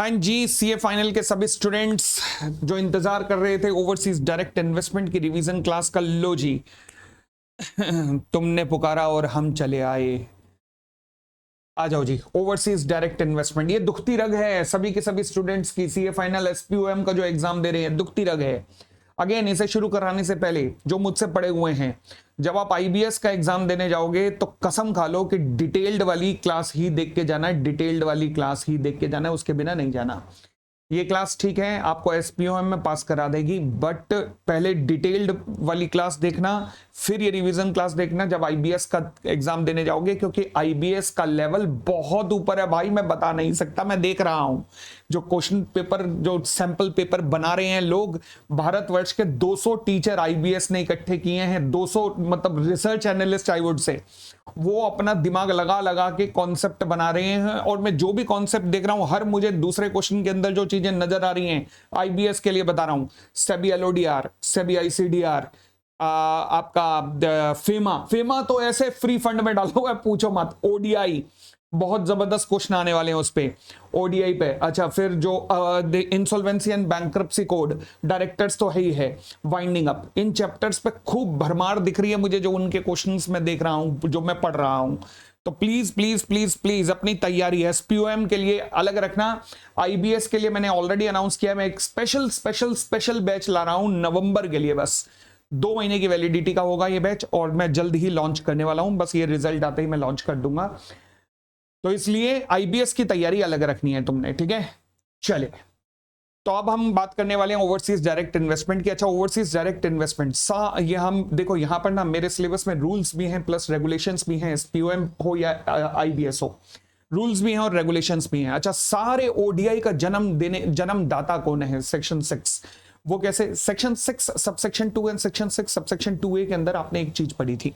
हाँ जी, CA final के सभी स्टूडेंट्स जो इंतजार कर रहे थे ओवरसीज डायरेक्ट इन्वेस्टमेंट की रिवीजन क्लास का, लो जी तुमने पुकारा और हम चले आए। आ जाओ जी, ओवरसीज डायरेक्ट इन्वेस्टमेंट, ये दुखती रग है सभी के सभी स्टूडेंट्स की। सीए फाइनल एसपीओएम का जो एग्जाम दे रहे हैं, दुखती रग है। अगेन, इसे शुरू कराने से पहले जो मुझसे पढ़े हुए हैं, जब आप आईबीएस का एग्जाम देने जाओगे तो कसम खा लो कि डिटेल्ड वाली क्लास ही देख के जाना है, डिटेल्ड वाली क्लास ही देख के जाना है, उसके बिना नहीं जाना। ये क्लास ठीक है, आपको एसपीओएम में पास करा देगी, बट पहले डिटेल्ड वाली क्लास देखना, फिर ये रिवीजन क्लास देखना जब आईबीएस का एग्जाम देने जाओगे, क्योंकि आईबीएस का लेवल बहुत ऊपर है भाई। मैं बता नहीं सकता, मैं देख रहा हूं जो क्वेश्चन पेपर, जो सैंपल पेपर बना रहे हैं लोग, भारतवर्ष के 200 टीचर आईबीएस ने इकट्ठे किए हैं, 200 मतलब research analyst I would say, वो अपना दिमाग लगा लगा के कॉन्सेप्ट बना रहे हैं। और मैं जो भी कॉन्सेप्ट देख रहा हूं, हर मुझे दूसरे क्वेश्चन के अंदर जो चीजें नजर आ रही हैं आईबीएस के लिए बता रहा हूं, सेबी एलओडीआर, सेबी आईसीडीआर, आपका फेमा तो ऐसे फ्री फंड में डाला हुआ है, पूछो मत। ओडीआई, बहुत जबरदस्त क्वेश्चन आने वाले हैं उस पे, ओडीआई पे। अच्छा, फिर जो insolvency and bankruptcy code, directors तो है ही है, वाइंडिंग अप, इन चैप्टर्स पे खूब भरमार दिख रही है मुझे, जो उनके क्वेश्चंस मैं देख रहा हूं, जो मैं पढ़ रहा हूं। तो प्लीज प्लीज प्लीज प्लीज अपनी तैयारी एसपीओएम के लिए अलग रखना। आईबीएस के लिए मैंने ऑलरेडी अनाउंस किया, मैं एक स्पेशल स्पेशल स्पेशल बैच ला रहा हूं नवंबर के लिए। बस 2 महीने की वैलिडिटी का होगा ये बैच, और मैं जल्द ही लॉन्च करने वाला हूं, बस ये रिजल्ट आते ही मैं लॉन्च कर दूंगा। तो इसलिए आईबीएस की तैयारी अलग रखनी है तुमने, ठीक है। चलिए, तो अब हम बात करने वाले हैं ओवरसीज डायरेक्ट इन्वेस्टमेंट की। अच्छा, ओवरसीज डायरेक्ट इन्वेस्टमेंट ये हम देखो, यहां पर ना मेरे सिलेबस में रूल्स भी हैं प्लस रेगुलेशंस भी हैं, एसपीओएम हो या आईबीएस हो, रूल्स भी हैं और रेगुलेशंस भी हैं। अच्छा, सारे ओडीआई का जन्मदाता कौन है? सेक्शन 6। वो कैसे? Section 6 subsection 2 and section 6 subsection 2A के अंदर आपने एक चीज पढ़ी थी।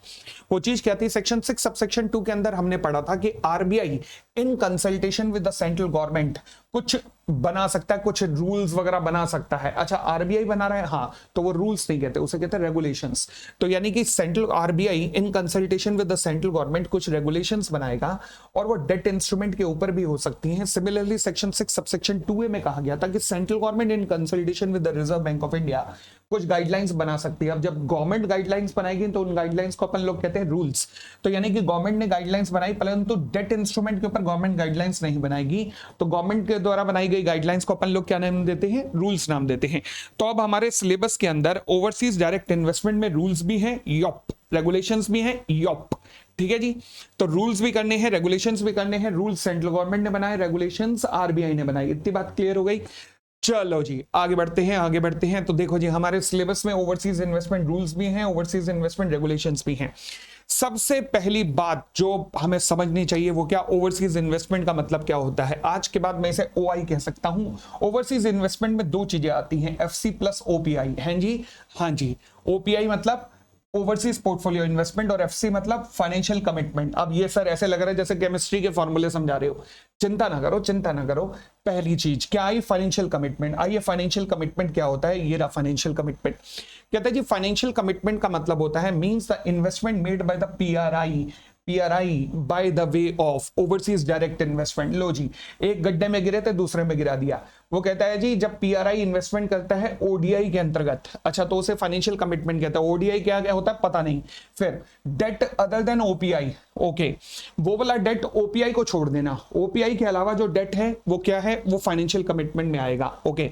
वो चीज क्या थी? सेक्शन 6 सबसेक्शन 2 के अंदर हमने पढ़ा था कि RBI in consultation with the central government कुछ बना सकता है, कुछ रूल्स वगैरह बना सकता है। अच्छा, आरबीआई बना रहा है, हाँ, तो वो रूल्स नहीं कहते, उसे कहते हैं रेगुलेशंस। तो यानी कि central RBI in consultation with the central government कुछ रेगुलेशंस बनाएगा, और वो डेट इंस्ट्रूमेंट के ऊपर भी हो सकती हैं। सिमिलरली सेक्शन 6 सबसेक्शन 2A में कहा गया था कि central government in consultation with the Reserve Bank of India कुछ गाइडलाइंस बना सकती है। अब जब गवर्नमेंट गाइडलाइंस बनाएगी तो उन गाइडलाइंस को अपन लोग कहते हैं रूल्स। तो यानी कि गवर्नमेंट ने गाइडलाइंस बनाई, परंतु डेट इंस्ट्रूमेंट के ऊपर गवर्नमेंट गाइडलाइंस नहीं बनाएगी, तो गवर्नमेंट के द्वारा बनाई गई गाइडलाइंस को अपन लोग क्या नाम देते हैं? रूल्स नाम देते हैं। तो अब हमारे सिलेबस के अंदर ओवरसीज डायरेक्ट इन्वेस्टमेंट में रूल्स भी हैं, यॉप, रेगुलेशंस भी हैं, यॉप, ठीक है जी। तो रूल्स भी करने हैं, रेगुलेशंस भी करने हैं। रूल्स सेंट्रल गवर्नमेंट ने बनाए, रेगुलेशंस आरबीआई ने बनाई। इतनी बात क्लियर हो गई। चलो जी, आगे बढ़ते हैं, आगे बढ़ते हैं। तो देखो जी, हमारे सिलेबस में ओवरसीज इन्वेस्टमेंट रूल्स भी हैं, ओवरसीज इन्वेस्टमेंट रेगुलेशंस भी हैं। सबसे पहली बात जो हमें समझनी चाहिए वो क्या? ओवरसीज इन्वेस्टमेंट का मतलब क्या होता है? आज के बाद मैं इसे ओआई कह सकता हूं। ओवरसीज इन्वेस्टमेंट में 2 चीजें आती हैं, एफसी प्लस ओपीआई। हैं जी? हाँ जी। ओपीआई मतलब ओवरसीज पोर्टफोलियो इन्वेस्टमेंट, और एफसी मतलब फाइनेंशियल कमिटमेंट। अब ये सर ऐसे लग रहा है जैसे केमिस्ट्री के फॉर्मूले समझा रहे हो। चिंता ना करो, चिंता ना करो। पहली चीज क्या आई? Financial commitment. आइए, फाइनेंशियल कमिटमेंट क्या होता है? ये रहा फाइनेंशियल कमिटमेंट। कहते हैं जी, फाइनेंशियल कमिटमेंट का मतलब होता है means the investment made by the PRI by the way of overseas direct investment. लो जी, एक गड्ढे में गिरे थे, दूसरे में गिरा दिया। वो कहता है जी, जब पीआरआई इन्वेस्टमेंट करता है ओडीआई के अंतर्गत, अच्छा, तो उसे फाइनेंशियल कमिटमेंट कहता है। ओडीआई क्या क्या होता है पता नहीं। फिर debt other than OPI, okay, वो वाला डेट ओपीआई को छोड़ देना, ओपीआई के अलावा जो डेट है वो क्या है? वो फाइनेंशियल कमिटमेंट में आएगा, ओके।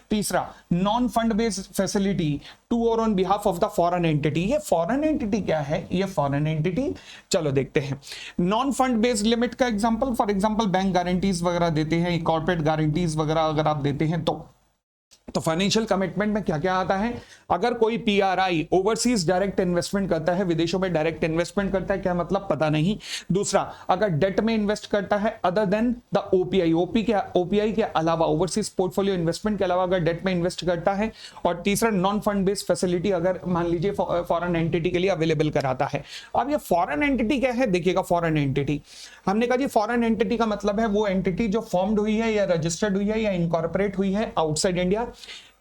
तीसरा, non fund based facility to और on behalf of the foreign entity. ये फॉरेन एंटिटी क्या है? ये फॉरेन एंटिटी, चलो देखते हैं। नॉन फंड बेस्ड लिमिट का example, for example bank guarantees वगैरह देते हैं, कॉर्पोरेट गारंटीज वगैरह अगर आप देते हैं तो फाइनेंशियल कमिटमेंट में क्या क्या आता है? अगर कोई पीआरआई ओवरसीज डायरेक्ट इन्वेस्टमेंट करता है, विदेशों में डायरेक्ट इन्वेस्टमेंट करता है, क्या मतलब पता नहीं। दूसरा, अगर डेट में इन्वेस्ट करता है other than the OPI, OPI के अलावा, ओवरसीज पोर्टफोलियो इन्वेस्टमेंट के अलावा अगर डेट में इन्वेस्ट करता है। और तीसरा, नॉन फंड बेस्ड फैसिलिटी अगर मान लीजिए फॉरेन एंटिटी के लिए अवेलेबल कराता है। अब ये फॉरेन एंटिटी क्या है? देखिएगा, फॉरेन एंटिटी हमने कहा जी, फॉरेन एंटिटी का मतलब है वो एंटिटी जो फॉर्म्ड हुई है या रजिस्टर्ड हुई है या इनकॉर्पोरेट हुई है outside India,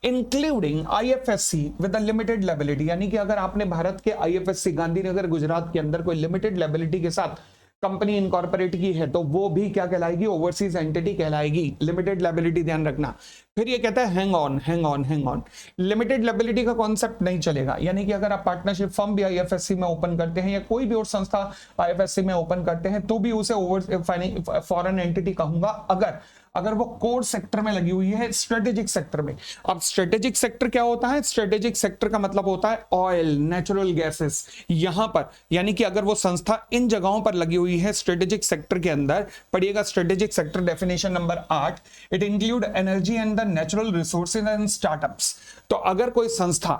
including IFSC with limited liability. यानी कि अगर आपने भारत के आईएफएससी गांधीनगर गुजरात के अंदर कोई लिमिटेड लायबिलिटी के साथ कंपनी इनकॉर्पोरेट की है तो वो भी क्या कहलाएगी, ओवरसीज एंटिटी कहलाएगी। लिमिटेड लायबिलिटी ध्यान रखना। फिर ये कहता है हैंग ऑन, लिमिटेड लायबिलिटी का कॉन्सेप्ट नहीं चलेगा। यानी कि अगर आप पार्टनरशिप फर्म भी आईएफएससी में ओपन करते हैं या कोई भी और संस्था आईएफएससी में ओपन करते हैं तो भी उसे ओवर फॉरेन एंटिटी कहूंगा अगर वो कोर सेक्टर में लगी हुई है, स्ट्रेटेजिक सेक्टर में। अब स्ट्रेटेजिक सेक्टर क्या होता है? स्ट्रेटेजिक सेक्टर का मतलब होता है ऑयल, नेचुरल गैसेस, यहां पर। यानी कि अगर वो संस्था इन जगहों पर लगी हुई है स्ट्रेटेजिक सेक्टर के अंदर, पढ़िएगा strategic sector definition number 8, it include energy and the natural resources and startups. तो अगर कोई संस्था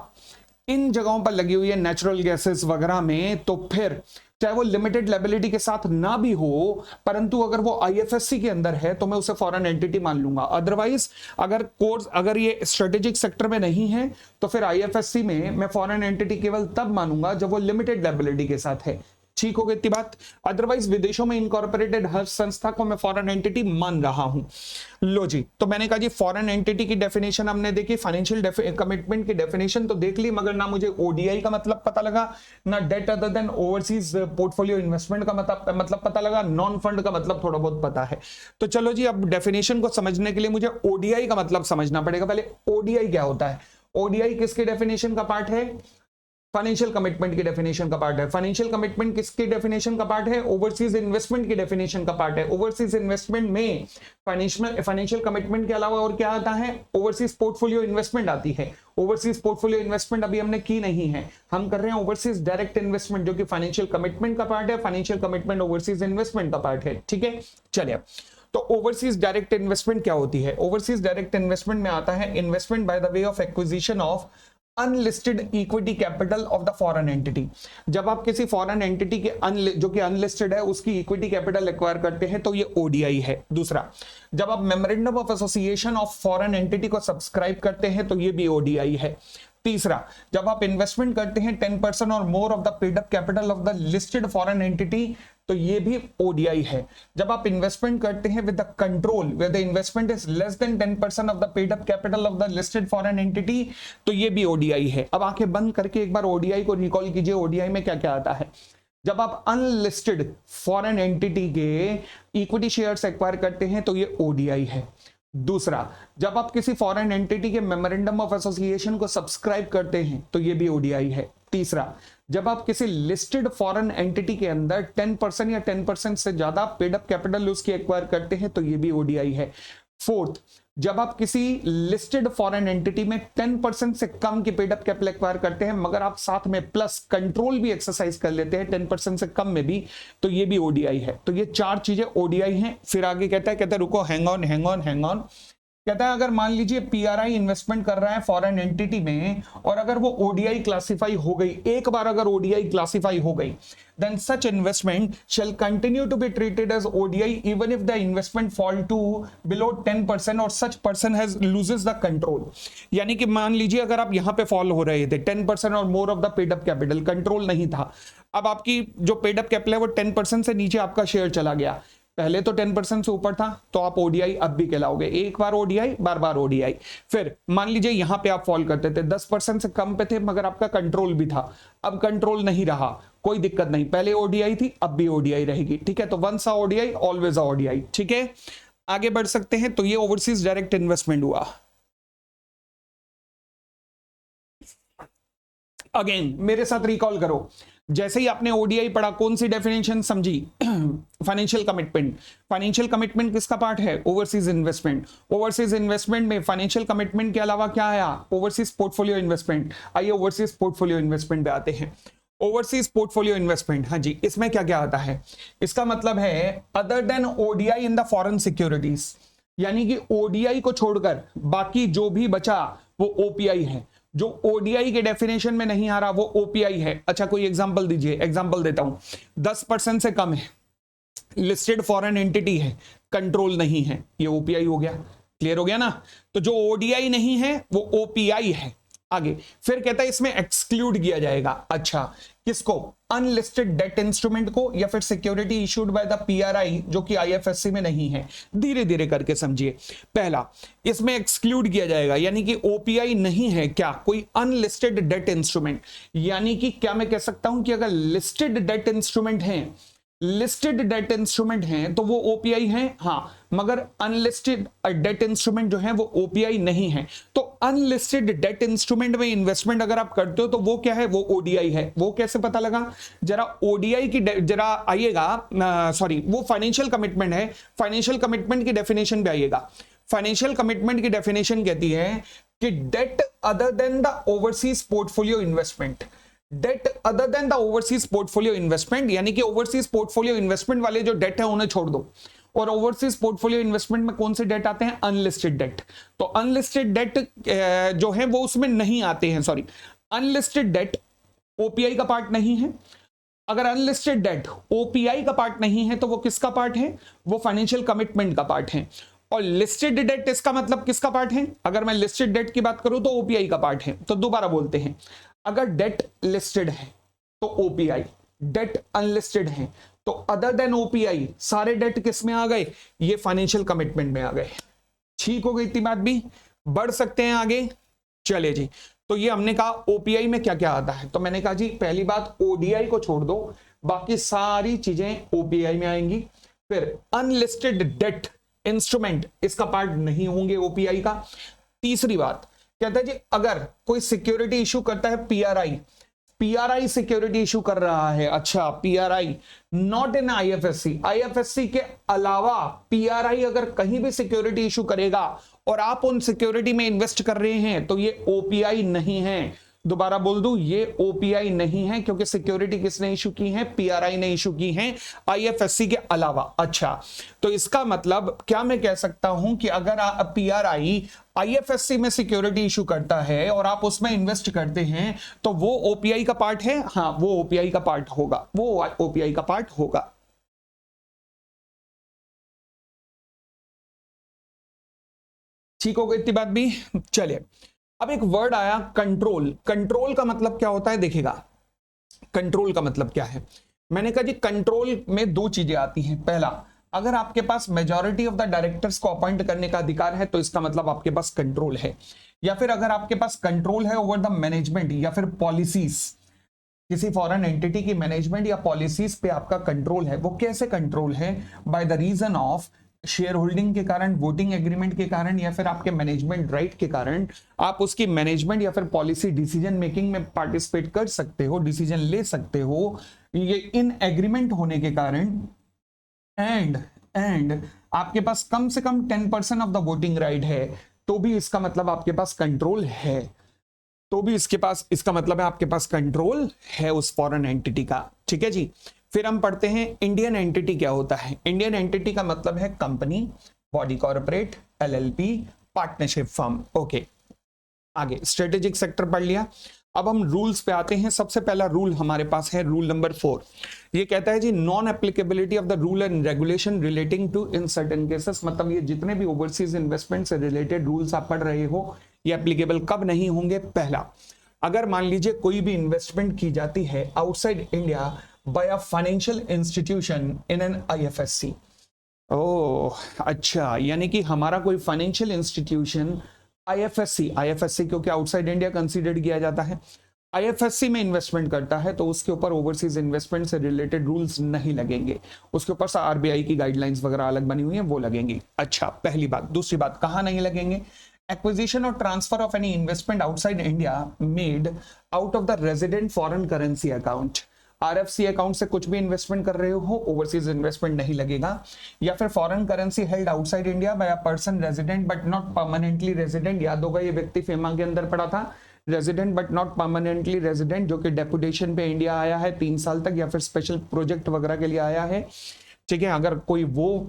इन जगहों पर लगी हुई है नेचुरल गैसेस वगैरह में, तो फिर चाहे वो लिमिटेड लायबिलिटी के साथ ना भी हो, परंतु अगर वो आईएफएससी के अंदर है तो मैं उसे फॉरेन एंटिटी मान लूंगा। अदरवाइज अगर ये स्ट्रेटेजिक सेक्टर में नहीं है तो फिर आईएफएससी में मैं फॉरेन एंटिटी केवल तब मानूंगा जब वो लिमिटेड लायबिलिटी के साथ है। ठीक हो गई इतनी बात। अदरवाइज विदेशों में इनकॉर्पोरेटेड हर संस्था को मैं फॉरेन एंटिटी मान रहा हूं। लो जी, तो मैंने कहा जी फॉरेन एंटिटी की डेफिनेशन हमने देखी, फाइनेंशियल कमिटमेंट की डेफिनेशन तो देख ली, मगर ना मुझे ओडीआई का मतलब पता लगा, ना debt other than overseas portfolio investment का मतलब पता लगा, नॉन फंड का मतलब थोड़ा बहुत पता है। तो चलो जी, अब डेफिनेशन को समझने के लिए मुझे ओडीआई का मतलब समझना पड़ेगा। पहले ओडीआई क्या होता है? ओडीआई किसके डेफिनेशन का पार्ट है? फाइनेंशियल कमिटमेंट की डेफिनेशन का पार्ट है। फाइनेंशियल कमिटमेंट किसकी डेफिनेशन का पार्ट है? ओवरसीज इन्वेस्टमेंट की डेफिनेशन का पार्ट है। ओवरसीज इन्वेस्टमेंट में फाइनेंशियल कमिटमेंट के अलावा और क्या आता है? ओवरसीज पोर्टफोलियो इन्वेस्टमेंट आती है। ओवरसीज पोर्टफोलियो इन्वेस्टमेंट अभी हमने की नहीं है, हम कर रहे हैं ओवरसीज डायरेक्ट इन्वेस्टमेंट, जो कि फाइनेंशियल कमिटमेंट का पार्ट है। फाइनेंशियल कमिटमेंट ओवरसीज इन्वेस्टमेंट का पार्ट है। ठीक है, चलिए। तो ओवरसीज डायरेक्ट इन्वेस्टमेंट क्या होती है? ओवरसीज डायरेक्ट इन्वेस्टमेंट में आता है investment by the way of acquisition of unlisted equity capital of the foreign entity. जब आप किसी फॉरेन एंटिटी के जो कि अनलिस्टेड है उसकी इक्विटी कैपिटल एक्वायर करते हैं तो ये ओडीआई है। दूसरा, जब आप memorandum of association of foreign entity को सब्सक्राइब करते हैं तो ये भी ओडीआई है। तीसरा, जब आप इन्वेस्टमेंट करते हैं 10% और more of the paid up capital of the listed foreign entity तो ये भी ओडीआई है। जब आप इन्वेस्टमेंट करते हैं with the control where the investment is less than 10% of the paid up capital of the listed foreign entity तो ये भी ओडीआई है। अब आंखें बंद करके एक बार ओडीआई को रिकॉल कीजिए, ओडीआई में क्या क्या आता है। जब आप अनलिस्टेड फॉरेन एंटिटी के इक्विटी शेयर्स एक्वायर करते हैं तो ये ओडीआई है। दूसरा, जब आप किसी फॉरेन एंटिटी के मेमोरेंडम ऑफ एसोसिएशन को सब्सक्राइब करते हैं तो ये भी ओडीआई है। तीसरा, जब आप किसी लिस्टेड फॉरेन एंटिटी के अंदर 10% या 10% से ज्यादा पेड अप कैपिटल उसकी एक्वायर करते हैं तो ये भी ओडीआई है। फोर्थ, जब आप किसी लिस्टेड फॉरेन एंटिटी में 10% से कम की पेड अप कैपिटल एक्वायर करते हैं मगर आप साथ में प्लस कंट्रोल भी एक्सरसाइज कर लेते हैं 10% से कम में भी तो ये भी ओडीआई है। तो ये चार चीजें ओडीआई हैं। फिर आगे कहता है रुको, हैंग ऑन। कहता है अगर मान लीजिए पीआरआई इन्वेस्टमेंट कर रहा है फॉरेन एंटिटी में और अगर वो ओडीआई क्लासिफाई हो गई, एक बार अगर ओडीआई क्लासिफाई हो गई, then such investment shall continue to be treated as ODI even if the investment fall to below 10% or such person has loses the control। यानी कि मान लीजिए अगर आप यहां पे फॉल हो रहे थे 10% और more of the paid up capital, control नहीं था, अब आपकी जो पेड अप कैपिटल है वो 10% से नीचे आपका शेयर चला गया, पहले तो 10% से ऊपर था तो आप ओडीआई अब भी कहलाओगे। एक बार ओडीआई, बार बार ओडीआई। फिर मान लीजिए यहां पे आप फॉल करते थे 10% से कम पे थे मगर आपका कंट्रोल भी था, अब कंट्रोल नहीं रहा, कोई दिक्कत नहीं, पहले ओडीआई थी अब भी ओडीआई रहेगी। ठीक है, तो once a ODI always a ODI. ठीक है, आगे बढ़ सकते हैं। तो ये ओवरसीज डायरेक्ट इन्वेस्टमेंट हुआ। अगेन मेरे साथ रिकॉल करो, जैसे ही आपने ओडीआई पढ़ा कौन सी डेफिनेशन समझी? Financial commitment. फाइनेंशियल कमिटमेंट किसका पार्ट है? Overseas investment. ओवरसीज इन्वेस्टमेंट में फाइनेंशियल कमिटमेंट के अलावा क्या आया? Overseas portfolio investment. आइए ओवरसीज पोर्टफोलियो इन्वेस्टमेंट पे आते हैं। ओवरसीज पोर्टफोलियो इन्वेस्टमेंट, हाँ जी, इसमें क्या क्या आता है? इसका मतलब है other than ODI in the foreign securities, यानी कि ओडीआई को छोड़कर बाकी जो भी बचा वो ओपीआई है। जो ओडीआई के डेफिनेशन में नहीं आ रहा वो ओपीआई है। अच्छा, कोई एग्जांपल दीजिए। एग्जांपल देता हूं, 10% से कम है, लिस्टेड फॉरेन एंटिटी है, कंट्रोल नहीं है, ये ओपीआई हो गया। क्लियर हो गया ना? तो जो ओडीआई नहीं है वो ओपीआई है। आगे फिर कहता है इसमें एक्सक्लूड किया जाएगा। अच्छा, किसको? अनलिस्टेड डेट इंस्ट्रूमेंट को या फिर security issued by the PRI जो कि आईएफएससी में नहीं है। धीरे धीरे करके समझिए। पहला, इसमें एक्सक्लूड किया जाएगा, यानी कि ओपीआई नहीं है क्या? कोई अनलिस्टेड डेट इंस्ट्रूमेंट। यानी कि क्या मैं कह सकता हूं कि अगर लिस्टेड डेट इंस्ट्रूमेंट है, लिस्टेड डेट इंस्ट्रूमेंट हैं तो वो ओपीआई हैं, हाँ, मगर अनलिस्टेड डेट इंस्ट्रूमेंट जो है वो ओपीआई नहीं है। तो अनलिस्टेड डेट इंस्ट्रूमेंट में इन्वेस्टमेंट अगर आप करते हो तो वो क्या है, वो ओडीआई है। वो कैसे पता लगा, जरा ओडीआई की जरा आइएगा, सॉरी वो फाइनेंशियल कमिटमेंट है, फाइनेंशियल कमिटमेंट की डेफिनेशन भी आइएगा। फाइनेंशियल कमिटमेंट की डेफिनेशन कहती है कि debt other than the overseas portfolio investment, debt other than the overseas portfolio investment, यानी कि ओवरसीज पोर्टफोलियो इन्वेस्टमेंट वाले जो डेट है उन्हें छोड़ दो। और ओवरसीज पोर्टफोलियो इन्वेस्टमेंट में कौन से डेट आते हैं, अनलिस्टेड डेट। तो अनलिस्टेड डेट जो है वो उसमें नहीं आते हैं, सॉरी, अनलिस्टेड डेट ओपीआई का पार्ट नहीं है। अगर अनलिस्टेड डेट ओपीआई का पार्ट नहीं है तो वो किसका पार्ट है, वो फाइनेंशियल कमिटमेंट का पार्ट है। और लिस्टेड डेट इसका मतलब किसका पार्ट है, अगर मैं लिस्टेड डेट की बात करूं तो ओपीआई का पार्ट है। तो दोबारा बोलते हैं, अगर डेट लिस्टेड है तो ओपीआई, डेट अनलिस्टेड है तो अदर देन ओपीआई, सारे डेट किस में आ गए, ये फाइनेंशियल कमिटमेंट में आ गए। ठीक हो गई इतनी बात भी, बढ़ सकते हैं आगे। चले जी, तो ये हमने कहा ओपीआई में क्या क्या आता है। तो मैंने कहा जी पहली बात ओडीआई को छोड़ दो, बाकी सारी चीजें ओपीआई में आएंगी। फिर अनलिस्टेड डेट इंस्ट्रूमेंट इसका पार्ट नहीं होंगे ओपीआई का। तीसरी बात कहता है जी अगर कोई सिक्योरिटी इशू करता है, पीआरआई, पीआरआई सिक्योरिटी इशू कर रहा है, अच्छा PRI not in IFSC, IFSC के अलावा पीआरआई अगर कहीं भी सिक्योरिटी इशू करेगा और आप उन सिक्योरिटी में इन्वेस्ट कर रहे हैं तो ये ओपीआई नहीं है। दोबारा बोल दूं, ये ओपीआई नहीं है क्योंकि सिक्योरिटी किसने इशू की है, पीआरआई ने इशू की है, आईएफएससी के अलावा। अच्छा, तो इसका मतलब क्या मैं कह सकता हूं कि अगर पीआरआई आईएफएससी में सिक्योरिटी इशू करता है और आप उसमें इन्वेस्ट करते हैं तो वो ओपीआई का पार्ट है, हाँ वो ओपीआई का पार्ट होगा, वो ओपीआई का पार्ट होगा। ठीक हो गई इतनी बात भी। चलिए, अब एक वर्ड आया कंट्रोल। कंट्रोल का मतलब क्या होता है, देखिएगा कंट्रोल का मतलब क्या है। मैंने कहा जी कंट्रोल में दो चीजें आती हैं। पहला, अगर आपके पास मेजॉरिटी ऑफ द डायरेक्टर्स को अपॉइंट करने का अधिकार है तो इसका मतलब आपके पास कंट्रोल है। या फिर अगर आपके पास कंट्रोल है ओवर द मैनेजमेंट या फिर पॉलिसीज, किसी फॉरेन एंटिटी की मैनेजमेंट या पॉलिसीज पे आपका कंट्रोल है। वो कैसे कंट्रोल है, by the reason of share holding के कारण, वोटिंग एग्रीमेंट के कारण, या फिर आपके मैनेजमेंट राइट के कारण आप उसकी मैनेजमेंट या फिर पॉलिसी डिसीजन मेकिंग में पार्टिसिपेट कर सकते हो, डिसीजन ले सकते हो, ये इन एग्रीमेंट होने के कारण। एंड आपके पास कम से कम 10% ऑफ द वोटिंग राइट है तो भी इसका मतलब आपके पास कंट्रोल है, तो भी इसके पास, इसका मतलब है आपके पास कंट्रोल है उस फॉरेन एंटिटी का। ठीक है जी। फिर हम पढ़ते हैं इंडियन एंटिटी क्या होता है। इंडियन एंटिटी का मतलब है company, body corporate, LLP, partnership firm. Okay, आगे स्ट्रेटेजिक सेक्टर पढ़ लिया। अब हम रूल्स पे आते हैं। सबसे पहला रूल हमारे पास है रूल नंबर 4। ये कहता है जी non applicability of the rule and regulation relating to in certain cases, मतलब ये जितने भी ओवरसीज इन्वेस्टमेंट से रिलेटेड रूल्स आप पढ़ रहे हो ये एप्लीकेबल कब नहीं होंगे। पहला, अगर मान लीजिए कोई भी इन्वेस्टमेंट की जाती है outside India by a financial institution in an IFSC. ओह अच्छा, यानी कि हमारा कोई फाइनेंशियल इंस्टीट्यूशन आईएफएससी क्योंकि आउटसाइड इंडिया कंसीडर किया जाता है, आईएफएससी में इन्वेस्टमेंट करता है तो उसके ऊपर ओवरसीज इन्वेस्टमेंट से रिलेटेड रूल्स नहीं लगेंगे, उसके ऊपर आरबीआई की गाइडलाइंस वगैरह अलग बनी हुई है वो लगेंगी। अच्छा, पहली बात। दूसरी बात, कहां नहीं लगेंगे, एक्विजिशन और transfer of any investment outside India made out of the resident foreign currency account. RFC account से कुछ भी इन्वेस्टमेंट कर रहे हो ओवरसीज इन्वेस्टमेंट नहीं लगेगा। या फिर foreign currency held outside India by a person resident but not permanently resident. याद होगा ये व्यक्ति फेमा के अंदर पड़ा था, resident but not permanently resident, जो कि डेपुटेशन पे इंडिया आया है 3 साल तक या फिर स्पेशल प्रोजेक्ट वगैरह के लिए आया है। ठीक है, अगर कोई वो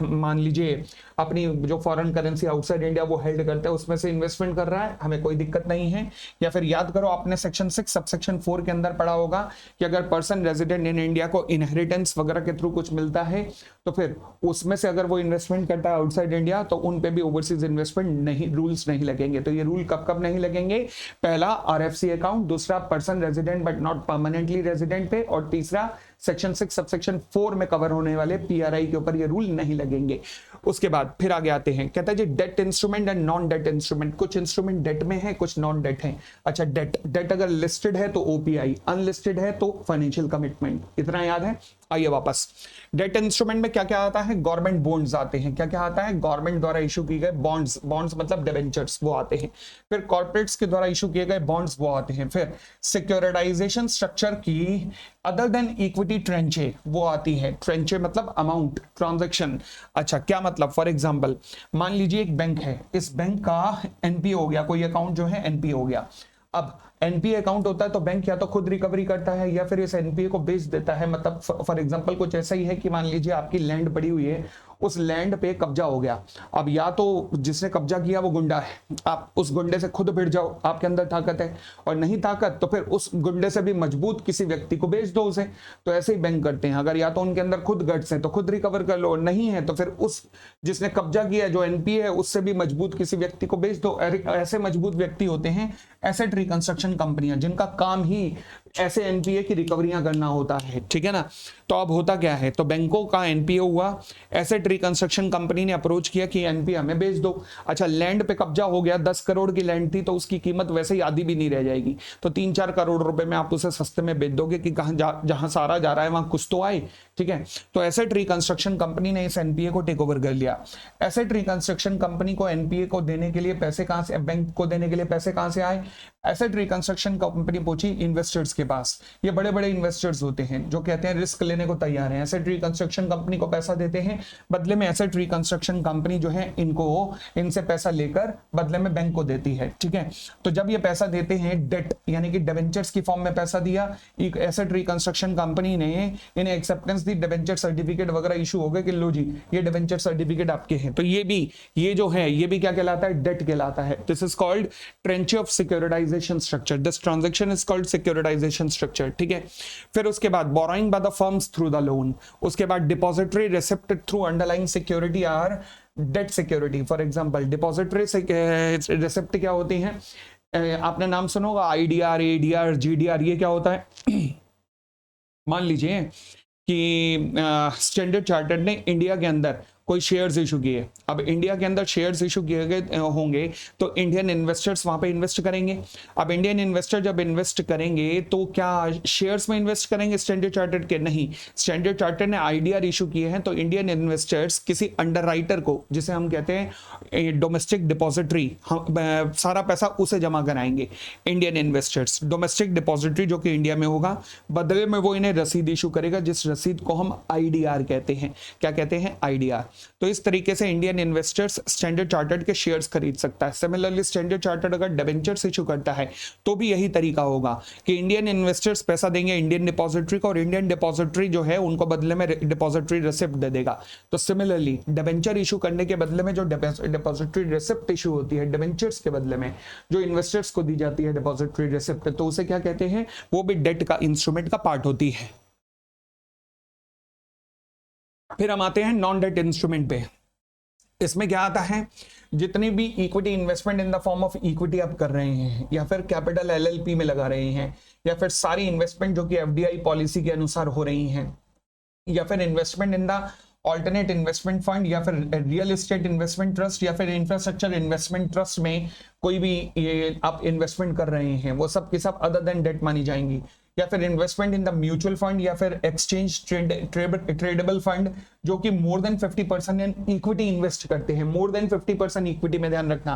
मान लीजिए अपनी जो फॉरेन करेंसी आउटसाइड इंडिया वो हेल्ड करता है उसमें से इन्वेस्टमेंट कर रहा है, हमें कोई दिक्कत नहीं है। या फिर याद करो आपने सेक्शन 6 सबसेक्शन 4 के अंदर पढ़ा होगा कि अगर पर्सन रेजिडेंट इन इंडिया को इनहेरिटेंस वगैरह के थ्रू कुछ मिलता है तो फिर उसमें से अगर वो इन्वेस्टमेंट करता है आउटसाइड इंडिया तो उन पे भी ओवरसीज इन्वेस्टमेंट नहीं, रूल्स नहीं लगेंगे। तो ये रूल कब कब नहीं लगेंगे, पहला आरएफसी अकाउंट, दूसरा person resident but not permanently resident पे, और तीसरा सेक्शन 6 सबसेक्शन 4 में कवर होने वाले पीआरआई के ऊपर ये रूल नहीं लगेंगे। उसके बाद फिर आगे आते हैं, कहता है जी debt instrument and non debt instrument. कुछ इंस्ट्रूमेंट डेट में है, कुछ नॉन डेट है। अच्छा, डेट अगर लिस्टेड है तो ओपीआई, अनलिस्टेड है तो फाइनेंशियल कमिटमेंट, इतना याद है। आइए वापस, डेट इंस्ट्रूमेंट में क्या क्या आता है, गवर्नमेंट बॉन्ड्स आते हैं, क्या क्या आता है, गवर्नमेंट द्वारा इशू किए गए बॉन्ड्स, बॉन्ड्स मतलब डिबेंचर्स वो आते हैं, फिर कॉर्पोरेट्स के द्वारा इशू किए गए बॉन्ड्स वो आते हैं, फिर सिक्योरिटाइजेशन स्ट्रक्चर की अदर देन इक्विटी ट्रेंचे वो आती है, ट्रेंचे मतलब अमाउंट ट्रांजैक्शन। अच्छा क्या मतलब, फॉर एग्जांपल मान लीजिए एक बैंक है, इस बैंक का एनपीए हो गया, कोई अकाउंट जो है एनपीए हो गया, अब एनपीए अकाउंट होता है तो बैंक या तो खुद रिकवरी करता है या फिर इस एनपीए को बेच देता है। मतलब फॉर एग्जांपल कुछ ऐसा ही है कि मान लीजिए आपकी लैंड पड़ी हुई है, उस लैंड पे कब्जा हो गया, अब या तो जिसने कब्जा किया वो गुंडा है, आप उस गुंडे से खुद भिड़ जाओ, आपके अंदर ताकत है, और नहीं ताकत तो फिर उस गुंडे से भी मजबूत किसी व्यक्ति को बेच दो उसे। तो ऐसे ही बैंक करते हैं, अगर या तो उनके अंदर खुद गट्स है तो खुद रिकवर कर लो, नहीं है तो फिर उस जिसने कब्जा किया जो एनपीए है उससे भी मजबूत किसी व्यक्ति को बेच दो। ऐसे मजबूत व्यक्ति होते हैं एसेट रिकंस्ट्रक्शन कंपनियां, जिनका काम ही ऐसे एनपीए की रिकवरियां करना होता है, ठीक है ना। तो अब होता क्या है, तो बैंकों का एनपीए हुआ, एसेट रिकंस्ट्रक्शन कंपनी ने अप्रोच किया कि एनपीए हमें बेच दो। अच्छा लैंड पे कब्जा हो गया, 10 करोड़ की लैंड थी तो उसकी कीमत वैसे ही आधी भी नहीं रह जाएगी, तो 3-4 करोड़ रुपए में आप उसे सस्ते में बेच दोगे कि कहां जहां सारा जा रहा है वहां कुछ तो आए, ठीक है। तो एसेट रिकंस्ट्रक्शन कंपनी ने इस एनपीए को टेक ओवर कर लिया। एसेट रिकंस्ट्रक्शन कंपनी को एनपीए को देने के लिए पैसे कहां से, बैंक को देने के लिए पैसे कहां से आए, एसेट रिकंस्ट्रक्शन कंपनी पहुंची इन्वेस्टर्स के पास। ये बड़े बड़े इन्वेस्टर्स होते हैं जो कहते हैं रिस्क लेने को तैयार हैं, एसेट रिकंस्ट्रक्शन कंपनी को पैसा देते हैं, बदले में एसेट रिकंस्ट्रक्शन कंपनी जो है इनसे पैसा लेकर बदले में बैंक को देती है, ठीक है। तो जब ये पैसा देते हैं डेट यानी कि डिबेंचर्स की फॉर्म में पैसा दिया, एक एसेट रिकंस्ट्रक्शन कंपनी ने इन्हें एक्सेप्टेंस दी, डिबेंचर सर्टिफिकेट वगैरह इशू हो गए कि लो जी ये डिबेंचर सर्टिफिकेट आपके हैं, तो ये जो है ये भी क्या कहलाता है, डेट कहलाता है। This is called tranche of securitisation structure, this transaction is called securitisation structure, ठीक है। फिर उसके बाद borrowing by the firms through the loan, उसके बाद depository receipt through underlying security or debt security. For example depository receipt क्या होती हैं, आपने नाम सुना होगा आईडीआर, एडीआर, जीडीआर, ये क्या होता है मान लीजिए कि स्टैंडर्ड चार्टर्ड ने इंडिया के अंदर कोई शेयर्स इशू किए, अब इंडिया के अंदर शेयर्स इशू किए गए होंगे तो इंडियन इन्वेस्टर्स वहां पे इन्वेस्ट करेंगे। अब इंडियन इन्वेस्टर जब इन्वेस्ट करेंगे तो क्या शेयर्स में इन्वेस्ट करेंगे स्टैंडर्ड चार्टर्ड के, नहीं, स्टैंडर्ड चार्टर्ड ने आईडीआर इशू किए हैं तो इंडियन इन्वेस्टर्स किसी अंडरराइटर को, जिसे हम कहते हैं डोमेस्टिक डिपॉजिटरी, सारा पैसा उसे जमा कराएंगे इंडियन इन्वेस्टर्स, डोमेस्टिक डिपॉजिटरी जो कि इंडिया में होगा, बदले में वो इन्हें रसीद इशू करेगा, जिस रसीद को हम आईडीआर कहते हैं। क्या कहते हैं, आईडीआर। तो इस तरीके से इंडियन इन्वेस्टर्स स्टैंडर्ड चार्टर्ड के शेयर्स खरीद सकता है। सिमिलरली स्टैंडर्ड चार्टर्ड अगर डिबेंचर्स इशू करता है तो भी यही तरीका होगा कि इंडियन इन्वेस्टर्स पैसा देंगे इंडियन डिपॉजिटरी को और इंडियन डिपॉजिटरी जो है उनको बदले में डिपॉजिटरी रिसिप्ट दे देगा। तो सिमिलरली डिबेंचर इशू करने के बदले में जो डिपॉजिटरी रिसिप्ट इशू होती है डिबेंचर्स के बदले में जो इन्वेस्टर्स को दी जाती है डिपॉजिटरी रिसिप्ट, तो उसे क्या कहते हैं, वो भी डेट का इंस्ट्रूमेंट का पार्ट होती है। फिर हम आते हैं नॉन डेट इंस्ट्रूमेंट पे। इसमें क्या आता है, जितनी भी equity investment in the form of equity आप कर रहे हैं या फिर कैपिटल एलएलपी में लगा रहे हैं या फिर सारी इन्वेस्टमेंट जो कि एफडीआई पॉलिसी के अनुसार हो रही हैं या फिर investment in the alternate investment fund या फिर रियल एस्टेट इन्वेस्टमेंट ट्रस्ट या फिर इंफ्रास्ट्रक्चर इन्वेस्टमेंट ट्रस्ट में कोई भी ये आप इन्वेस्टमेंट कर रहे हैं, वो सब के सब अदर देन डेट मानी जाएंगी। या फिर investment in the mutual fund या फिर एक्सचेंज ट्रेडेबल फंड जो कि more than 50% in equity invest करते हैं, मोर देन 50% इक्विटी में ध्यान रखना।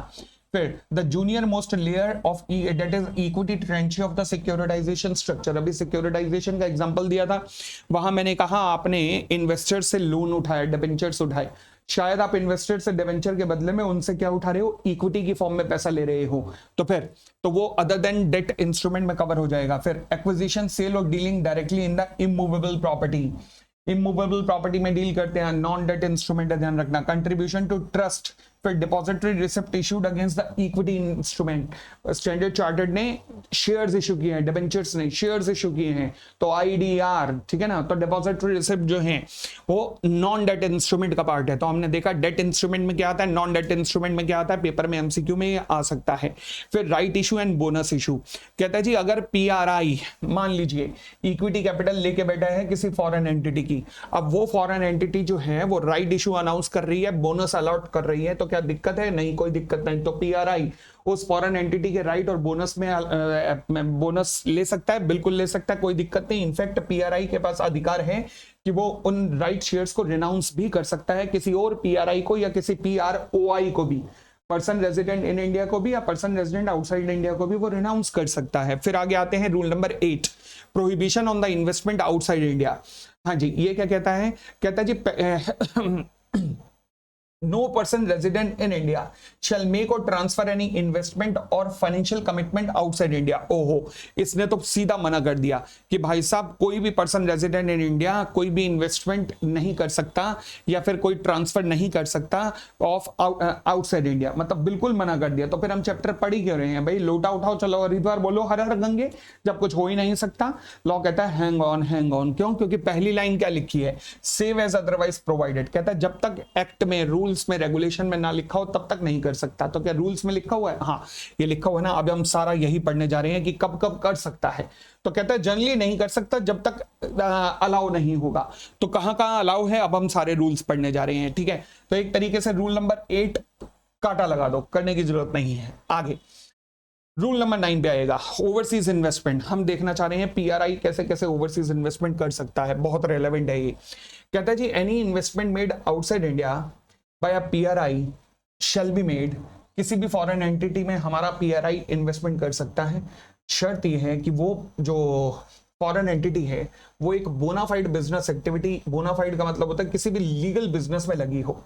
फिर the junior most layer of that is equity tranche of the securitisation structure. अभी सिक्योरिटाइजेशन का एग्जांपल दिया था, वहां मैंने कहा आपने इन्वेस्टर से लोन उठाया, डिबेंचर्स उठाए, शायद आप इन्वेस्टर से डिबेंचर के बदले में उनसे क्या उठा रहे हो, इक्विटी की फॉर्म में पैसा ले रहे हो, तो वो अदर देन डेट इंस्ट्रूमेंट में कवर हो जाएगा। फिर एक्विजिशन, सेल और dealing directly in the immovable property, immovable property में डील करते हैं, नॉन डेट इंस्ट्रूमेंट है, ध्यान रखना। कंट्रीब्यूशन टू ट्रस्ट, फिर depository receipt issued against the equity instrument. Standard chartered ने शेयर्स इशू किए हैं, डिबेंचर्स ने शेयर्स इशू किए हैं, तो आईडीआर, ठीक है ना। तो डिपॉजिटरी रिसिप्ट जो है वो नॉन डेट इंस्ट्रूमेंट का पार्ट है। तो हमने देखा डेट इंस्ट्रूमेंट में क्या आता है, नॉन डेट इंस्ट्रूमेंट में क्या आता है, पेपर में एमसीक्यू में आ सकता है। फिर right issue and bonus issue, कहता है जी अगर पीआरआई मान लीजिए इक्विटी कैपिटल लेके बैठा है किसी फॉरेन एंटिटी की, एंटिटी, अब वो फॉरेन एंटिटी जो है वो राइट इशू अनाउंस कर रही है, बोनस अलॉट कर रही है, तो क्या दिक्कत है? नहीं, कोई दिक्कत नहीं। तो पीआरआई उस फॉरेन एंटिटी के राइट और बोनस में बोनस ले सकता है, बिल्कुल ले सकता है, कोई दिक्कत नहीं। इनफैक्ट पीआरआई के पास अधिकार है कि वो उन राइट शेयर्स को रिनाउंस भी कर सकता है किसी और पीआरआई को या किसी पीआरओआई को भी, पर्सन रेजिडेंट इन इंडिया को भी या पर्सन रेजिडेंट आउटसाइड इंडिया को भी वो रिनाउंस कर सकता है। फिर आगे आते हैं rule number 8, prohibition on the investment outside India. हाँ जी, ये क्या कहता है? कहता है जी no person resident in India shall make or transfer any investment or financial commitment outside India। ओहो, इसने तो सीधा मना कर दिया कि भाई साहब कोई भी पर्सन रेजिडेंट इन इंडिया कोई भी इन्वेस्टमेंट नहीं कर सकता या फिर कोई ट्रांसफर नहीं कर सकता ऑफ आउटसाइड इंडिया, मतलब बिल्कुल मना कर दिया। तो फिर हम चैप्टर पढ़ ही क्यों रहे हैं भाई? लोटा उठाओ, चलो हरिद्वार बोलो, हर हर गंगे, जब कुछ हो ही नहीं सकता। लॉ कहता है हैंग ऑन हैंग ऑन। क्यों? क्योंकि पहली लाइन क्या लिखी है? Save as otherwise provided. कहता है जब तक एक्ट में, रूल्स में, रेगुलेशन में ना लिखा हो तब तक नहीं कर सकता। तो क्या रूल्स में लिखा हुआ है? हाँ, ये लिखा हुआ है ना। अब हम सारा यही पढ़ने जा रहे हैं कि कब कब कर सकता है। तो कहता है जनरली नहीं कर सकता जब तक अलाउ नहीं होगा। तो कहां कहां अलाउ है, अब हम सारे रूल्स पढ़ने जा रहे हैं, ठीक है। तो एक तरीके से रूल नंबर 8 काटा लगा दो, करने की जरूरत नहीं है। आगे रूल नंबर 9 पे आएगा, ओवरसीज इन्वेस्टमेंट। हम देखना चाह रहे हैं पीआरआई कैसे कैसे ओवरसीज इन्वेस्टमेंट कर सकता है, बहुत रेलेवेंट है ये। कहता है जी any investment made outside India by a PRI shall be made. किसी भी फॉरेन एंटिटी में हमारा पीआरआई इन्वेस्टमेंट कर सकता है। शर्त यह है कि वो जो फॉरेन एंटिटी है वो एक बोनाफाइड बिजनेस एक्टिविटी, बोनाफाइड का मतलब होता है किसी भी लीगल बिजनेस में लगी हो,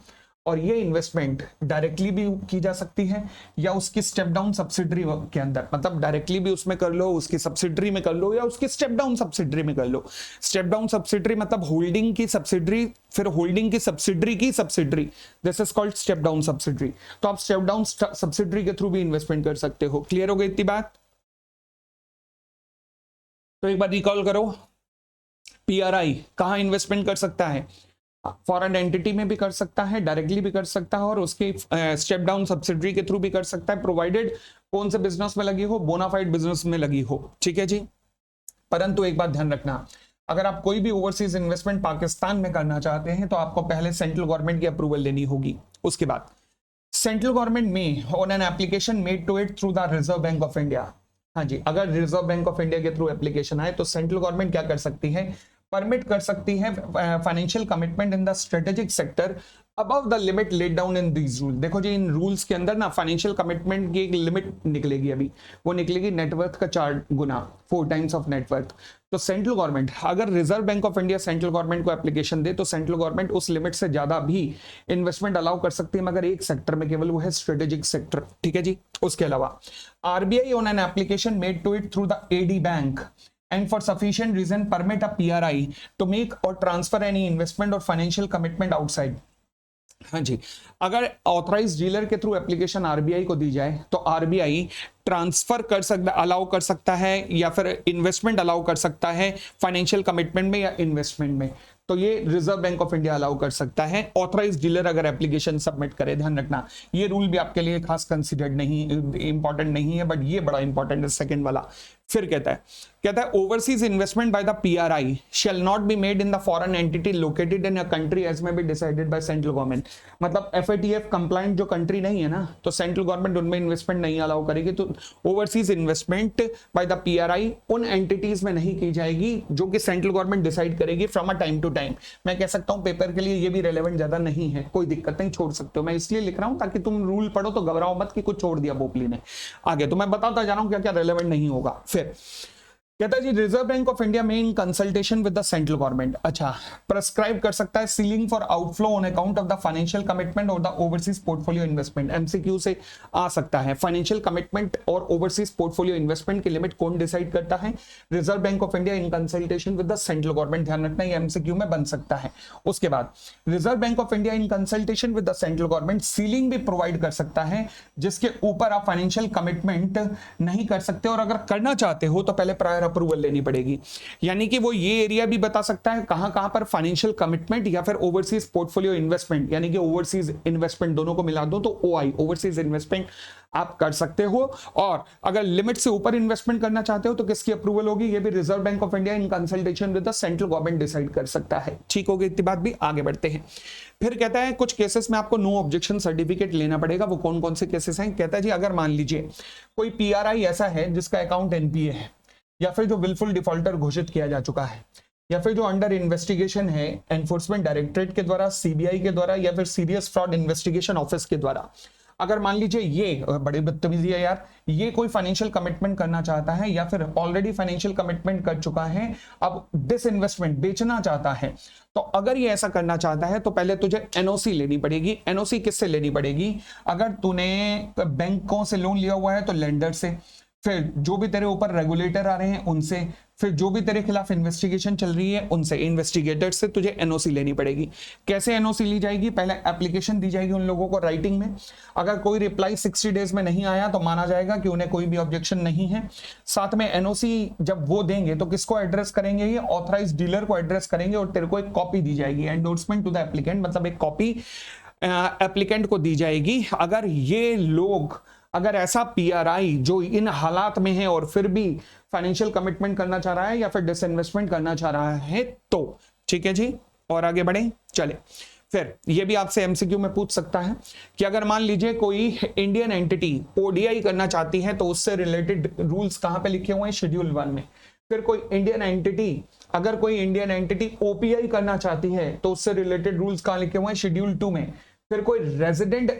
और ये इन्वेस्टमेंट डायरेक्टली भी की जा सकती है या उसकी स्टेप डाउन सब्सिडरी के अंदर, मतलब डायरेक्टली भी उसमें कर लो, उसकी सब्सिडरी में कर लो, या उसकी स्टेप डाउन सब्सिडरी में कर लो। स्टेप डाउन सब्सिडरी मतलब होल्डिंग की सब्सिडरी, फिर होल्डिंग की subsidiary, this is called step down subsidiary. तो आप स्टेप डाउन सब्सिडरी के थ्रू भी इन्वेस्टमेंट कर सकते हो। क्लियर हो गई इतनी बात? तो एक बार रिकॉल करो, पीआरआई कहां इन्वेस्टमेंट कर सकता है? फॉरेन एंटिटी में भी कर सकता है, डायरेक्टली भी कर सकता है, और उसके स्टेप डाउन सब्सिडरी के थ्रू भी कर सकता है, प्रोवाइडेड कौन से बिजनेस में लगी हो? बोनाफाइड बिजनेस में लगी हो, ठीक है जी। परंतु एक बात ध्यान रखना, अगर आप कोई भी ओवरसीज इन्वेस्टमेंट पाकिस्तान में करना चाहते हैं तो आपको पहले सेंट्रल गवर्नमेंट की अप्रूवल लेनी होगी। उसके बाद सेंट्रल गवर्नमेंट में on an application made to it through the Reserve Bank of India. हाँ जी, अगर रिजर्व बैंक ऑफ इंडिया के थ्रू एप्लीकेशन आए तो सेंट्रल गवर्नमेंट क्या कर सकती है? परमिट कर सकती है financial commitment in the strategic sector above the limit laid down in these rule. देखो जी, इन रूल्स के अंदर ना फाइनेंशियल कमिटमेंट की एक लिमिट निकलेगी, अभी वो निकलेगी नेटवर्थ का 4 गुना, 4 टाइम्स ऑफ नेटवर्थ। तो सेंट्रल गवर्नमेंट, अगर Reserve Bank of India central government को एप्लीकेशन दे तो सेंट्रल गवर्नमेंट उस लिमिट से ज्यादा भी इन्वेस्टमेंट अलाउ कर सकती है, मगर एक सेक्टर में केवल, वो है स्ट्रेटेजिक सेक्टर, ठीक है जी। उसके अलावा RBI on an application made to it through the AD bank and for sufficient reason permit a PRI to make or transfer any investment or financial commitment outside। हाँ जी, अगर ऑथराइज डीलर के through application RBI को दी जाए तो RBI transfer कर सकता, allow कर सकता है, या फिर इन्वेस्टमेंट अलाउ कर सकता है फाइनेंशियल कमिटमेंट में या इन्वेस्टमेंट में। तो ये reserve Bank of India allow कर सकता है, ऑथराइज डीलर अगर एप्लीकेशन सबमिट करे। ध्यान रखना, ये रूल भी आपके लिए खास कंसिडर्ड नहीं, इंपॉर्टेंट नहीं है, बट ये बड़ा इंपॉर्टेंट है, सेकंड वाला। फिर कहता है overseas investment by the PRI shall not be made in the foreign entity located in a country as may be decided by central government. मतलब एफएटीएफ कंप्लाइंट जो कंट्री नहीं है ना, तो सेंट्रल गवर्नमेंट उनमें इन्वेस्टमेंट नहीं अलाउ करेगी। तो overseas investment by the PRI उन एंटिटीज में नहीं की जाएगी जो कि सेंट्रल गवर्नमेंट डिसाइड करेगी from a time to time. मैं कह सकता हूं पेपर के लिए ये भी रेलेवेंट ज्यादा नहीं है, कोई दिक्कत नहीं, छोड़ सकते हो। मैं इसलिए लिख रहा हूं ताकि तुम रूल पढ़ो तो घबराओ मत कि कुछ छोड़ दिया बोपली ने। आगे तो मैं बताता जा रहा हूं क्या क्या रेलेवेंट नहीं होगा। फिर कहता है जी Reserve Bank of India may in consultation with the central government, अच्छा, प्रेस्क्राइब कर सकता है ceiling for outflow on account of the financial commitment और the overseas portfolio investment. MCQ से आ सकता है, फाइनेंशियल कमिटमेंट और ओवरसीज पोर्टफोलियो इन्वेस्टमेंट की लिमिट कौन डिसाइड करता है? Reserve Bank of India in consultation with the central government. ध्यान रखना, ये एमसीक्यू में बन सकता है। उसके बाद reserve Bank of India in consultation with the central government ceiling भी प्रोवाइड कर सकता है जिसके ऊपर आप फाइनेंशियल कमिटमेंट नहीं कर सकते, और अगर करना चाहते हो तो पहले प्रायर अप्रूवल लेनी पड़ेगी। यानी कि वो ये एरिया भी बता सकता है कहां कहां पर फाइनेंशियल कमिटमेंट या फिर ओवरसीज पोर्टफोलियो इन्वेस्टमेंट, यानी कि ओवरसीज इन्वेस्टमेंट दोनों को मिला दो तो ओआई, ओवरसीज इन्वेस्टमेंट आप कर सकते हो। और अगर लिमिट से ऊपर इन्वेस्टमेंट करना चाहते हो तो किसकी अप्रूवल होगी, ये भी reserve Bank of India in consultation with the central government decide कर सकता है। ठीक होगी इतनी बात भी, आगे बढ़ते हैं। फिर कहता है कुछ केसेस में आपको नो ऑब्जेक्शन सर्टिफिकेट लेना पड़ेगा। वो कौन कौन से केसेस हैं? कहता है जी अगर मान लीजिए कोई पीआरआई ऐसा है जिसका अकाउंट एनपीए है, या फिर जो विलफुल डिफॉल्टर घोषित किया जा चुका है, या फिर जो अंडर इन्वेस्टिगेशन है एनफोर्समेंट डायरेक्टरेट के द्वारा, सीबीआई के द्वारा, या फिर सीरियस फ्रॉड इन्वेस्टिगेशन ऑफिस के द्वारा, अगर मान लीजिए ये बड़ी बदतमीजी है यार, ये कोई फाइनेंशियल कमिटमेंट करना चाहता है या फिर ऑलरेडी फाइनेंशियल कमिटमेंट कर चुका है, अब डिसइन्वेस्टमेंट बेचना चाहता है, तो अगर ये ऐसा करना चाहता है तो पहले तुझे एनओसी लेनी पड़ेगी। एनओसी किससे लेनी पड़ेगी? अगर तूने बैंकों से लोन लिया हुआ है तो लेंडर से, फिर जो भी तेरे ऊपर रेगुलेटर आ रहे हैं उनसे, फिर जो भी तेरे खिलाफ इन्वेस्टिगेशन चल रही है उनसे, इन्वेस्टिगेटर से तुझे एनओसी लेनी पड़ेगी। कैसे एनओसी ली जाएगी? पहले एप्लीकेशन दी जाएगी उन लोगों को राइटिंग में, अगर कोई रिप्लाई 60 डेज में नहीं आया तो माना जाएगा कि उन्हें कोई भी ऑब्जेक्शन नहीं है। साथ में एनओसी जब वो देंगे तो किसको एड्रेस करेंगे? ये ऑथराइज्ड डीलर को एड्रेस करेंगे और तेरे को एक कॉपी दी जाएगी, एंडोर्समेंट टू द एप्लीकेंट, मतलब एक कॉपी एप्लीकेंट को दी जाएगी। अगर ये लोग, अगर ऐसा पीआरआई जो इन हालात में है और फिर भी फाइनेंशियल कमिटमेंट करना चाह रहा है या फिर डिसइन्वेस्टमेंट करना चाह रहा है तो, ठीक है जी। और आगे बढ़े चले। फिर ये भी आपसे एमसीक्यू में पूछ सकता है कि अगर मान लीजिए कोई इंडियन एंटिटी ओडीआई करना चाहती है तो उससे रिलेटेड रूल्स कहां पे लिखे हुए हैं? शेड्यूल 1 में। फिर कोई इंडियन एंटिटी, अगर कोई इंडियन एंटिटी ओपीआई करना चाहती है तो उससे रिलेटेड रूल्स कहां लिखे हुए हैं? शेड्यूल 2 में। फिर कोई रेजिडेंट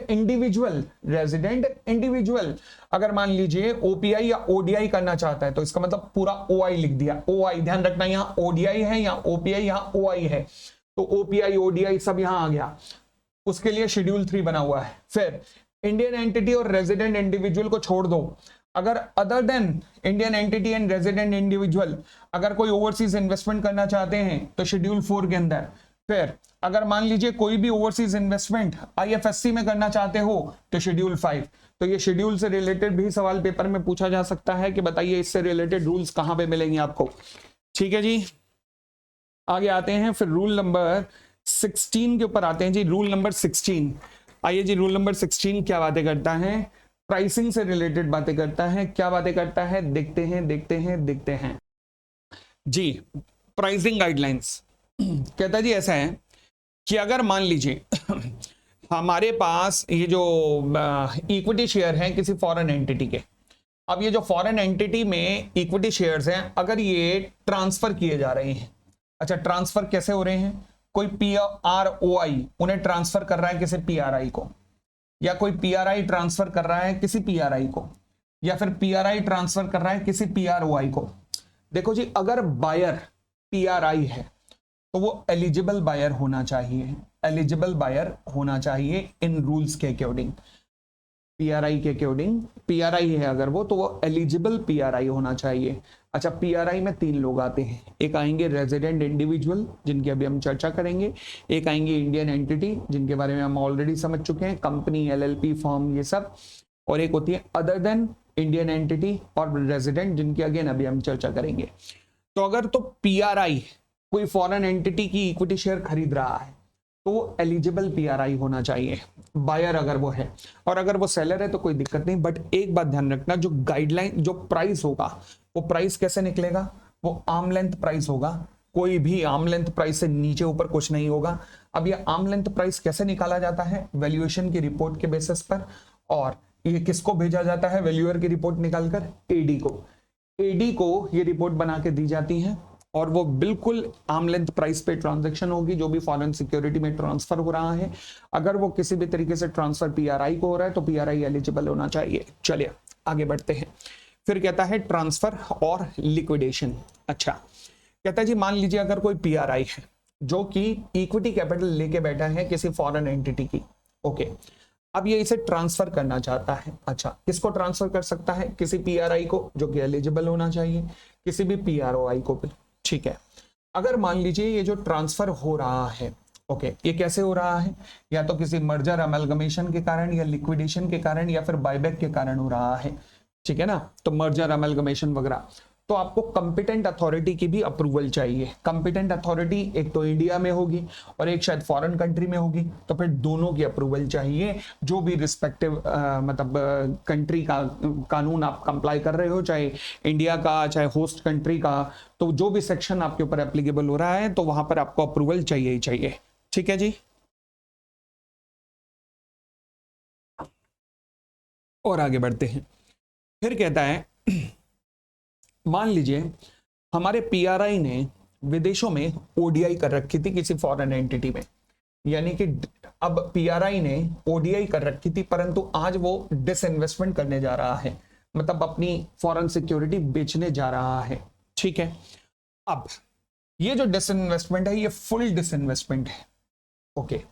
इंडिविजुअल अगर मान लीजिए ओपीआई या ओडीआई करना चाहता है तो इसका मतलब पूरा ओआई लिख दिया। ओआई ध्यान रखना, यहां ओडीआई है या ओपीआई, यहां ओआई है, तो ओपीआई ओडीआई सब यहां आ गया। उसके लिए शेड्यूल 3 बना हुआ है। फिर इंडियन एंटिटी और रेजिडेंट इंडिविजुअल को छोड़ दो, अगर other than Indian entity and resident individual अगर कोई ओवरसीज इन्वेस्टमेंट करना चाहते हैं तो शेड्यूल 4 के अंदर। फिर अगर मान लीजिए कोई भी ओवरसीज इन्वेस्टमेंट आईएफएससी में करना चाहते हो तो शेड्यूल 5। तो ये शेड्यूल से रिलेटेड भी सवाल पेपर में पूछा जा सकता है कि बताइए इससे रिलेटेड रूल्स कहां पे मिलेंगे आपको। ठीक है जी, आगे आते हैं। फिर रूल नंबर 16 के ऊपर आते हैं जी। रूल नंबर 16, आइए जी। रूल नंबर 16 क्या बातें करता है? प्राइसिंग से रिलेटेड बातें करता है। क्या बातें करता है? देखते हैं जी। प्राइसिंग गाइडलाइंस कहता है जी ऐसा है कि अगर मान लीजिए हमारे पास ये जो इक्विटी शेयर हैं किसी फॉरेन एंटिटी के, अब ये जो फॉरेन एंटिटी में इक्विटी शेयर्स हैं अगर ये ट्रांसफर किए जा रहे हैं, अच्छा ट्रांसफर कैसे हो रहे हैं? कोई पीआरओआई उन्हें ट्रांसफर कर रहा है किसी पीआरआई को, या कोई पीआरआई ट्रांसफर कर रहा है किसी पीआरआई को, या फिर पीआरआई ट्रांसफर कर रहा है किसी पीआरओआई को। देखो जी, अगर बायर पीआरआई है तो वो एलिजिबल बायर होना चाहिए, एलिजिबल बायर होना चाहिए इन रूल्स के अकॉर्डिंग, पीआरआई के अकॉर्डिंग। पीआरआई है अगर वो, तो वो एलिजिबल पीआरआई होना चाहिए। अच्छा, पीआरआई में 3 लोग आते हैं, एक आएंगे रेजिडेंट इंडिविजुअल जिनकी अभी हम चर्चा करेंगे, एक आएंगे इंडियन एंटिटी जिनके बारे में हम ऑलरेडी समझ चुके हैं, कंपनी, एलएलपी, फर्म, ये सब, और एक होती है अदर देन इंडियन एंटिटी और रेजिडेंट जिनकी अगेन अभी हम चर्चा करेंगे। तो अगर तो पीआरआई कोई फॉरेन एंटिटी की इक्विटी शेयर खरीद रहा है तो वो एलिजिबल पीआरआई होना चाहिए, बायर अगर वो है, और अगर वो सेलर है तो कोई दिक्कत नहीं। बट एक बात ध्यान रखना, जो गाइडलाइन, जो प्राइस होगा वो प्राइस कैसे निकलेगा? वो आर्म लेंथ प्राइस होगा, कोई भी आर्म लेंथ प्राइस से नीचे ऊपर कुछ नहीं होगा। अब ये आर्म लेंथ प्राइस कैसे निकाला जाता है? वैल्यूएशन की रिपोर्ट के बेसिस पर, और ये किसको भेजा जाता है वैल्यूअर की रिपोर्ट निकालकर? एडी को। एडी को ये रिपोर्ट बना के दी जाती है और वो बिल्कुल आर्म लेंथ प्राइस पे ट्रांजैक्शन होगी जो भी फॉरेन सिक्योरिटी में ट्रांसफर हो रहा है। अगर वो किसी भी तरीके से ट्रांसफर पीआरआई को हो रहा है तो पीआरआई एलिजिबल होना चाहिए। चलिए आगे बढ़ते हैं। फिर कहता है ट्रांसफर और लिक्विडेशन। अच्छा, कहता है जी मान लीजिए अगर कोई पीआरआई है जो कि इक्विटी कैपिटल लेके बैठा है किसी फॉरेन एंटिटी की, ओके, अब ये इसे ट्रांसफर करना चाहता है। अच्छा, किसको ट्रांसफर कर सकता है? किसी पीआरआई को जो कि एलिजिबल होना चाहिए, किसी भी पीआरओआई को भी। ठीक है, अगर मान लीजिए ये जो ट्रांसफर हो रहा है, ओके, ये कैसे हो रहा है? या तो किसी मर्जर अमलगमेशन के कारण, या लिक्विडेशन के कारण, या फिर बायबैक के कारण हो रहा है। ठीक है ना, तो मर्जर अमलगमेशन वगैरह। तो आपको कंपिटेंट अथॉरिटी की भी अप्रूवल चाहिए। कंपिटेंट अथॉरिटी एक तो इंडिया में होगी और एक शायद फॉरेन कंट्री में होगी, तो फिर दोनों की अप्रूवल चाहिए। जो भी रिस्पेक्टिव मतलब कंट्री का कानून आप कंप्लाई कर रहे हो, चाहे इंडिया का चाहे होस्ट कंट्री का, तो जो भी सेक्शन आपके ऊपर एप्लीकेबल हो रहा है तो वहां पर आपको अप्रूवल चाहिए ही चाहिए। ठीक है जी। और आगे बढ़ते हैं। फिर कहता है मान लीजिए हमारे पीआरआई ने विदेशों में ओडीआई कर रखी थी किसी फॉरेन एंटिटी में, यानी कि अब पीआरआई ने ओडीआई कर रखी थी परंतु आज वो डिसइन्वेस्टमेंट करने जा रहा है, मतलब अपनी फॉरेन सिक्योरिटी बेचने जा रहा है। ठीक है, अब ये जो डिसइन्वेस्टमेंट है ये फुल डिसइन्वेस्टमेंट है। ओके,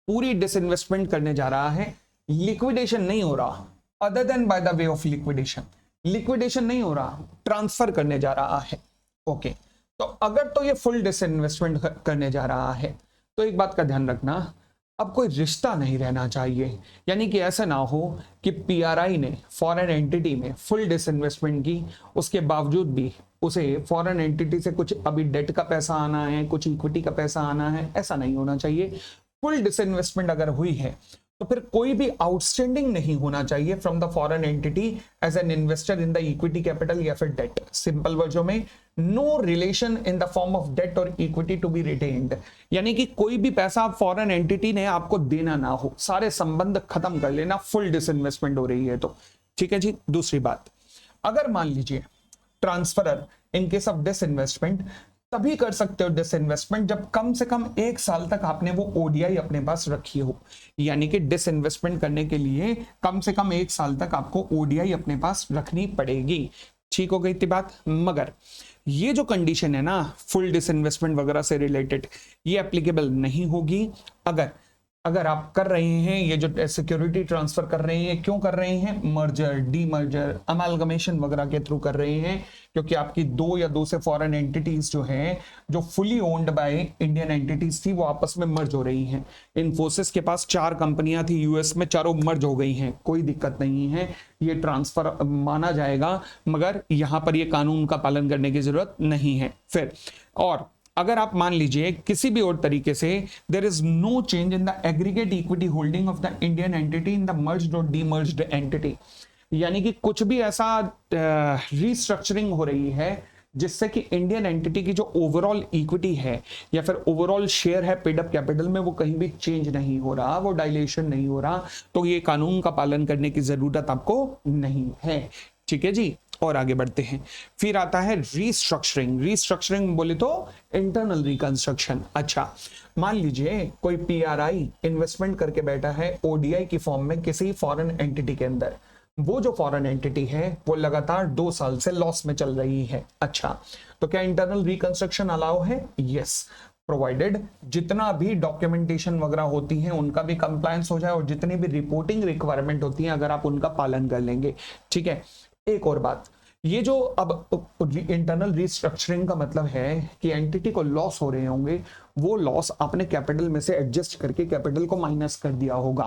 पूरी डिसइन्वेस्टमेंट करने जा रहा है, लिक्विडेशन नहीं हो रहा, other than bye the way of liquidation. Liquidation नहीं हो रहा, ट्रांसफर करने जा रहा है। ओके, तो अगर तो ये फुल डिसइन्वेस्टमेंट करने जा रहा है तो एक बात का ध्यान रखना, अब कोई रिश्ता नहीं रहना चाहिए। यानी कि ऐसा ना हो कि पीआरआई ने फॉरेन एंटिटी में फुल डिसइन्वेस्टमेंट की, उसके बावजूद भी उसे फॉरेन एंटिटी से कुछ अभी डेट का पैसा आना है, कुछ इक्विटी का पैसा आना है, ऐसा नहीं होना चाहिए। फुल डिसइन्वेस्टमेंट अगर हुई है तो फिर कोई भी आउटस्टैंडिंग नहीं होना चाहिए from the foreign entity as an investor in the equity capital या फिर डेट। सिंपल वर्ड्स में, no relation in the form of debt और इक्विटी टू बी रिटेन्ड, यानी कि कोई भी पैसा फॉरेन एंटिटी ने आपको देना ना हो, सारे संबंध खत्म कर लेना, फुल डिसइन्वेस्टमेंट हो रही है तो। ठीक है जी। दूसरी बात, अगर मान लीजिए transferor in case of disinvestment तभी कर सकते हो डिसइन्वेस्टमेंट जब कम से कम 1 साल तक आपने वो ओडीआई अपने पास रखी हो। यानी कि डिसइन्वेस्टमेंट करने के लिए कम से कम 1 साल तक आपको ओडीआई अपने पास रखनी पड़ेगी। ठीक हो गई थी बात। मगर ये जो कंडीशन है ना फुल डिसइन्वेस्टमेंट वगैरह से रिलेटेड, ये एप्लीकेबल नहीं होगी अगर आप कर रहे हैं ये जो सिक्योरिटी ट्रांसफर कर रहे हैं। क्यों कर रहे हैं? मर्जर, डीमर्जर, अमालगमेशन वगैरह के थ्रू कर रहे हैं, क्योंकि आपकी 2 या 2 से फॉरेन एंटिटीज जो हैं, जो fully owned by Indian entities थी, वो आपस में मर्ज हो रही हैं। इन्फोसिस के पास 4 कंपनियां थी यूएस में, चारों मर्ज हो गई हैं, कोई दिक्कत नहीं है, ये ट्रांसफर माना जाएगा, मगर यहां पर ये कानून का पालन करने की जरूरत नहीं है। फिर और अगर आप मान लीजिए किसी भी और तरीके से there is no change in the aggregate equity holding of the Indian entity in the merged और डीमर्ज्ड एंटिटी, यानी कि कुछ भी ऐसा रीस्ट्रक्चरिंग हो रही है जिससे कि इंडियन एंटिटी की जो ओवरऑल इक्विटी है या फिर ओवरऑल शेयर है पेड अप कैपिटल में, वो कहीं भी चेंज नहीं हो रहा, वो डायलेशन नहीं हो रहा, तो ये कानून का पालन करने की जरूरत आपको नहीं है। ठीक है जी। और आगे बढ़ते हैं। फिर आता है रीस्ट्रक्चरिंग। रीस्ट्रक्चरिंग बोले तो इंटरनल रिकंस्ट्रक्शन। अच्छा, मान लीजिए कोई पीआरआई इन्वेस्टमेंट करके बैठा है ओडीआई की फॉर्म में किसी फॉरेन एंटिटी के अंदर, वो जो फॉरेन एंटिटी है वो लगातार 2 साल से लॉस में चल रही है। अच्छा, तो क्या इंटरनल रिकंस्ट्रक्शन अलाउ है? यस, प्रोवाइडेड जितना भी डॉक्यूमेंटेशन वगैरह होती है उनका भी कंप्लायंस हो जाए और जितनी भी रिपोर्टिंग रिक्वायरमेंट होती है अगर आप उनका पालन कर लेंगे। ठीक है। एक और बात, ये जो अब इंटरनल रिस्ट्रक्चरिंग का मतलब है कि एंटिटी को लॉस हो रहे होंगे, वो लॉस आपने कैपिटल में से एडजस्ट करके कैपिटल को माइनस कर दिया होगा,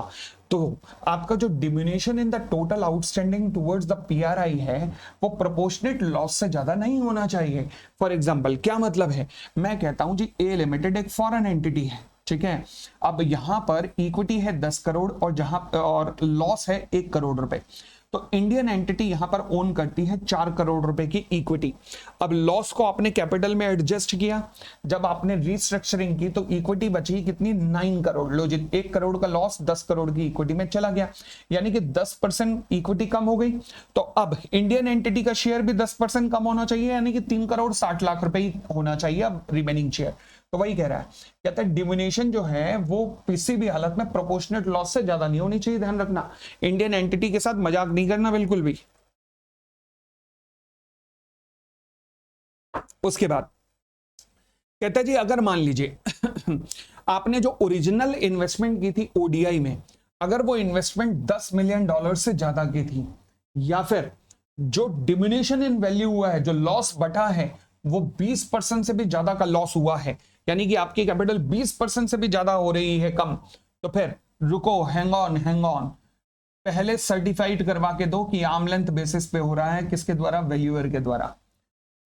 तो आपका जो diminishing in the total outstanding towards the PRI है वो प्रोपोर्शनेट लॉस से ज्यादा नहीं होना चाहिए। फॉर एग्जांपल, क्या मतलब है? मैं कहता हूं जी ए लिमिटेड एक फॉरेन एंटिटी है, ठीक है, अब यहां पर इक्विटी है 10 करोड़ और लॉस है 1 करोड़ रुपए, तो इंडियन एंटिटी यहां पर ओन करती है 4 करोड़ रुपए की इक्विटी। अब लॉस को आपने कैपिटल में एडजस्ट किया, जब आपने रीस्ट्रक्चरिंग की तो इक्विटी बची कितनी? 9 करोड़। लो जी, 1 करोड़ का लॉस 10 करोड़ की इक्विटी में चला गया, यानी कि 10% इक्विटी कम हो गई। तो अब इंडियन एंटिटी का शेयर भी 10% कम होना चाहिए, यानी कि 3 करोड़ 60 लाख रुपए ही होना चाहिए अब रिमेनिंग शेयर। तो वही कह रहा है, कहता है डिमिनिशन जो है वो किसी भी हालत में प्रोपोर्शनेट लॉस से ज्यादा नहीं होनी चाहिए। ध्यान रखना, इंडियन एंटिटी के साथ मजाक नहीं करना बिल्कुल भी। उसके बाद कहता है जी अगर मान लीजिए आपने जो ओरिजिनल इन्वेस्टमेंट की थी ओडीआई में, अगर वो इन्वेस्टमेंट 10 मिलियन डॉलर से ज्यादा की थी, या फिर जो डिमिनिशन इन वैल्यू हुआ है, जो लॉस बढ़ा है वो 20% से भी ज्यादा का लॉस हुआ है, यानी कि आपकी कैपिटल 20% से भी ज्यादा हो रही है कम, तो फिर रुको, हैंग ऑन, पहले सर्टिफाइड करवा के दो कि आर्म लेंथ बेसिस पे हो रहा है, किसके द्वारा? वैल्यूअर के द्वारा।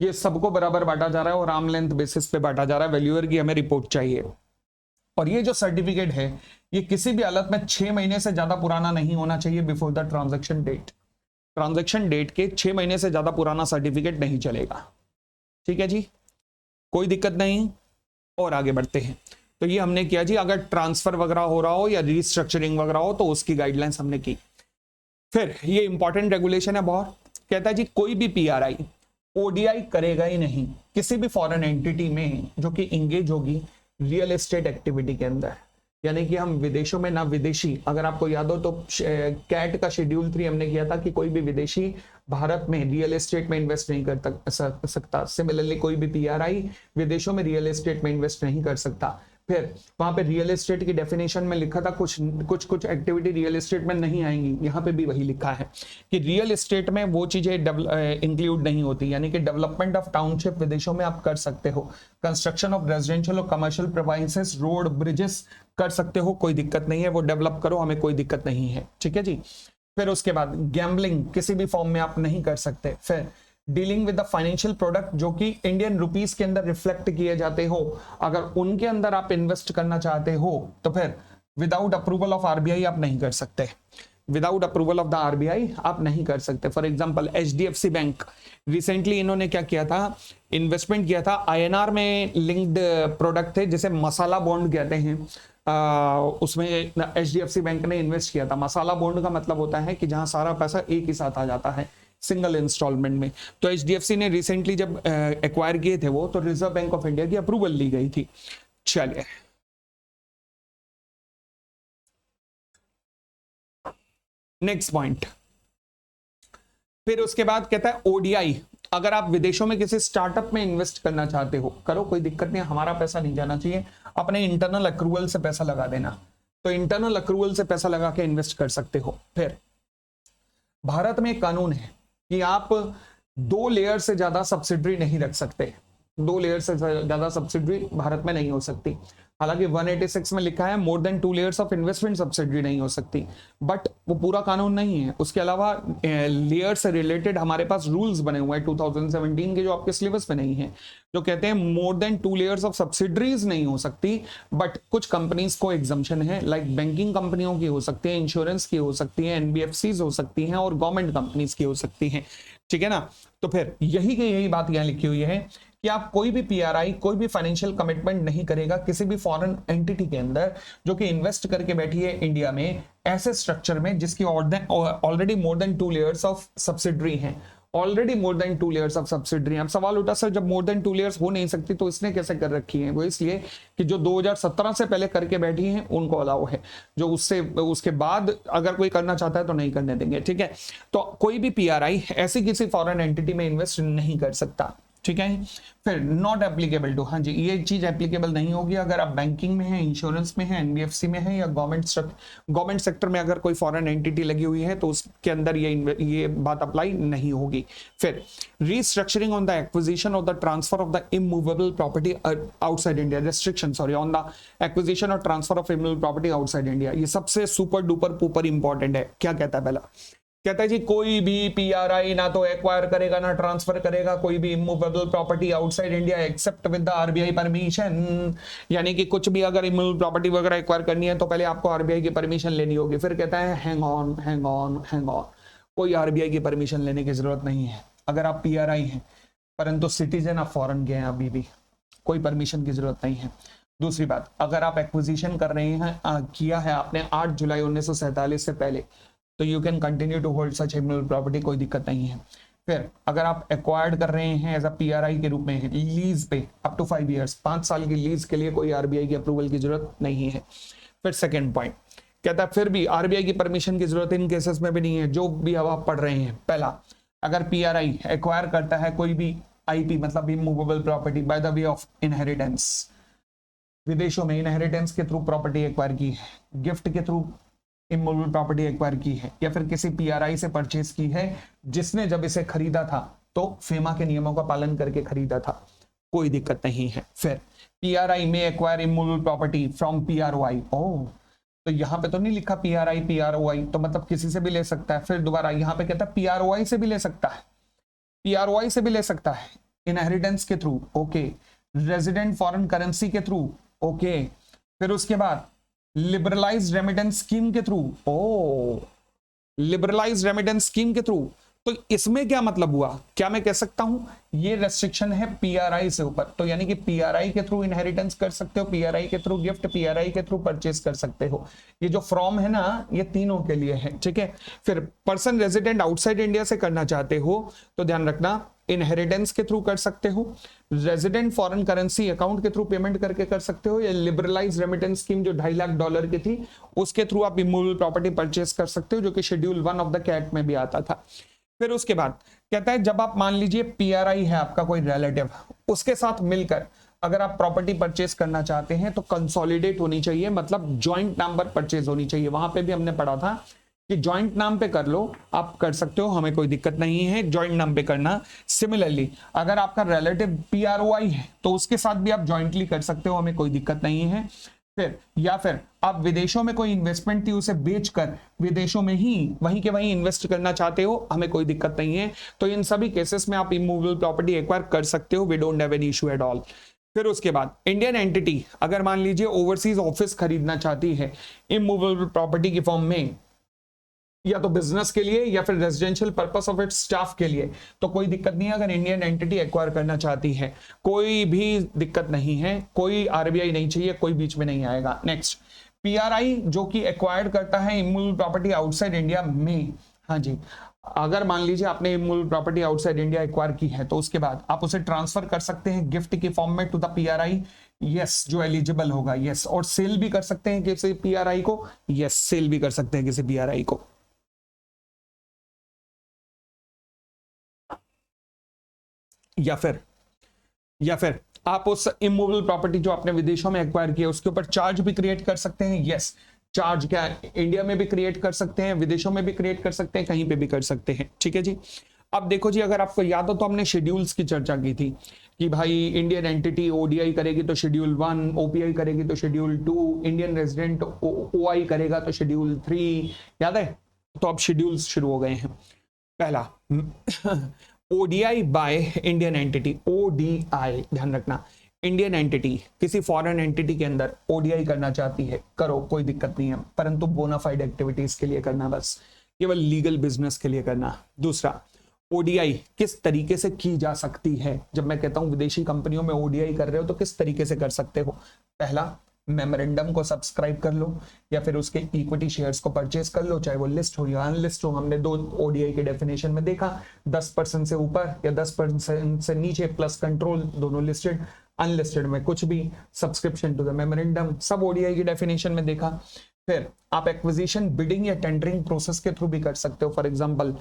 ये सबको बराबर बांटा जा रहा है और आर्म लेंथ बेसिस पे बांटा जा रहा है। वैल्यूअर की हमें रिपोर्ट चाहिए। और ये जो सर्टिफिकेट है ये किसी भी हालत में 6 महीने से ज्यादा पुराना नहीं होना चाहिए before the transaction date. Transaction date के 6 महीने से ज्यादा पुराना सर्टिफिकेट नहीं चलेगा। ठीक है जी, कोई दिक्कत नहीं। और आगे बढ़ते हैं। तो ये हमने किया जी, अगर ट्रांसफर वगैरह हो रहा हो या रीस्ट्रक्चरिंग वगैरह हो तो उसकी गाइडलाइंस हमने की। फिर ये इंपॉर्टेंट रेगुलेशन है बहुत, कहता है जी कोई भी पीआरआई ओडीआई करेगा ही नहीं किसी भी फॉरेन एंटिटी में जो कि इंगेज होगी रियल एस्टेट एक्टिविटी के अंदर। यानी कि हम विदेशों में ना विदेशी, अगर आपको याद हो तो कैट का शेड्यूल 3 हमने किया था कि कोई भी विदेशी भारत में रियल एस्टेट में इन्वेस्ट नहीं कर सकता। सिमिलरली कोई भी पीआरआई विदेशों में रियल एस्टेट में इन्वेस्ट नहीं कर सकता। फिर वहां पे रियल एस्टेट की डेफिनेशन में लिखा था कुछ एक्टिविटी रियल एस्टेट में नहीं आएंगी, यहाँ पे भी वही लिखा है कि रियल एस्टेट में वो चीजें इंक्लूड नहीं होती। यानी कि डेवलपमेंट ऑफ टाउनशिप विदेशों में आप कर सकते हो, कंस्ट्रक्शन ऑफ रेजिडेंशियल और कमर्शियल प्रेमाइसेस, रोड ब्रिजेस कर सकते हो, कोई दिक्कत नहीं है, वो डेवलप करो, हमें कोई दिक्कत नहीं है। ठीक है जी। फिर उसके बाद गैम्बलिंग किसी भी फॉर्म में आप नहीं कर सकते। फिर dealing with the financial product जो कि इंडियन रुपीस के अंदर रिफ्लेक्ट किए जाते हो, अगर उनके अंदर आप इन्वेस्ट करना चाहते हो तो फिर विदाउट अप्रूवल ऑफ आरबीआई आप नहीं कर सकते। Without approval of the RBI आप नहीं कर सकते। For example HDFC bank recently इन्होंने क्या किया था, इन्वेस्टमेंट किया था आईएनआर में लिंक्ड प्रोडक्ट थे जिसे मसाला बॉन्ड कहते हैं। उसमें एचडीएफसी बैंक ने इन्वेस्ट किया था। मसाला बॉन्ड का मतलब होता है कि जहां सारा पैसा एक ही साथ आ जाता है सिंगल इंस्टॉलमेंट में। तो एचडीएफसी ने रिसेंटली जब एक्वायर किए थे वो, तो रिजर्व बैंक ऑफ इंडिया की अप्रूवल ली गई थी। चलिए नेक्स्ट पॉइंट। फिर उसके बाद कहता है ओडीआई, अगर आप विदेशों में किसी स्टार्टअप में इन्वेस्ट करना चाहते हो करो, कोई दिक्कत नहीं, हमारा पैसा नहीं जाना चाहिए, अपने इंटरनल अक्रूवल से पैसा लगा देना। तो इंटरनल अक्रूवल से पैसा लगा के इन्वेस्ट कर सकते हो। फिर भारत में एक कानून है कि आप 2 लेयर से ज्यादा सब्सिडरी नहीं रख सकते। 2 लेयर से ज्यादा सब्सिडरी भारत में नहीं हो सकती। हालांकि 186 में लिखा है मोर than 2 layers of investment subsidiary नहीं हो सकती, बट वो पूरा कानून नहीं है। उसके अलावा लेयर से रिलेटेड हमारे पास रूल्स बने हुए हैं 2017 के, जो आपके सिलेबस में नहीं है, जो कहते हैं मोर देन 2 लेयर्स ऑफ सब्सिडरीज नहीं हो सकती। बट कुछ कंपनीज को एग्जम्पशन है, लाइक बैंकिंग कंपनियों की हो सकती है, इंश्योरेंस की हो सकती है, एनबीएफसीज हो सकती हैं और गवर्नमेंट कंपनीज की हो सकती हैं। ठीक है ना। तो फिर यही बात यहाँ लिखी हुई है कि आप कोई भी पीआरआई कोई भी फाइनेंशियल कमिटमेंट नहीं करेगा किसी भी फॉरेन एंटिटी के अंदर जो कि इन्वेस्ट करके बैठी है इंडिया में ऐसे स्ट्रक्चर में जिसकी already more than 2 layers of subsidiary हैं। Already more than 2 layers of subsidiary. अब सवाल उठा सर जब मोर देन 2 लेयर्स हो नहीं सकती तो इसने कैसे कर रखी है? वो इसलिए कि जो 2017 से पहले करके बैठी हैं उनको अलाउ है, जो उसके बाद अगर कोई करना चाहता है तो नहीं करने देंगे। ठीक है। तो कोई भी पीआरआई ऐसी किसी फॉरेन एंटिटी में इन्वेस्ट नहीं कर सकता। ठीक है। फिर नॉट एप्लीकेबल टू, हाँ जी, ये चीज एप्लीकेबल नहीं होगी अगर आप बैंकिंग में है, इंश्योरेंस में है, एनबीएफसी में है या गवर्नमेंट सेक्टर में अगर कोई फॉरेन एंटिटी लगी हुई है तो उसके अंदर ये बात अप्लाई नहीं होगी। फिर restructuring on the acquisition of the transfer of the immovable property outside India, restriction sorry on the acquisition और transfer of immovable property outside India, ये सबसे सुपर डुपर पुपर इंपॉर्टेंट है। क्या कहता है पहला? कहता है जी कोई भी पीआरआई ना तो एक्वायर करेगा ना ट्रांसफर करेगा कोई भी immovable property outside India accept with the RBI permission. यानी कि कुछ भी अगर इमूवेबल प्रॉपर्टी वगैरह एक्वायर करनी है तो पहले आपको आरबीआई की परमिशन लेनी होगी। फिर कहता है हैंग ऑन, कोई आरबीआई की परमिशन लेने की जरूरत नहीं है अगर आप पीआरआई हैं, परंतु सिटीजन ऑफ फॉरेन गए हैं अभी भी कोई परमिशन की जरूरत नहीं है। दूसरी बात, अगर आप एक्विजिशन कर रहे हैं किया है आपने 8 जुलाई 1947 से पहले तो you can continue to hold such immovable property, कोई दिक्कत नहीं है। फिर अगर आप एक्वायर्ड कर रहे हैं एज अ पीआरआई के रूप में लीज पे अप टू 5 इयर्स, 5 साल की लीज के लिए कोई आरबीआई की अप्रूवल की जरूरत नहीं है। फिर सेकंड पॉइंट कहता है फिर भी आरबीआई की परमिशन की जरूरत इन केसेस में भी नहीं है जो भी अब आप पढ़ रहे हैं। पहला, अगर पीआरआई एक्वायर करता है कोई भी आईपी मतलब immovable property bye the way of inheritance, विदेशों में इनहेरिटेंस के थ्रू प्रॉपर्टी एक्वायर की है, गिफ्ट के थ्रू इमूवेबल प्रॉपर्टी एक्वायर की है, या फिर किसी पीआरआई से परचेज की है जिसने जब इसे खरीदा था तो फेमा के नियमों का पालन करके खरीदा था, कोई दिक्कत नहीं है। फिर पीआरआई में एक्वायर इमूवेबल प्रॉपर्टी फ्रॉम पीआरओआई, ओह तो यहाँ पे तो नहीं लिखा पीआरआई पीआरओआई, तो मतलब किसी से भी ले सकता है। फिर दोबारा यहाँ पे कहता है पीआरओआई से भी ले सकता है, पीआरओआई से भी ले सकता है, इनहेरिटेंस के through, okay, resident foreign currency के थ्रू, ओके, फिर उसके बाद लिबरलाइज्ड रेमिटेंस स्कीम के थ्रू, ओ लिबरलाइज्ड रेमिटेंस स्कीम के थ्रू। तो इसमें क्या मतलब हुआ, क्या मैं कह सकता हूं ये रेस्ट्रिक्शन है पीआरआई से ऊपर, तो यानी कि पीआरआई के थ्रू इनहेरिटेंस कर सकते हो, पीआरआई के थ्रू गिफ्ट, पीआरआई के थ्रू परचेस कर सकते हो। ये जो फ्रॉम है ना ये तीनों के लिए है, ठीक है। फिर पर्सन रेजिडेंट आउटसाइड इंडिया से करना चाहते हो तो ध्यान रखना इनहेरिटेंस के थ्रू कर सकते हो, रेजिडेंट फॉरेन करेंसी अकाउंट के थ्रू पेमेंट करके कर सकते हो, या लिबरलाइज रेमिटेंस स्कीम जो $2.5 लाख की थी उसके थ्रू आप इमूवेबल प्रॉपर्टी परचेस कर सकते हो, जो कि शेड्यूल 1 ऑफ द कैट में भी आता था। फिर उसके बाद कहता है जब आप मान लीजिए पीआरआई है आपका कोई रिलेटिव, उसके साथ मिलकर अगर आप प्रॉपर्टी परचेस करना चाहते हैं तो कंसोलिडेट होनी चाहिए, मतलब ज्वाइंट नाम पर परचेज होनी चाहिए। वहां पे भी हमने पढ़ा था कि ज्वाइंट नाम पे कर लो, आप कर सकते हो, हमें कोई दिक्कत नहीं है ज्वाइंट नाम पे करना। सिमिलरली अगर आपका रिलेटिव पीआरओआई है तो उसके साथ भी आप ज्वाइंटली कर सकते हो, हमें कोई दिक्कत नहीं है। फिर आप विदेशों में कोई इन्वेस्टमेंट थी उसे बेचकर विदेशों में ही वहीं के वहीं इन्वेस्ट करना चाहते हो, हमें कोई दिक्कत नहीं है। तो इन सभी केसेस में आप इमूवेबल प्रॉपर्टी एक्वायर कर सकते हो, we don't have any issue at all. फिर उसके बाद इंडियन एंटिटी अगर मान लीजिए ओवरसीज ऑफिस खरीदना चाहती है इमूवेबल प्रॉपर्टी की फॉर्म में, या तो बिजनेस के लिए या फिर residential purpose of its staff के लिए, तो कोई दिक्कत नहीं है अगर इंडियन एंटिटी एक्वायर करना चाहती है, कोई भी दिक्कत नहीं है, कोई आरबीआई नहीं चाहिए, कोई बीच में नहीं आएगा। नेक्स्ट पीआरआई जो कि एक्वायर्ड करता है इमूवेबल प्रॉपर्टी आउटसाइड इंडिया में, हाँ जी, अगर मान लीजिए आपने immovable property outside India acquire की है तो उसके बाद आप उसे ट्रांसफर कर सकते हैं गिफ्ट के फॉर्म में टू द पीआरआई, यस, जो एलिजिबल होगा, यस, और सेल भी कर सकते हैं किसी पीआरआई को, यस, सेल भी कर सकते हैं किसी पीआरआई को। या फिर आप उस इमूवेबल प्रॉपर्टी जो आपने विदेशों में एक्वायर किया उसके ऊपर चार्ज भी क्रिएट कर सकते हैं, यस, चार्ज क्या इंडिया में भी क्रिएट कर सकते हैं, विदेशों में भी क्रिएट कर सकते हैं, कहीं पे भी कर सकते हैं, ठीक है जी। अब देखो जी, अगर आपको याद हो तो हमने शेड्यूल्स की चर्चा की थी कि भाई इंडियन एंटिटी ओडीआई करेगी तो शेड्यूल 1, ओपीआई करेगी तो शेड्यूल 2, इंडियन रेजिडेंट ओआई करेगा तो शेड्यूल 3, याद है। तो अब शेड्यूल्स शुरू हो गए हैं। पहला ODI by Indian entity, ODI ध्यान रखना, इंडियन एंटिटी किसी फॉरेन एंटिटी के अंदर ओडीआई करना चाहती है, करो, कोई दिक्कत नहीं है, परंतु बोनाफाइड एक्टिविटीज के लिए करना, बस केवल लीगल बिजनेस के लिए करना। दूसरा, ओडीआई किस तरीके से की जा सकती है, जब मैं कहता हूं विदेशी कंपनियों में ओडीआई कर रहे हो तो किस तरीके से कर सकते हो। पहला, मेमोरेंडम को सब्सक्राइब कर लो या फिर उसके इक्विटी शेयर्स को परचेस कर लो, चाहे वो लिस्ट हो या अनलिस्ट हो। हमने दो ओडीआई के डेफिनेशन में देखा, 10% से ऊपर या 10% से नीचे प्लस कंट्रोल, दोनों लिस्टेड, अनलिस्टेड में कुछ भी, सब्सक्रिप्शन टू द मेमोरेंडम, सब ओडीआई की डेफिनेशन में देखा। फिर आप एक्विजिशन, बिडिंग या टेंडरिंग प्रोसेस के थ्रू भी कर सकते हो। फॉर एग्जांपल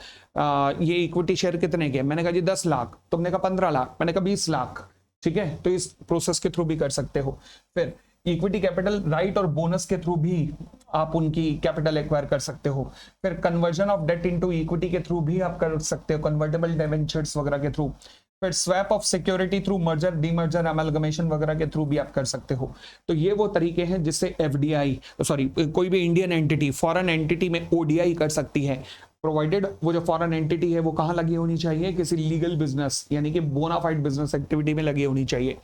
ये इक्विटी शेयर कितने के, मैंने कहा जी 10 लाख, तुमने कहा 15 लाख, मैंने कहा 20 लाख, ठीक है, तो इस प्रोसेस के थ्रू भी कर सकते हो। फिर इक्विटी कैपिटल राइट और बोनस के थ्रू भी आप उनकी कैपिटल एक्वायर कर सकते हो। फिर conversion of debt into equity के थ्रू भी आप कर सकते हो, कन्वर्टेबल डिबेंचर्स वगैरह के थ्रू। फिर swap of security through merger, demerger, amalgamation वगैरह के थ्रू भी आप कर सकते हो। तो ये वो तरीके हैं जिससे एफडीआई, सॉरी, कोई भी इंडियन एंटिटी फॉरेन एंटिटी में ओडीआई कर सकती है, प्रोवाइडेड वो जो फॉरेन एंटिटी है वो कहाँ लगी होनी चाहिए, किसी लीगल बिजनेस यानी कि बोनाफाइड बिजनेस एक्टिविटी में लगी होनी चाहिए।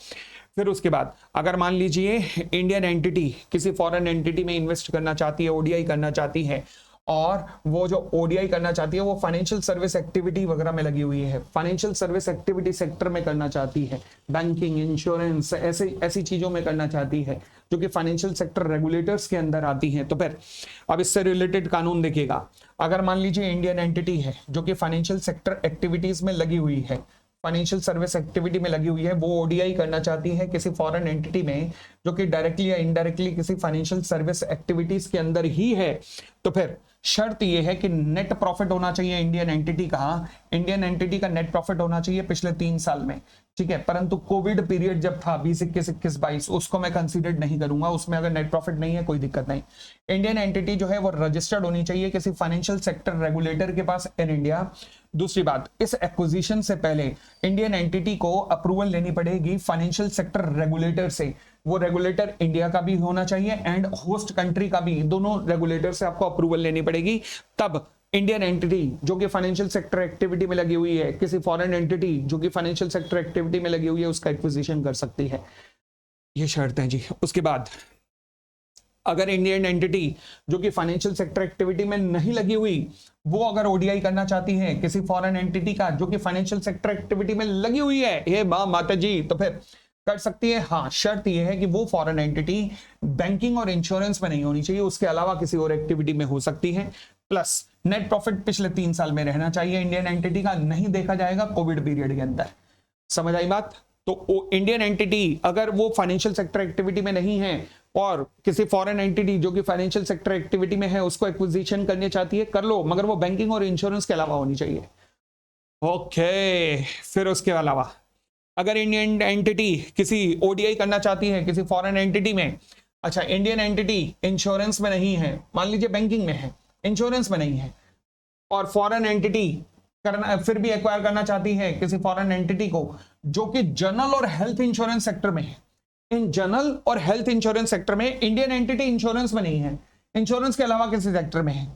फिर उसके बाद अगर मान लीजिए इंडियन एंटिटी किसी फॉरेन एंटिटी में इन्वेस्ट करना चाहती है, ओडीआई करना चाहती है, और वो जो ओडीआई करना चाहती है वो फाइनेंशियल सर्विस एक्टिविटी वगैरह में लगी हुई है, फाइनेंशियल सर्विस एक्टिविटी सेक्टर में करना चाहती है, बैंकिंग, इंश्योरेंस, ऐसी चीजों में करना चाहती है जो कि फाइनेंशियल सेक्टर रेगुलेटर्स के अंदर आती हैं। तो फिर अब इससे रिलेटेड कानून देखिएगा, अगर मान लीजिए इंडियन एंटिटी है जो कि फाइनेंशियल सेक्टर एक्टिविटीज में लगी हुई है, फाइनेंशियल सर्विस एक्टिविटी में लगी हुई है, वो ओडीआई करना चाहती है किसी फॉरेन एंटिटी में जो कि डायरेक्टली या इनडायरेक्टली किसी फाइनेंशियल सर्विस एक्टिविटीज के अंदर ही है, तो फिर शर्त यह है कि नेट प्रॉफिट होना चाहिए इंडियन एंटिटी का नेट प्रॉफिट होना चाहिए पिछले 3 साल में, ठीक है। परंतु कोविड पीरियड जब था 20, 21, 21, 22, उसको मैं कंसीडर नहीं करूंगा, उसमें अगर नेट प्रॉफिट नहीं है कोई दिक्कत नहीं। इंडियन एंटिटी जो है वो रजिस्टर्ड होनी चाहिए किसी फाइनेंशियल सेक्टर रेगुलेटर के पास इन इंडिया। दूसरी बात, इस एक्विजिशन से पहले इंडियन एंटिटी को अप्रूवल लेनी पड़ेगी फाइनेंशियल सेक्टर रेगुलेटर से, वो रेगुलेटर इंडिया का भी होना चाहिए एंड होस्ट कंट्री का भी, दोनों रेगुलेटर से आपको अप्रूवल लेनी पड़ेगी, तब इंडियन एंटिटी जो कि फाइनेंशियल सेक्टर एक्टिविटी में लगी हुई है, किसी फॉरेन एंटिटी जो कि फाइनेंशियल सेक्टर एक्टिविटी में लगी हुई है, उसका एक्विजिशन कर सकती है। ये शर्त है जी। उसके बाद अगर इंडियन एंटिटी जो कि फाइनेंशियल सेक्टर एक्टिविटी में नहीं लगी हुई, वो अगर ओडीआई करना चाहती है किसी फॉरेन एंटिटी का जो कि फाइनेंशियल सेक्टर एक्टिविटी में लगी हुई है, ये माता जी, तो फिर कर सकती है। हाँ, शर्त ये है कि वो फॉरेन एंटिटी बैंकिंग और इंश्योरेंस में नहीं होनी चाहिए, उसके अलावा किसी और एक्टिविटी में हो सकती है। प्लस नेट प्रॉफिट पिछले 3 साल में रहना चाहिए इंडियन एंटिटी का, नहीं देखा जाएगा कोविड पीरियड के अंदर। समझ आई बात? तो इंडियन एंटिटी अगर वो फाइनेंशियल सेक्टर एक्टिविटी में नहीं है और किसी फॉरेन एंटिटी जो कि फाइनेंशियल सेक्टर एक्टिविटी में है उसको एक्विजिशन करनी चाहती है, कर लो, मगर वो बैंकिंग और इंश्योरेंस के अलावा होनी चाहिए। ओके, फिर उसके अलावा अगर इंडियन एंटिटी किसी ओडीआई करना चाहती है किसी फॉरेन एंटिटी में, अच्छा इंडियन एंटिटी इंश्योरेंस में नहीं है, मान लीजिए बैंकिंग में है, इंश्योरेंस में नहीं है, और फॉरेन एंटिटी करना फिर भी एक्वायर करना चाहती है किसी फॉरेन एंटिटी को जो कि जनरल और हेल्थ इंश्योरेंस सेक्टर में है। इन जनरल और हेल्थ इंश्योरेंस सेक्टर में इंडियन एंटिटी इंश्योरेंस में नहीं है, इंश्योरेंस के अलावा किसी सेक्टर में है,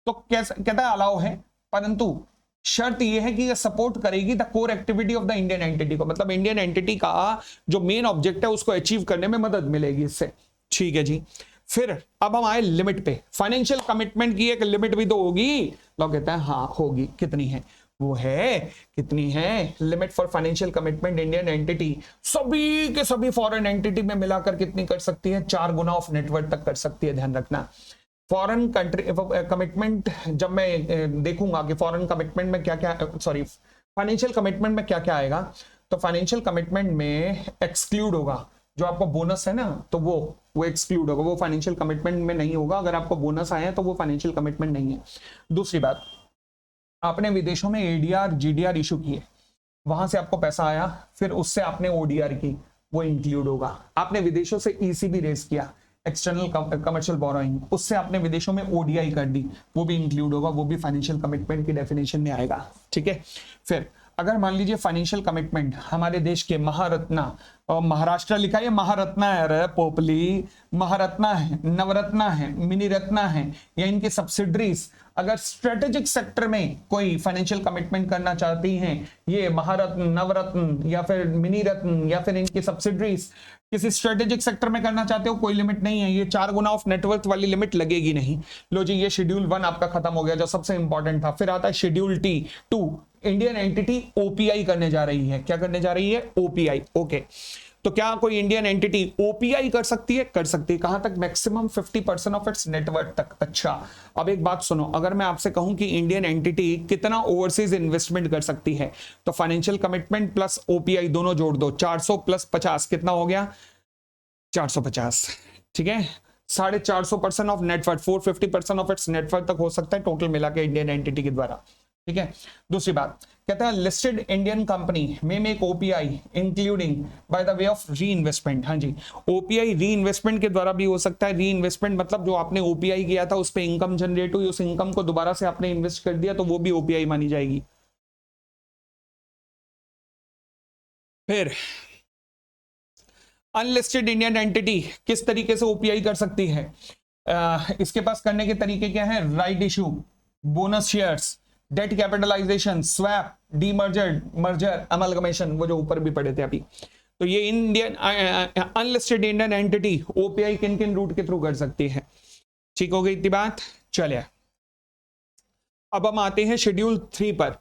तो कहता है अलाउ है, परंतु शर्त यह है कि ये सपोर्ट करेगी the core activity of the Indian entity को, मतलब इंडियन एंटिटी का जो मेन ऑब्जेक्ट है उसको अचीव करने में मदद मिलेगी इससे। ठीक है जी। फिर अब हम आए लिमिट पे। फाइनेंशियल कमिटमेंट की एक लिमिट भी तो होगी। लोग कहते हैं हाँ होगी, कितनी है? वो है, कितनी है limit for financial commitment Indian entity? सभी के सभी फॉरेन एंटिटी में मिलाकर कितनी कर सकती है? 4 गुना ऑफ नेटवर्थ तक कर सकती है, ध्यान रखना। फॉरेन कंट्री कमिटमेंट जब मैं देखूंगा कि फॉरेन कमिटमेंट में क्या क्या, सॉरी फाइनेंशियल कमिटमेंट में क्या क्या आएगा, तो फाइनेंशियल कमिटमेंट में एक्सक्लूड होगा जो आपको बोनस है ना, तो वो एक्सक्लूड होगा, वो फाइनेंशियल कमिटमेंट में नहीं होगा। अगर आपको बोनस आया है तो वो फाइनेंशियल कमिटमेंट नहीं है। दूसरी बात, आपने विदेशों में एडीआर जीडीआर इशू किए, वहां से आपको पैसा आया, फिर उससे आपने ओडीआर की, वो इंक्लूड होगा। आपने विदेशों से ईसीबी रेस किया, एक्सटर्नल कमर्शियल बोरोइंग, उससे आपने विदेशों में ओडीआई कर दी, वो भी इंक्लूड होगा, वो भी फाइनेंशियल कमिटमेंट की डेफिनेशन में आएगा। ठीक है। फिर अगर मान लीजिए फाइनेंशियल कमिटमेंट हमारे देश के महारत्ना, और महाराष्ट्र लिखा है महारत्ना है, रे पोपली, महारत्ना है, नवरत्ना है, मिनी रत्ना है, या इनकी सब्सिडरीज अगर स्ट्रेटेजिक सेक्टर में कोई फाइनेंशियल कमिटमेंट करना चाहती हैं, ये महारत्न, नवरत्न या फिर मिनी रत्न या फिर इनकी सब्सिडरीज किसी स्ट्रेटेजिक सेक्टर में करना चाहते हो, कोई लिमिट नहीं है, ये 4 गुना ऑफ नेटवर्थ वाली लिमिट लगेगी नहीं। लो जी, ये शेड्यूल 1 आपका खत्म हो गया जो सबसे इंपॉर्टेंट था। फिर आता है schedule T2, Indian entity OPI करने जा रही है। क्या करने जा रही है? ओपीआई। ओके, तो क्या कोई इंडियन एंटिटी ओपीआई कर सकती है? कर सकती है। कहां तक? मैक्सिमम 50% ऑफ इट्स नेटवर्थ तक। अच्छा, अब एक बात सुनो, अगर मैं आपसे कहूं कि इंडियन एंटिटी कितना ओवरसीज इन्वेस्टमेंट कर सकती है, तो फाइनेंशियल कमिटमेंट प्लस ओपीआई दोनों जोड़ दो, 400 प्लस 50 कितना हो गया? 450। ठीक है, 450% of net worth, 450% of its net worth तक हो सकता है टोटल मिला के इंडियन एंटिटी के द्वारा। ठीक है। दूसरी बात कहता है लिस्टेड इंडियन कंपनी में make OPI including bye the way of री इन्वेस्टमेंट। हाँ जी, ओपीआई री इन्वेस्टमेंट के द्वारा भी हो सकता है। री इन्वेस्टमेंट मतलब जो आपने ओपीआई किया था उस पर इनकम जनरेट हुई, उस इनकम को दोबारा से आपने इन्वेस्ट कर दिया, तो वो भी ओपीआई मानी जाएगी। फिर अनलिस्टेड इंडियन एंटिटी किस तरीके से ओपीआई कर सकती है? इसके पास करने के तरीके क्या है? Right issue, bonus shares, debt capitalisation, swap, demerger, merger, amalgamation, वो जो ऊपर भी पढ़े थे अभी। तो ये Indian unlisted Indian entity OPI किन किन रूट के थ्रू कर सकती है? ठीक हो गई इतनी बात? चलिए अब हम आते हैं शेड्यूल 3 पर।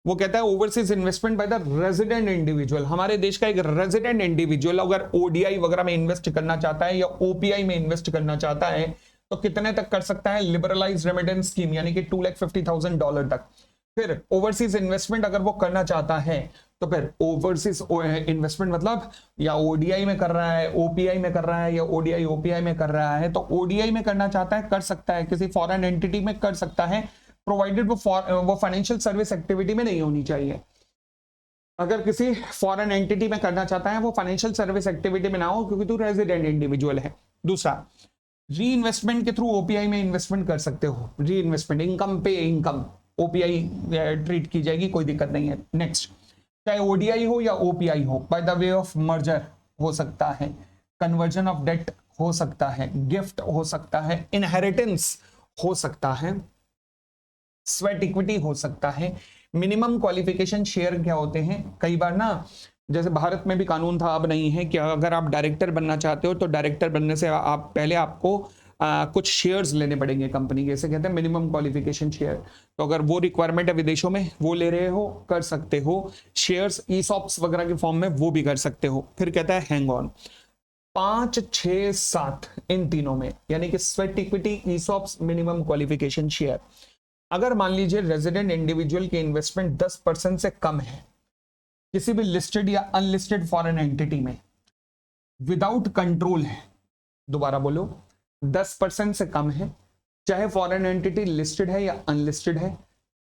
वो कहता है overseas investment by the resident individual. हमारे देश का एक रेजिडेंट इंडिविजुअल अगर ओडीआई वगैरह में इन्वेस्ट करना चाहता है या ओपीआई में इन्वेस्ट करना चाहता है तो कितने तक कर सकता है? लिबरलाइज रेमिटेंस स्कीम यानी कि $250,000 तक। फिर ओवरसीज इन्वेस्टमेंट अगर वो करना चाहता है तो फिर ओवरसीज इन्वेस्टमेंट मतलब या ओडीआई में कर रहा है, ओपीआई में कर रहा है, या ओडीआई ओपीआई में कर रहा है, तो ओडीआई में करना चाहता है कर सकता है, किसी फॉरेन एंटिटी में कर सकता है, प्रोवाइडेड वो फाइनेंशियल सर्विस एक्टिविटी में नहीं होनी चाहिए। अगर किसी फॉरेन एंटिटी में करना चाहता है वो फाइनेंशियल सर्विस एक्टिविटी में ना हो क्योंकि तू रेजिडेंट इंडिविजुअल है। दूसरा, री इन्वेस्टमेंट के थ्रू ओपीआई में इन्वेस्टमेंट कर सकते हो। री इन्वेस्टमेंट इनकम पे इनकम ओपीआई ट्रीट की जाएगी, कोई दिक्कत नहीं है। नेक्स्ट, चाहे ओडीआई हो या ओपीआई हो, bye the way of merger हो सकता है, कन्वर्जन ऑफ डेट हो सकता है, गिफ्ट हो सकता है, इनहेरिटेंस हो सकता है, स्वेट इक्विटी हो सकता है। मिनिमम क्वालिफिकेशन शेयर क्या होते हैं, कई बार ना जैसे भारत में भी कानून था, अब नहीं है, कि अगर आप डायरेक्टर बनना चाहते हो तो डायरेक्टर बनने से आप पहले आपको कुछ शेयर्स लेने पड़ेंगे कंपनी के, इसे कहते हैं मिनिमम क्वालिफिकेशन शेयर। तो अगर वो रिक्वायरमेंट है विदेशों में, वो ले रहे हो, कर सकते हो। शेयर्स ईसॉप्स वगैरह के फॉर्म में वो भी कर सकते हो। फिर कहता है हैंग ऑन, 5, 6, 7 इन तीनों में, यानी कि sweat equity, ESOPs, minimum qualification share. अगर मान लीजिए रेजिडेंट इंडिविजुअल की इन्वेस्टमेंट 10% से कम है किसी भी लिस्टेड या अनलिस्टेड फॉरेन एंटिटी में, विदाउट कंट्रोल है, दोबारा बोलो, 10% से कम है, चाहे फॉरेन एंटिटी लिस्टेड है या अनलिस्टेड है,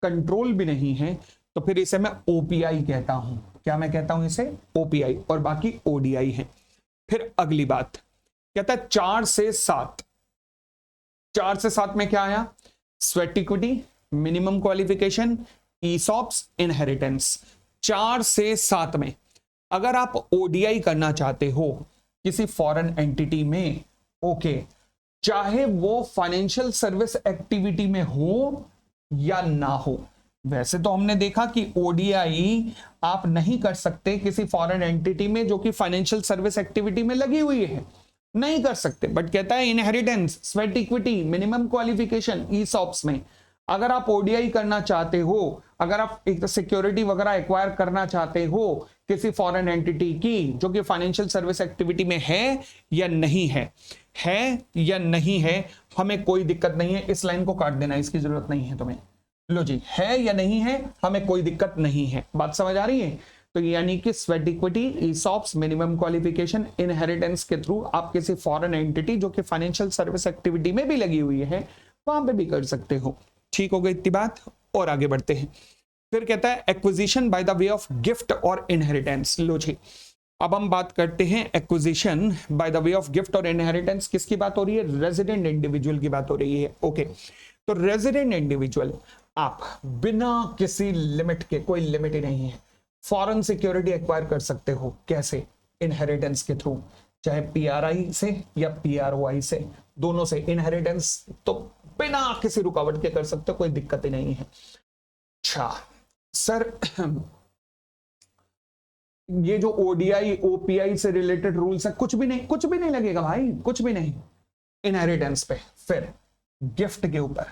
कंट्रोल भी नहीं है, तो फिर इसे मैं ओपीआई कहता हूं। क्या मैं कहता हूं इसे? ओपीआई, और बाकी ओडीआई है। फिर अगली बात कहता है 4 से 7। 4 से 7 में क्या आया? Sweat equity, minimum qualification, ESOPs, inheritance. 4 से 7 में अगर आप ओडीआई करना चाहते हो किसी फॉरेन एंटिटी में, ओके, चाहे वो फाइनेंशियल सर्विस एक्टिविटी में हो या ना हो। वैसे तो हमने देखा कि ओडीआई आप नहीं कर सकते किसी फॉरेन एंटिटी में जो कि फाइनेंशियल सर्विस एक्टिविटी में लगी हुई है, नहीं कर सकते। बट कहता है inheritance, sweat equity, minimum qualification, ESOPs में अगर आप ओडीआई करना चाहते हो, अगर आप एक सिक्योरिटी वगैरह एक्वायर करना चाहते हो किसी फॉरेन एंटिटी की जो कि फाइनेंशियल सर्विस एक्टिविटी में है या नहीं है या नहीं है, हमें कोई दिक्कत नहीं है। इस लाइन को काट देना, इसकी जरूरत नहीं है तुम्हें। लो जी, है या नहीं है, हमें कोई दिक्कत नहीं है। बात समझ आ रही है? तो यानी कि sweat equity, ESOPs, minimum qualification, inheritance के थ्रू आप किसी फॉरेन एंटिटी जो कि फाइनेंशियल सर्विस एक्टिविटी में भी लगी हुई है वहां पे भी कर सकते हो। ठीक हो गई इतनी बात, और आगे बढ़ते हैं। फिर कहता है acquisition bye the way of gift और इनहेरिटेंस। लो जी, अब हम बात करते हैं acquisition bye the way of gift और इनहेरिटेंस। किसकी बात हो रही है? रेजिडेंट इंडिविजुअल की बात हो रही है। ओके, तो रेजिडेंट इंडिविजुअल आप बिना किसी लिमिट के, कोई लिमिट ही नहीं है, फॉरेन सिक्योरिटी एक्वायर कर सकते हो। कैसे? इनहेरिटेंस के थ्रू, चाहे पीआरआई से या पीआरओआई से, दोनों से। इनहेरिटेंस तो बिना किसी रुकावट के कर सकते हो, कोई दिक्कत ही नहीं है। अच्छा सर, ये जो ओडीआई ओपीआई से रिलेटेड रूल्स है, कुछ भी नहीं लगेगा भाई, कुछ भी नहीं इनहेरिटेंस पे। फिर गिफ्ट के ऊपर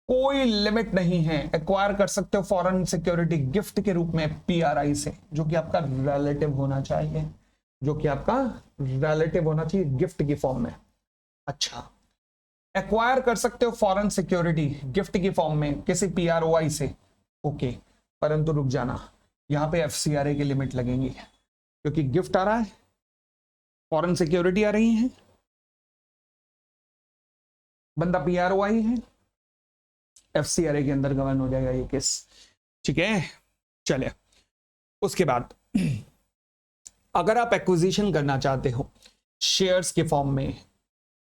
कोई लिमिट नहीं है, एक्वायर कर सकते हो फॉरेन सिक्योरिटी गिफ्ट के रूप में पीआरआई से, जो कि आपका रिलेटिव होना चाहिए, गिफ्ट की फॉर्म में। अच्छा, एक्वायर कर सकते हो फॉरेन सिक्योरिटी गिफ्ट की फॉर्म में किसी पीआरओआई से, ओके, परंतु रुक जाना, यहां पे एफसीआरए की लिमिट लगेंगी, क्योंकि गिफ्ट आ रहा है, फॉरेन सिक्योरिटी आ रही है, बंदा पीआरओआई है, एफसीआरए के अंदर गवर्न हो जाएगा ये केस। ठीक है, चले उसके बाद अगर आप एक्विजिशन करना चाहते हो शेयर्स के फॉर्म में,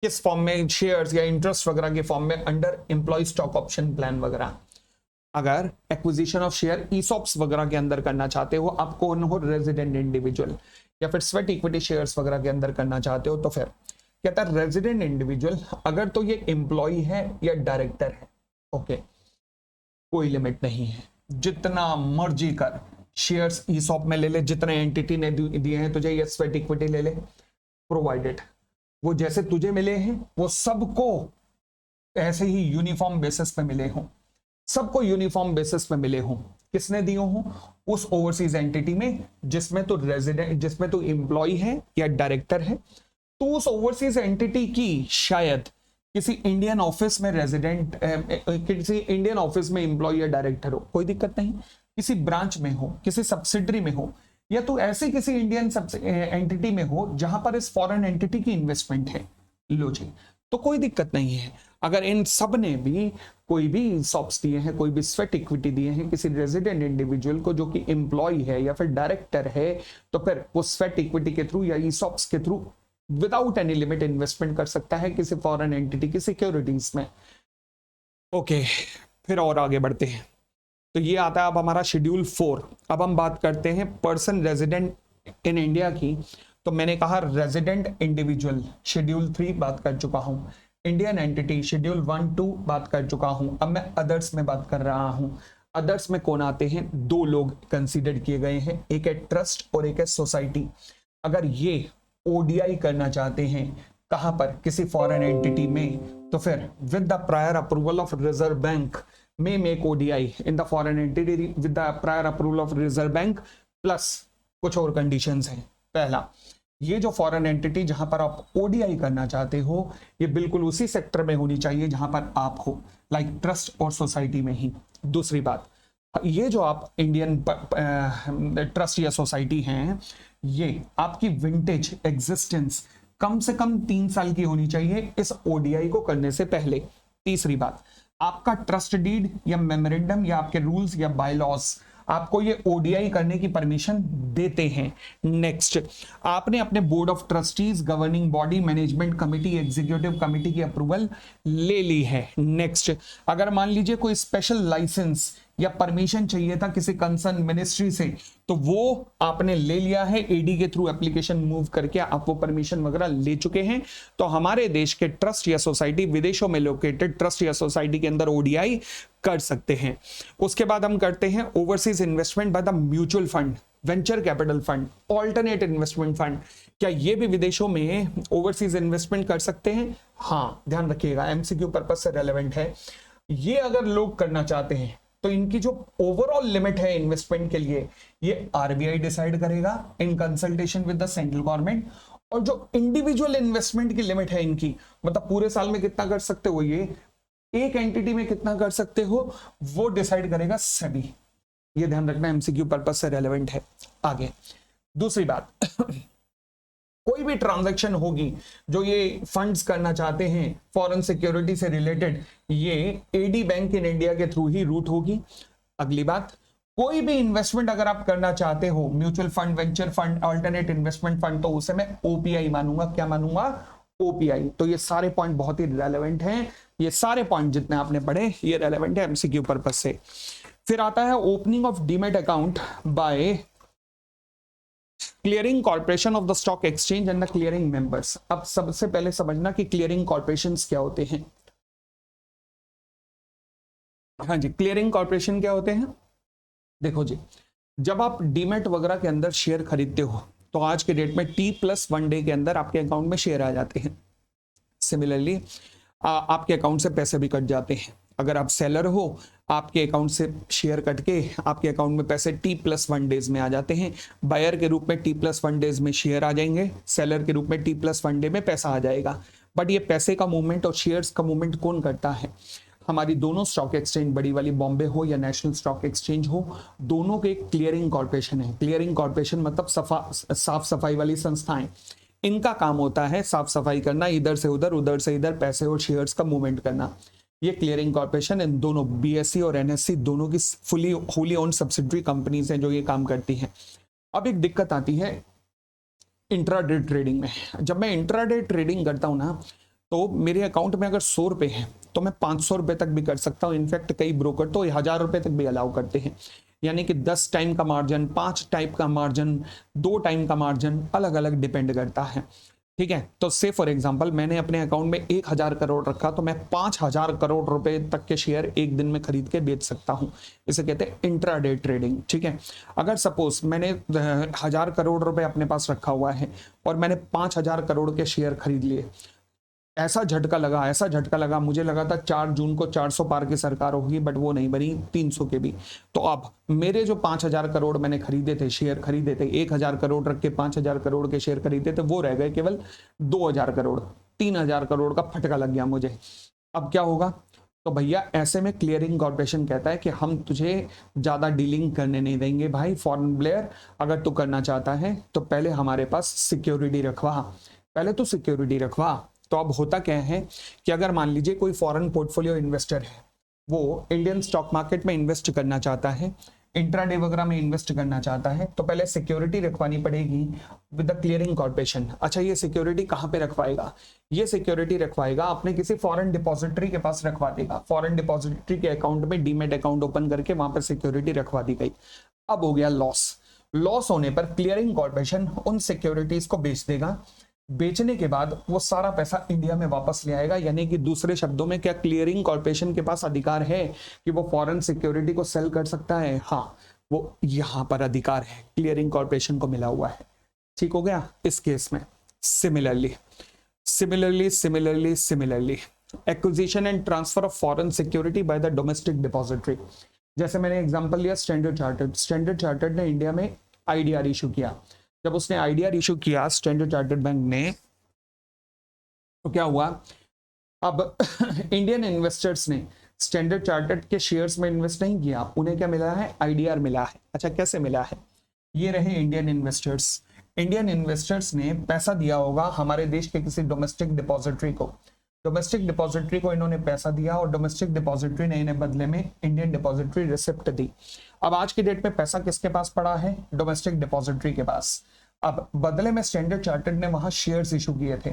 किस फॉर्म में? शेयर्स या इंटरेस्ट वगैरह के फॉर्म में, under employ stock option plan वगैरह। अगर एक्विजिशन ऑफ शेयर ईसॉप्स वगैरह के अंदर करना चाहते हो, आप कौन हो? रेजिडेंट इंडिविजुअल, या फिर स्वेट इक्विटी शेयर्स वगैरह के अंदर करना चाहते हो, तो फिर कहता है रेजिडेंट इंडिविजुअल, अगर तो ये एम्प्लॉय है या डायरेक्टर है, ओके, कोई लिमिट नहीं है, जितना मर्जी कर शेयर्स ईसॉप में ले ले, जितने एंटिटी ने दिए हैं तुझे, ये स्वेट इक्विटी ले ले, प्रोवाइडेड वो जैसे तुझे मिले हैं वो सबको ऐसे ही यूनिफॉर्म बेसिस पे मिले हों, सबको यूनिफॉर्म बेसिस पे मिले हों। किसने दिए हों? उस ओवरसीज एंटिटी में जिसमें तो रेजिडेंट, जिसमें तो एम्प्लॉय है या डायरेक्टर है, तो उस ओवरसीज एंटिटी की शायद किसी इंडियन ऑफिस में रेजिडेंट, किसी इंडियन ऑफिस में एम्प्लॉय या डायरेक्टर हो, कोई दिक्कत नहीं, किसी ब्रांच में हो, किसी सब्सिडरी में हो, या तो ऐसे किसी इंडियन एंटिटी में हो जहां पर इस फॉरेन एंटिटी की इन्वेस्टमेंट है, लो जी, तो कोई दिक्कत नहीं है। अगर इन सब ने भी कोई भी सॉप्स दिए हैं, कोई भी स्वेट इक्विटी दिए हैं किसी रेजिडेंट इंडिविजुअल को जो कि एम्प्लॉय है या फिर डायरेक्टर है, तो फिर वो स्वेट इक्विटी के थ्रू या ईसॉप्स के through without any limit investment कर सकता है किसी फॉरेन एंटिटी की सिक्योरिटीज में। ओके, फिर और आगे बढ़ते हैं। तो ये आता है अब हमारा शेड्यूल 4। अब हम बात करते हैं पर्सन रेजिडेंट इन इंडिया की। तो मैंने कहा रेजिडेंट इंडिविजुअल, शेड्यूल 3 बात कर चुका हूं। इंडियन एंटिटी शेड्यूल 1-2 बात कर चुका हूं, अब मैं अदर्स में बात कर रहा हूं। अदर्स में कौन आते हैं? दो लोग कंसीडर किए गए हैं, एक है ट्रस्ट और एक है सोसाइटी। अगर ये ओडीआई करना चाहते हैं कहां पर? किसी फॉरेन एंटिटी में, तो फिर with the prior approval of reserve bank may make ODI in the foreign entity with the prior approval of Reserve Bank plus कुछ और कंडीशंस हैं। पहला, ये जो फॉरेन एंटिटी जहां पर आप ओडीआई करना चाहते हो ये बिल्कुल उसी सेक्टर में होनी चाहिए जहां पर आप हो, लाइक ट्रस्ट और सोसाइटी में ही। दूसरी बात, ये जो आप इंडियन ट्रस्ट या सोसाइटी हैं, ये आपकी विंटेज एग्जिस्टेंस कम से कम 3 साल की होनी चाहिए इस ओडीआई को करने से पहले। तीसरी बात, आपका ट्रस्ट डीड या मेमोरेंडम या आपके रूल्स या बायलॉज आपको ये ओडीआई करने की परमिशन देते हैं। नेक्स्ट, आपने अपने board of trustees, governing body, management committee, executive committee की अप्रूवल ले ली है। नेक्स्ट, अगर मान लीजिए कोई स्पेशल लाइसेंस या परमिशन चाहिए था किसी कंसर्न मिनिस्ट्री से, तो वो आपने ले लिया है, एडी के थ्रू एप्लीकेशन मूव करके आप वो परमिशन वगैरह ले चुके हैं। तो हमारे देश के ट्रस्ट या सोसाइटी, विदेशों में लोकेटेड ट्रस्ट या सोसाइटी के अंदर ओडीआई कर सकते हैं। उसके बाद हम करते हैं overseas investment by the mutual fund, venture capital fund, alternate investment fund. क्या ये भी विदेशों में ओवरसीज इन्वेस्टमेंट कर सकते हैं? हाँ, ध्यान रखिएगा, एमसीक्यू पर्पज से रेलेवेंट है। ये अगर लोग करना चाहते हैं तो इनकी जो ओवरऑल लिमिट है इन्वेस्टमेंट के लिए, ये आरबीआई डिसाइड करेगा इन consultation with the central government. और जो इंडिविजुअल इन्वेस्टमेंट की लिमिट है इनकी, मतलब पूरे साल में कितना कर सकते हो, ये एक एंटिटी में कितना कर सकते हो, वो डिसाइड करेगा सेबी। ये ध्यान रखना, एमसीक्यू पर्पज से रेलेवेंट है। आगे दूसरी बात कोई भी ट्रांजैक्शन होगी जो ये फंड्स करना चाहते हैं फॉरेन सिक्योरिटी से रिलेटेड, ये एडी बैंक इन इंडिया के थ्रू ही रूट होगी। अगली बात, कोई भी इन्वेस्टमेंट अगर आप करना चाहते हो, mutual fund, venture fund, alternate investment fund, तो उसे मैं ओपीआई मानूंगा। क्या मानूंगा? ओपीआई। तो ये सारे पॉइंट बहुत ही रेलेवेंट हैं, ये सारे पॉइंट जितने आपने पढ़े ये रेलेवेंट है एमसीक्यू पर्पज से। फिर आता है opening of demat account by clearing corporation of the stock exchange and the clearing members. अब सबसे पहले समझना कि क्लियरिंग कॉर्पोरेशंस क्या होते हैं। हाँ जी, क्लियरिंग कॉर्पोरेशन क्या होते हैं? देखो जी, जब आप डीमेट वगैरह के अंदर शेयर खरीदते हो तो आज के डेट में T+1 डे के अंदर आपके अकाउंट में शेयर आ जाते हैं। सिमिलरली आपके अकाउंट से पैसे भी कट जाते हैं। अगर आप सेलर हो, आपके अकाउंट से शेयर कट के आपके अकाउंट में पैसे T+1 डेज में आ जाते हैं। बायर के रूप में T+1 डेज में शेयर आ जाएंगे, सेलर के रूप में T+1 डे में पैसा आ जाएगा। बट ये पैसे का मूवमेंट और शेयर्स का मूवमेंट कौन करता है? हमारी दोनों स्टॉक एक्सचेंज, बड़ी वाली बॉम्बे हो या नेशनल स्टॉक एक्सचेंज हो, दोनों के एक क्लियरिंग कॉर्पोरेशन है। क्लियरिंग कॉर्पोरेशन मतलब साफ सफाई वाली संस्थाएं। इनका काम होता है साफ सफाई करना, इधर से उधर, उधर से इधर पैसे और शेयर्स का मूवमेंट करना। ये क्लियरिंग कॉर्पोरेशन इन दोनों बीएसई और एनएससी दोनों की fully wholly owned subsidiary companies हैं जो ये काम करती हैं। अब एक दिक्कत आती है इंट्राडे ट्रेडिंग में। जब मैं इंट्राडे ट्रेडिंग करता हूँ ना, तो मेरे अकाउंट में अगर 100 रुपए है तो मैं 500 रुपए तक भी कर सकता हूँ। इनफैक्ट कई ब्रोकर तो 1000 रुपए तक भी अलाउ करते हैं। यानी कि 10 टाइम का मार्जिन, 5 टाइप का मार्जिन, 2 टाइम का मार्जिन, अलग अलग डिपेंड करता है। ठीक है, तो से फॉर एग्जांपल मैंने अपने अकाउंट में 1000 करोड़ रखा तो मैं 5000 करोड़ रुपए तक के शेयर एक दिन में खरीद के बेच सकता हूं। इसे कहते हैं इंट्राडे ट्रेडिंग। ठीक है, अगर सपोज मैंने 1000 करोड़ रुपए अपने पास रखा हुआ है और मैंने 5000 करोड़ के शेयर खरीद लिए, ऐसा झटका लगा, मुझे लगा था 4 जून को 400 पार की सरकार होगी, बट वो नहीं बनी, 300 के भी। तो अब मेरे जो 5000 करोड़ मैंने खरीदे थे, शेयर खरीदे थे, 1000 करोड़ रख के 5000 करोड़ के शेयर खरीदे थे, वो रह गए केवल 2000 करोड़। 3000 करोड़ का फटका लग गया मुझे। अब क्या होगा? तो भैया ऐसे में क्लियरिंग कॉर्पोरेशन कहता है कि हम तुझे ज्यादा डीलिंग करने नहीं देंगे भाई फॉरेन प्लेयर। अगर तू करना चाहता है तो पहले हमारे पास सिक्योरिटी रखवा। तो अब होता क्या है कि अगर मान लीजिए कोई फॉरेन पोर्टफोलियो इन्वेस्टर है, वो इंडियन स्टॉक मार्केट में इन्वेस्ट करना चाहता है, इंट्राडे वगैरह में इन्वेस्ट करना चाहता है, तो पहले सिक्योरिटी रखवानी पड़ेगी विद द क्लियरिंग कॉर्पोरेशन। अच्छा, ये सिक्योरिटी कहाँ पे रखवाएगा? ये सिक्योरिटी रखवाएगा अपने किसी फॉरेन डिपॉजिटरी के पास रखवा देगा। फॉरेन डिपॉजिटरी के अकाउंट में डीमेट अकाउंट ओपन करके वहां पर सिक्योरिटी रखवा दी गई। अब हो गया लॉस होने पर क्लियरिंग कॉर्पोरेशन उन सिक्योरिटीज को बेच देगा बेचने के बाद वो सारा पैसा इंडिया में वापस ले आएगा। यानी कि दूसरे शब्दों में, क्या क्लियरिंग कॉर्पोरेशन के पास अधिकार है कि वो फॉरेन सिक्योरिटी को सेल कर सकता है? हाँ, वो यहां पर अधिकार है, क्लियरिंग कॉर्पोरेशन को मिला हुआ है। ठीक हो गया इस केस में। Similarly acquisition and transfer of foreign security by the domestic depository. जैसे मैंने एग्जांपल लिया स्टैंडर्ड चार्टर्ड ने इंडिया में आईडीआर इशू किया। जब उसने आईडीआर इशू किया स्टैंडर्ड चार्टर्ड बैंक ने, तो क्या हुआ, अब इंडियन इन्वेस्टर्स ने स्टैंडर्ड चार्टर्ड के शेयर्स में इन्वेस्ट नहीं किया, उन्हें क्या मिला है? आईडीआर मिला है। अच्छा, कैसे मिला है? ये रहे इंडियन इन्वेस्टर्स ने पैसा दिया होगा हमारे देश के किसी डोमेस्टिक डिपॉजिटरी को इन्होंने पैसा दिया और डोमेस्टिक डिपॉजिटरी ने इन्हें बदले में इंडियन डिपॉजिटरी रिसिप्ट दी। अब आज की डेट में पैसा किसके पास पड़ा है? डोमेस्टिक डिपॉजिटरी के पास। अब बदले में स्टैंडर्ड चार्टर्ड ने वहां शेयर्स इशू किए थे।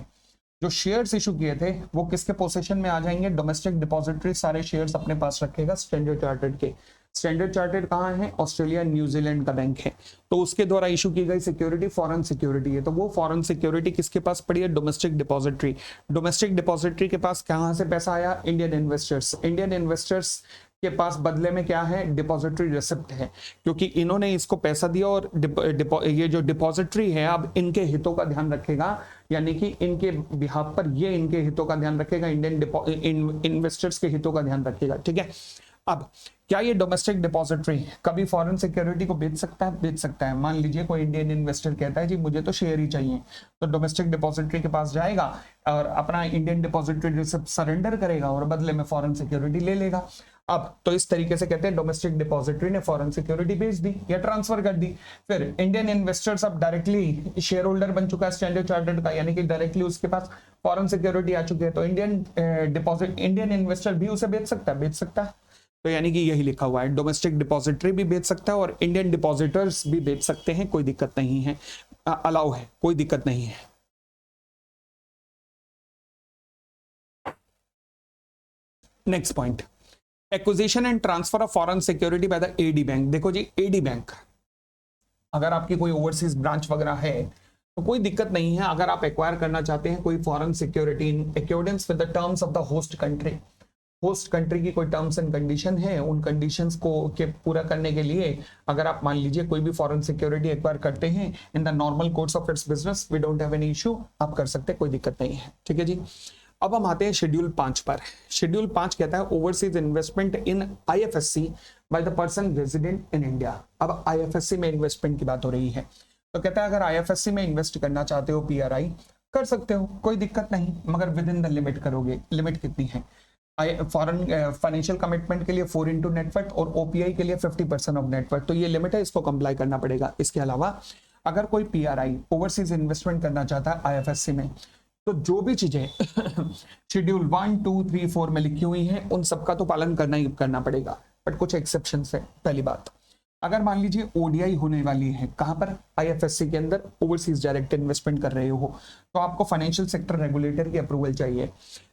जो शेयर्स इशू किए थे वो किसके पोजीशन में आ जाएंगे? डोमेस्टिक डिपॉजिटरी सारे शेयर्स अपने पास रखेगा स्टैंडर्ड चार्टर्ड के। स्टैंडर्ड चार्टर्ड कहाँ है? ऑस्ट्रेलिया न्यूजीलैंड का बैंक है। तो उसके द्वारा इशू की गई सिक्योरिटी फॉरेन सिक्योरिटी है। तो वो फॉरेन सिक्योरिटी किसके पास पड़ी है? डोमेस्टिक डिपॉजिटरी के पास कहाँ से पैसा आया? इंडियन इन्वेस्टर्स के पास बदले में क्या है? डिपॉजिटरी रिसिप्ट है, क्योंकि इन्होंने इसको पैसा दिया और ये जो डिपॉजिटरी है अब इनके हितों का ध्यान रखेगा, यानी कि इनके बिहाफ पर ये इनके हितों का ध्यान रखेगा, इंडियन इन्वेस्टर्स के हितों का ध्यान रखेगा। ठीक है। अब क्या ये डोमेस्टिक डिपॉजिटरी कभी फॉरेन सिक्योरिटी को बेच सकता है? बेच सकता है। मान लीजिए कोई इंडियन इन्वेस्टर कहता है जी मुझे तो शेयर ही चाहिए, तो डोमेस्टिक डिपॉजिटरी के पास जाएगा और अपना इंडियन डिपॉजिटरी रिसिप्ट सरेंडर करेगा और बदले में फॉरेन सिक्योरिटी ले लेगा। अब तो इस तरीके से कहते हैं डोमेस्टिक डिपॉजिटरी ने फॉरेन सिक्योरिटी बेच दी या ट्रांसफर कर दी। फिर इंडियन इन्वेस्टर्स अब डायरेक्टली शेयर होल्डर बन चुका है स्टैंडर्ड चार्टर्ड का, यानी कि डायरेक्टली उसके पास फॉरेन सिक्योरिटी आ चुकी है, तो इंडियन इन्वेस्टर भी उसे बेच सकता है। तो यानी कि यही लिखा हुआ है, डोमेस्टिक डिपॉजिटरी भी बेच सकता है और इंडियन डिपॉजिटर्स भी बेच सकते हैं, कोई दिक्कत नहीं है, अलाउ है, कोई दिक्कत नहीं है। Next point, acquisition and transfer of foreign security by the AD bank. देखो जी, एडी बैंक अगर आपकी कोई ओवरसीज ब्रांच वगैरह है तो कोई दिक्कत नहीं है। अगर आप एक्वायर करना चाहते हैं कोई foreign security in according with the terms of the host country की कोई टर्म्स एंड कंडीशन है, उन कंडीशंस को के पूरा करने के लिए अगर आप मान लीजिए कोई भी फॉरेन सिक्योरिटी एक्वायर करते हैं in the normal course of its business, we don't have any issue, आप कर सकते हैं, कोई दिक्कत नहीं है। ठीक है जी। अब हम आते हैं शेड्यूल 5 पर। शेड्यूल 5 कहता है overseas investment in IFSC by the person resident in India. अब आईएफएससी में इन्वेस्टमेंट की बात हो रही है, तो कहता है अगर आईएफएससी में इन्वेस्ट करना चाहते हो पीआरआई कर सकते हो, कोई दिक्कत नहीं, मगर विद इन द लिमिट करोगे। लिमिट कितनी है? फॉरेन फाइनेंशियल कमिटमेंट के लिए 4 इंटू नेटवर्थ और ओपीआई के लिए 50% ऑफ नेटवर्थ, तो ये लिमिट है, इसको कंप्लाई करना पड़ेगा। इसके अलावा अगर कोई पीआरआई ओवरसीज इन्वेस्टमेंट करना चाहता है आईएफएससी में, तो जो भी चीजें शेड्यूल 1, 2, 3, 4 में लिखी हुई हैं उन सबका तो पालन करना पड़ेगा, बट कुछ एक्सेप्शन है। पहली बात, अगर मान लीजिए ओडीआई होने वाली है, कहां पर? आईएफएससी के अंदर ओवरसीज डायरेक्ट इन्वेस्टमेंट कर रहे हो, तो आपको फाइनेंशियल सेक्टर रेगुलेटर की अप्रूवल चाहिए।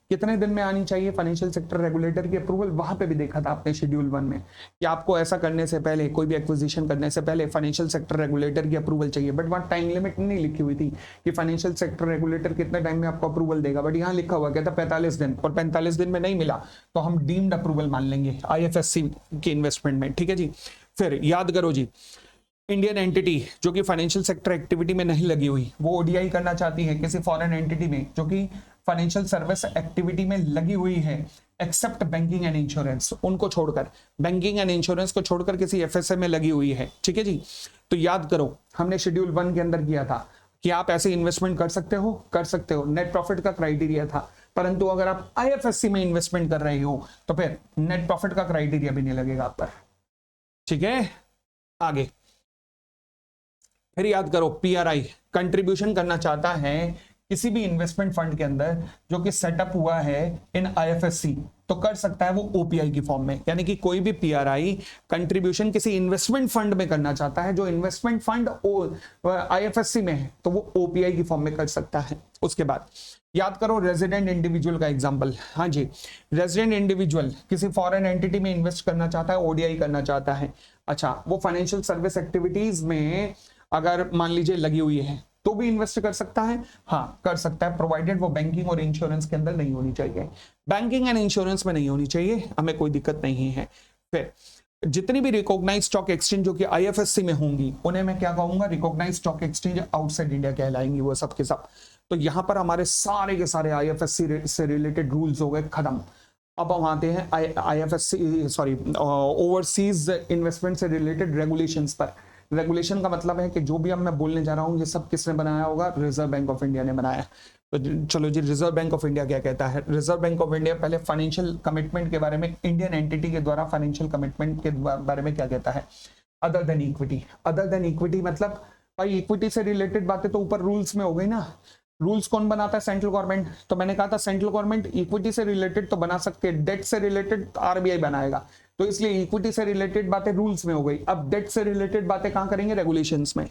कितने दिन में आनी चाहिए फाइनेंशियल सेक्टर रेगुलेटर की अप्रूवल? वहां पे भी देखा था आपने शेड्यूल 1 में कि आपको ऐसा करने से पहले, कोई भी एक्विजिशन करने से पहले फाइनेंशियल सेक्टर रेगुलेटर की अप्रूवल चाहिए, बट वहां टाइम लिमिट नहीं लिखी हुई थी कि फाइनेंशियल सेक्टर रेगुलेटर कितने टाइम में आपको अप्रूवल देगा, बट यहाँ लिखा हुआ कहता 45 दिन, और 45 दिन में नहीं मिला तो हम डीम्ड अप्रूवल मान लेंगे आईएफएससी के इन्वेस्टमेंट में। ठीक है जी। फिर याद करो जी, इंडियन एंटिटी जो कि फाइनेंशियल सेक्टर एक्टिविटी में नहीं लगी हुई, वो ओडीआई करना चाहती है किसी फॉरेन एंटिटी में जो कि फाइनेंशियल सर्विस एक्टिविटी में लगी हुई है, एक्सेप्ट बैंकिंग एंड इंश्योरेंस, उनको छोड़कर, बैंकिंग एंड इंश्योरेंस को छोड़कर किसी एफएसए में लगी हुई है। ठीक है जी। तो याद करो, हमने शेड्यूल 1 के अंदर किया था कि आप ऐसे इन्वेस्टमेंट कर सकते हो, नेट प्रॉफिट का क्राइटेरिया था, परंतु अगर आप आईएफएससी में इन्वेस्टमेंट कर रहे हो तो फिर नेट प्रॉफिट का क्राइटेरिया भी नहीं लगेगा आप पर। ठीक है, आगे फिर याद करो, पीआरआई कंट्रीब्यूशन करना चाहता है किसी भी इन्वेस्टमेंट फंड के अंदर जो कि सेटअप हुआ है इन आईएफएससी, तो कर सकता है वो ओपीआई की फॉर्म में। यानी कि कोई भी पीआरआई कंट्रीब्यूशन किसी इन्वेस्टमेंट फंड में करना चाहता है, जो इन्वेस्टमेंट फंड आईएफएससी में है, तो वो ओपीआई की फॉर्म में कर सकता है। उसके बाद याद करो रेजिडेंट इंडिविजुअल का एग्जांपल। हाँ जी, रेजिडेंट इंडिविजुअल किसी फॉरेन एंटिटी में इन्वेस्ट करना चाहता है, ओडीआई करना चाहता है। अच्छा, वो फाइनेंशियल सर्विस एक्टिविटीज में अगर मान लीजिए लगी हुई है, तो भी इन्वेस्ट कर सकता है? हाँ कर सकता है, प्रोवाइडेड वो बैंकिंग और इंश्योरेंस के अंदर नहीं होनी चाहिए। बैंकिंग एंड इंश्योरेंस में नहीं होनी चाहिए, हमें कोई दिक्कत नहीं है। फिर जितनी भी रिकॉग्नाइज्ड स्टॉक एक्सचेंज जो कि आईएफएससी में होंगी उन्हें मैं क्या कहूंगा, recognised stock exchange outside India कहलाएंगी वो सब के सब। तो यहां पर हमारे सारे के सारे आईएफएससी से रिलेटेड रूल्स हो गए खत्म। अब हम आते हैं आईएफएससी सॉरी ओवरसीज इन्वेस्टमेंट से रिलेटेड रेगुलेशंस पर। रेगुलेशन का मतलब है कि जो भी अब मैं बोलने जा रहा हूँ ये सब किसने बनाया होगा, रिजर्व बैंक ऑफ इंडिया ने बनाया। तो चलो जी, रिजर्व बैंक ऑफ इंडिया क्या कहता है। रिजर्व बैंक ऑफ इंडिया पहले फाइनेंशियल कमिटमेंट के बारे में, इंडियन एंटिटी के द्वारा फाइनेंशियल कमिटमेंट के बारे में क्या कहता है, other than equity. Other than equity मतलब भाई इक्विटी से रिलेटेड बातें तो ऊपर रूल्स में हो गई ना। रूल्स कौन बनाता है, सेंट्रल गवर्नमेंट। तो मैंने कहा था सेंट्रल गवर्नमेंट इक्विटी से रिलेटेड तो बना सकते हैं, डेट से रिलेटेड आरबीआई बनाएगा। तो इसलिए इक्विटी से रिलेटेड बातें रूल्स में हो गई। अब डेट से रिलेटेड बातें कहां करेंगे, रेगुलेशंस में।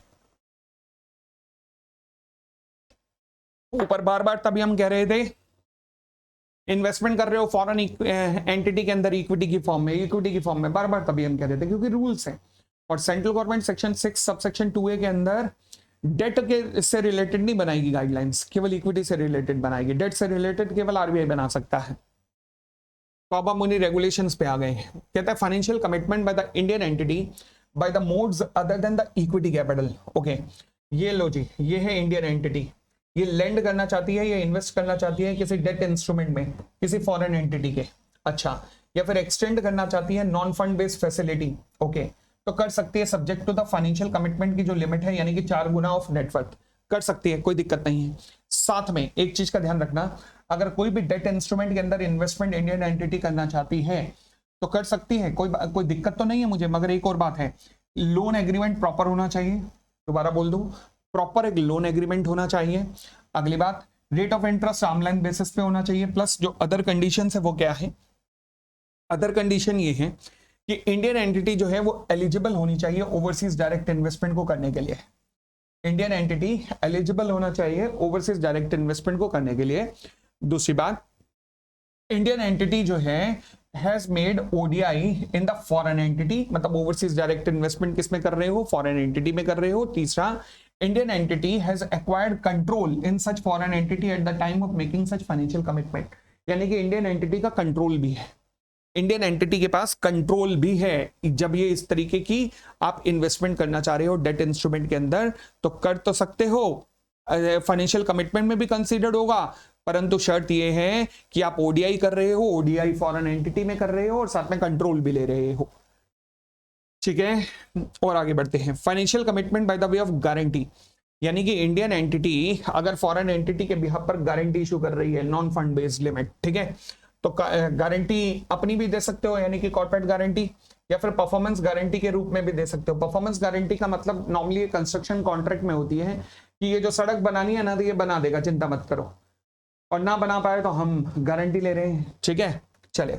ऊपर बार बार तभी हम कह रहे थे इन्वेस्टमेंट कर रहे हो फॉरेन एंटिटी के अंदर इक्विटी की फॉर्म में, इक्विटी की फॉर्म में, बार बार तभी हम कह रहे थे क्योंकि रूल्स हैं। और central government section 6 subsection 2A के अंदर डेट के से रिलेटेड नहीं बनाएगी गाइडलाइंस, केवल इक्विटी से रिलेटेड बनाएगी। डेट से रिलेटेड केवल आरबीआई बना सकता है। तो अब हम उन्हीं रेगुलेशंस पे आ गए हैं। कहता है financial commitment by the Indian entity by the modes other than the equity capital. Okay, ये लो जी, ये है इंडियन एंटिटी, ये लेंड करना चाहती है, ये इन्वेस्ट करना चाहती है किसी डेट इंस्ट्रूमेंट में, किसी फॉरेन एंटिटी के, अच्छा, या फिर एक्सटेंड करना चाहती है non fund based facility. Okay, तो कर सकती है subject to the financial commitment की जो लिमिट है, यानी कि 4 गुना ऑफ नेटवर्थ, कर सकती है, कोई दिक्कत नहीं है। साथ में एक चीज का ध्यान रखना, अगर कोई भी डेट इंस्ट्रूमेंट के अंदर इन्वेस्टमेंट इंडियन एंटिटी करना चाहती है तो कर सकती है, कोई दिक्कत तो नहीं है मुझे। मगर एक और बात है, लोन एग्रीमेंट प्रॉपर होना चाहिए। दोबारा बोल दूं, प्रॉपर एक लोन एग्रीमेंट होना चाहिए। अगली बात, rate of interest arm length basis पे होना चाहिए। प्लस जो अदर कंडीशन है वो क्या है, अदर कंडीशन ये है कि इंडियन एंटिटी जो है वो एलिजिबल होनी चाहिए ओवरसीज डायरेक्ट इन्वेस्टमेंट को करने के लिए। इंडियन एंटिटी एलिजिबल होना चाहिए ओवरसीज डायरेक्ट इन्वेस्टमेंट को करने के लिए। दूसरी बात, इंडियन एंटिटी जो है has made ODI in the foreign entity, मतलब ओवरसीज डायरेक्ट इन्वेस्टमेंट किस में कर रहे हो, फॉरेन एंटिटी में कर रहे हो। तीसरा, Indian entity has acquired control in such foreign entity at the time of making such financial commitment, यानी कि इंडियन एंटिटी का कंट्रोल भी है, इंडियन एंटिटी के पास कंट्रोल भी है। जब ये इस तरीके की आप इन्वेस्टमेंट करना चाह रहे हो डेट इंस्ट्रूमेंट के अंदर तो कर तो सकते हो, फाइनेंशियल कमिटमेंट में भी कंसीडर्ड होगा, परंतु शर्त ये है कि आप ओडीआई कर रहे हो, ओडीआई फॉरेन एंटिटी में कर रहे हो और साथ में कंट्रोल भी ले रहे हो। ठीक है, और आगे बढ़ते हैं। Financial commitment by the way of guarantee, यानी कि इंडियन एंटिटी अगर फॉरेन एंटिटी के बिहाफ पर गारंटी इशू कर रही है, नॉन फंड बेस्ड लिमिट, ठीक है, तो गारंटी अपनी भी दे सकते हो, यानी कि कॉर्पोरेट गारंटी, या फिर परफॉर्मेंस गारंटी के रूप में भी दे सकते हो। परफॉर्मेंस गारंटी का मतलब नॉर्मली कंस्ट्रक्शन कॉन्ट्रैक्ट में होती है कि ये जो सड़क बनानी है ना तो ये बना देगा, चिंता मत करो, और ना बना पाए तो हम गारंटी ले रहे हैं। ठीक है, चले,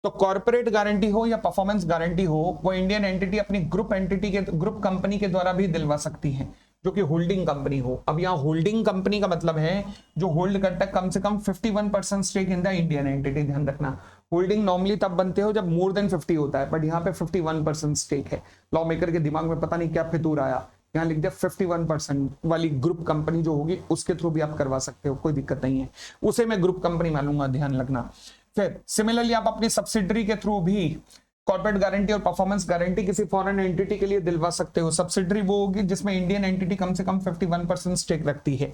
तो कॉर्पोरेट गारंटी हो या परफॉर्मेंस गारंटी हो, वो इंडियन एंटिटी अपनी ग्रुप एंटिटी के, ग्रुप कंपनी के द्वारा भी दिलवा सकती है, जो कि होल्डिंग कंपनी हो। अब यहाँ होल्डिंग कंपनी का मतलब है जो होल्ड करता है कम से कम 51% stake in the Indian entity. ध्यान रखना, होल्डिंग नॉर्मली तब बनते हो जब मोर देन 50 होता है, बट यहाँ पे 51% स्टेक है। लॉ मेकर के दिमाग में पता नहीं क्या फितूर आया, यहाँ लिख दिया 51% वाली ग्रुप कंपनी जो होगी उसके थ्रू भी आप करवा सकते हो, कोई दिक्कत नहीं है, उसे मैं ग्रुप कंपनी मानूंगा, ध्यान रखना। फिर सिमिलरली आप अपनी सब्सिडरी के थ्रू भी कॉर्पोरेट गारंटी और परफॉर्मेंस गारंटी किसी फॉरेन एंटिटी के लिए दिलवा सकते हो। सब्सिडरी वो होगी जिसमें इंडियन एंटिटी कम से कम 51% स्टेक रखती है।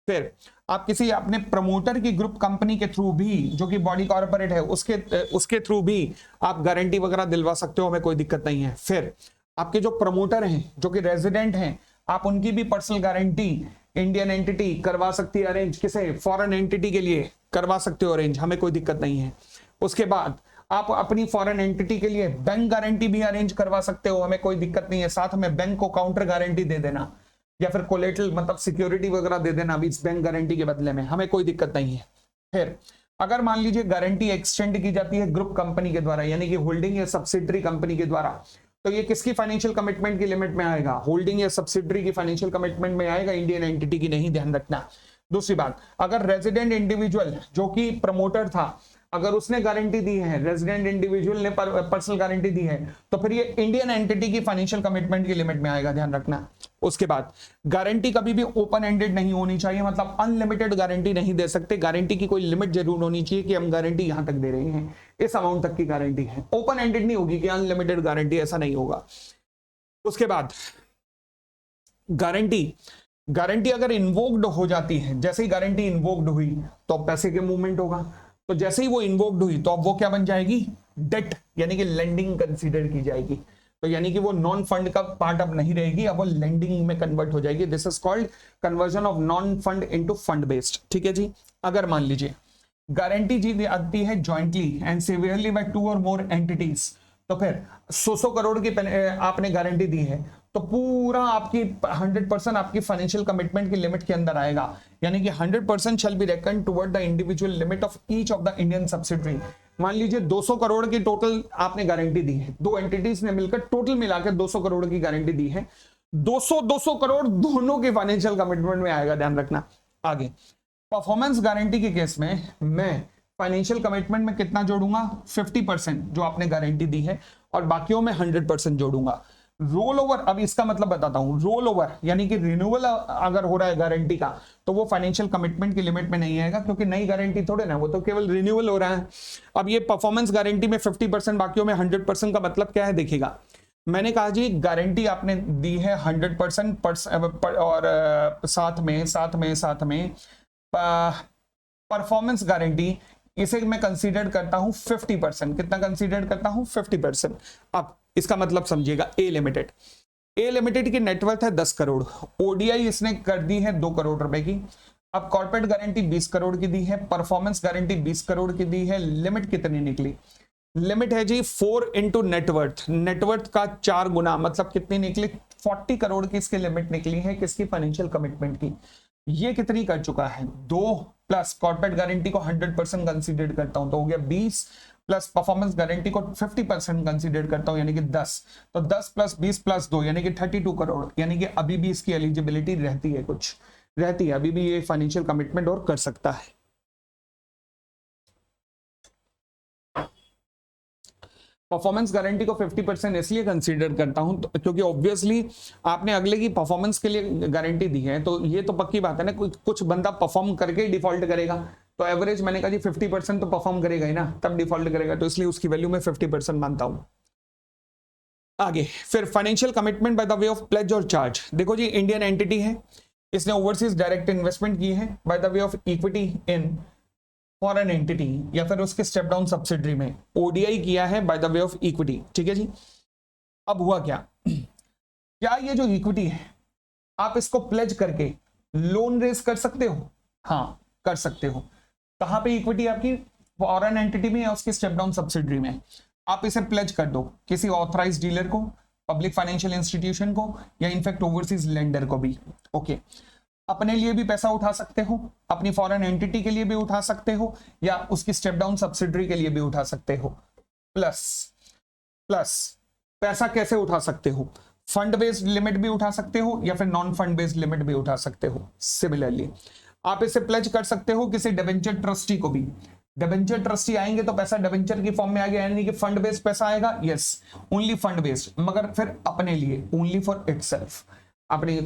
फिर आप किसी अपने प्रमोटर की ग्रुप कंपनी के थ्रू भी, जो कि बॉडी कॉर्पोरेट है, उसके थ्रू भी आप गारंटी वगैरह दिलवा सकते हो, हमें कोई दिक्कत नहीं है। फिर आपके जो प्रमोटर हैं, जो कि रेजिडेंट हैं, आप उनकी भी पर्सनल गारंटी इंडियन एंटिटी करवा सकती है अरेंज, किसे, फॉरेन एंटिटी के लिए करवा सकते हो अरेंज, हमें कोई दिक्कत नहीं है। उसके बाद आप अपनी फॉरेन एंटिटी के लिए बैंक गारंटी भी अरेंज करवा सकते हो, हमें कोई दिक्कत नहीं है। साथ में बैंक को काउंटर गारंटी दे देना या फिर कोलेटरल मतलब सिक्योरिटी वगैरह दे देना इस बैंक गारंटी के बदले में, हमें कोई दिक्कत नहीं है। फिर अगर मान लीजिए गारंटी एक्सटेंड की जाती है ग्रुप कंपनी के द्वारा, यानी कि होल्डिंग या सब्सिडरी कंपनी के द्वारा, तो ये किसकी फाइनेंशियल कमिटमेंट की लिमिट में आएगा, होल्डिंग या सब्सिडरी की फाइनेंशियल कमिटमेंट में आएगा, इंडियन एंटिटी की नहीं, ध्यान रखना। दूसरी बात, अगर रेजिडेंट इंडिविजुअल जो कि प्रमोटर था अगर उसने गारंटी दी है, रेजिडेंट इंडिविजुअल ने पर्सनल गारंटी दी है, तो फिर ये इंडियन एंटिटी की फाइनेंशियल कमिटमेंट की लिमिट में आएगा, ध्यान रखना। उसके बाद गारंटी कभी भी ओपन एंडेड नहीं होनी चाहिए, मतलब अनलिमिटेड गारंटी नहीं दे सकते। गारंटी की कोई लिमिट जरूर होनी चाहिए कि हम गारंटी यहां तक दे रहे हैं, इस अमाउंट तक की गारंटी है। ओपन एंडेड नहीं होगी कि अनलिमिटेड गारंटी, ऐसा नहीं होगा। उसके बाद गारंटी अगर इन्वोक्ड हो जाती है, जैसे ही गारंटी इन्वोक्ड हुई तो पैसे के मूवमेंट होगा, तो जैसे ही वो इन्वोक्ड हुई तो अब वो क्या बन जाएगी, डेट, यानी कि लेंडिंग कंसीडर की जाएगी। तो यानी कि वो नॉन फंड का पार्ट अब नहीं रहेगी, अब वो लेंडिंग में कन्वर्ट हो जाएगी। This is called conversion of non fund into fund based. ठीक है जी। अगर मान लीजिए गारंटी जी आती है जॉइंटली एंड सिवियरली बाय 2 और मोर एंटिटीज, तो फिर 100 करोड़ की आपने गारंटी दी है, तो पूरा आपकी 100% आपकी फाइनेंशियल कमिटमेंट की लिमिट के अंदर आएगा, यानी कि 100% shall be reckon toward the individual limit of each of the Indian subsidiary. मान लीजिए 200 करोड़ की टोटल आपने गारंटी दी है, दो एंटिटीज ने मिलकर टोटल मिलाकर 200 करोड़ की गारंटी दी है, 200 करोड़ दोनों के फाइनेंशियल कमिटमेंट में आएगा, ध्यान रखना। आगे परफॉर्मेंस गारंटी के केस में मैं फाइनेंशियल कमिटमेंट में कितना जोड़ूंगा, 50% जो आपने गारंटी दी है, और बाकियों में 100% जोड़ूंगा। रोल ओवर, अब इसका मतलब बताता हूं, रोल ओवर यानी कि रिन्यूअल अगर हो रहा है गारंटी का, तो वो फाइनेंशियल कमिटमेंट की लिमिट में नहीं आएगा, क्योंकि नई गारंटी थोड़े ना, वो तो केवल रिन्यूअल हो रहा है। अब ये परफॉर्मेंस गारंटी में 50%, बाकियों में 100% का मतलब क्या है, देखिएगा। मैंने कहा जी गारंटी आपने दी है 100% और साथ में परफॉर्मेंस गारंटी, इसे मैं कंसीडर करता हूं 50%। कितना कंसीडर करता हूं, 50%। अब इसका मतलब समझिएगा, ए लिमिटेड की नेटवर्थ है 10 करोड़, ओडीआई इसने कर दी है 2 करोड़ रुपए की। अब कॉर्पोरेट गारंटी 20 करोड़ की दी है, परफॉर्मेंस गारंटी 20 करोड़ की दी है। लिमिट कितनी निकली, लिमिट है जी 4 इंटू नेटवर्थ का 4 गुना, मतलब कितनी निकली, 40 करोड़ की इसकी लिमिट निकली है, किसकी, फाइनेंशियल कमिटमेंट की। ये कितनी कर चुका है, 2 प्लस कॉर्पोरेट गारंटी को 100% कंसीडर करता हूं तो हो गया 20, प्लस परफॉर्मेंस गारंटी को 50% कंसीडर करता हूं यानी कि 10, तो 10 प्लस 20 प्लस 2 यानी कि 32 करोड़, यानी कि अभी भी इसकी एलिजिबिलिटी रहती है, कुछ रहती है, अभी भी ये फाइनेंशियल कमिटमेंट और कर सकता है। परफॉर्मेंस गारंटी को 50% इसलिए कंसीडर करता हूं तो, क्योंकि ऑब्वियसली आपने अगले की परफॉर्मेंस के लिए गारंटी दी है, तो ये तो पक्की बात है ना, कुछ बंदा परफॉर्म करके ही डिफॉल्ट करेगा, तो एवरेज मैंने कहा जी 50% तो परफॉर्म करेगा ही ना, तब डिफॉल्ट करेगा, तो इसलिए उसकी वैल्यू में 50% मानता हूं। आगे फिर financial commitment by the way of pledge और चार्ज। देखो जी इंडियन एंटिटी है, इसने ओवरसीज डायरेक्ट इन्वेस्टमेंट की है by the way of equity in foreign entity या फिर उसके स्टेप डाउन सब्सिडरी में, ओडीआई किया है by the way of equity. ठीक है जी। अब हुआ क्या, क्या ये जो इक्विटी है आप इसको प्लेज करके लोन रेज कर सकते हो, हाँ कर सकते हो। कहां पे इक्विटी आपकी, फॉरेन एंटिटी में या उसके स्टेप डाउन सब्सिडरी में। आप इसे प्लेज कर दो किसी ऑथराइज्ड डीलर को, पब्लिक फाइनेंशियल इंस्टीट्यूशन को, या इनफैक्ट ओवरसीज लेंडर को भी। ओके, अपने लिए भी पैसा उठा सकते हो, अपनी फॉरेन एंटिटी के लिए भी उठा सकते हो, या उसकी स्टेप डाउन सब्सिडरी के लिए भी उठा सकते हो। प्लस पैसा कैसे उठा सकते हो, फंड बेस्ड लिमिट भी उठा सकते हो या फिर नॉन फंड बेस्ड लिमिट भी उठा सकते हो। सिमिलरली आप इसे प्लेज कर सकते हो किसी डिबेंचर ट्रस्टी को भी। डिबेंचर ट्रस्टी आएंगे तो पैसा डिबेंचर की फॉर्म में आ गया, यानी कि फंड बेस्ड पैसा आएगा, यस ओनली फंड बेस्ड, मगर फिर अपने लिए, ओनली फॉर इटसेल्फ, अपनी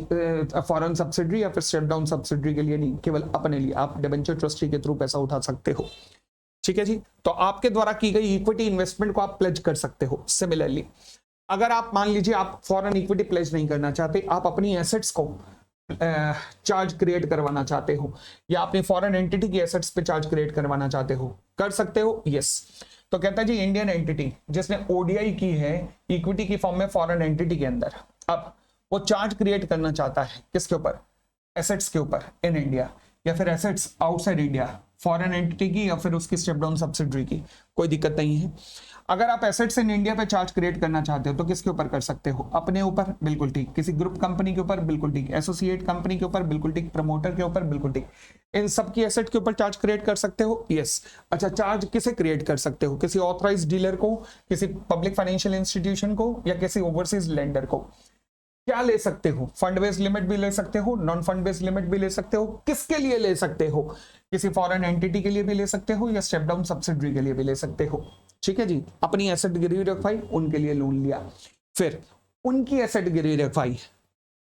फॉरेन सब्सिडरी या फिर स्टेप डाउन सब्सिडरी के लिए नहीं, केवल अपने लिए आप डिबेंचर ट्रस्टी के थ्रू पैसा उठा सकते हो। ठीक है जी। तो आपके द्वारा की गई इक्विटी इन्वेस्टमेंट को आप प्लेज कर सकते हो। सिमिलरली अगर आप मान लीजिए आप फॉरेन इक्विटी प्लेज नहीं करना चाहते, आप अपनी एसेट्स को चार्ज क्रिएट करवाना चाहते हो, या अपनी फॉरेन एंटिटी की एसेट्स पे चार्ज क्रिएट करवाना चाहते हो, कर सकते हो, यस। तो कहता है जी इंडियन एंटिटी जिसने ओडीआई की है इक्विटी की फॉर्म में फॉरेन एंटिटी के अंदर, अब वो चार्ज क्रिएट करना चाहता है किसके ऊपर, एसेट्स के ऊपर इन इंडिया, या फिर assets outside India, foreign entity की या फिर उसकी स्टेप डाउन सब्सिडरी की, कोई दिक्कत नहीं है। अगर आप एसेट्स इन इंडिया पे चार्ज क्रिएट करना चाहते हो तो किसके ऊपर कर सकते हो, अपने ऊपर, बिल्कुल ठीक, किसी ग्रुप कंपनी के ऊपर, बिल्कुल ठीक, एसोसिएट कंपनी के ऊपर, बिल्कुल ठीक, प्रमोटर के ऊपर, बिल्कुल ठीक, इन सब की एसेट के ऊपर चार्ज क्रिएट कर सकते हो, यस। अच्छा, चार्ज किसे क्रिएट कर सकते हो, किसी ऑथराइज्ड डीलर को, किसी पब्लिक फाइनेंशियल इंस्टीट्यूशन को, या किसी ओवरसीज लेंडर को। क्या ले सकते हो, फंड बेस्ड लिमिट भी ले सकते हो, नॉन फंड बेस्ड लिमिट भी ले सकते हो। किसके लिए ले सकते हो, किसी फॉरेन एंटिटी के लिए भी ले सकते हो या स्टेप डाउन सब्सिडरी के लिए भी ले सकते हो। ठीक है जी, अपनी एसेट गिरवी रखवाई, उनके लिए लोन लिया, फिर उनकी एसेट गिरवी रखवाई,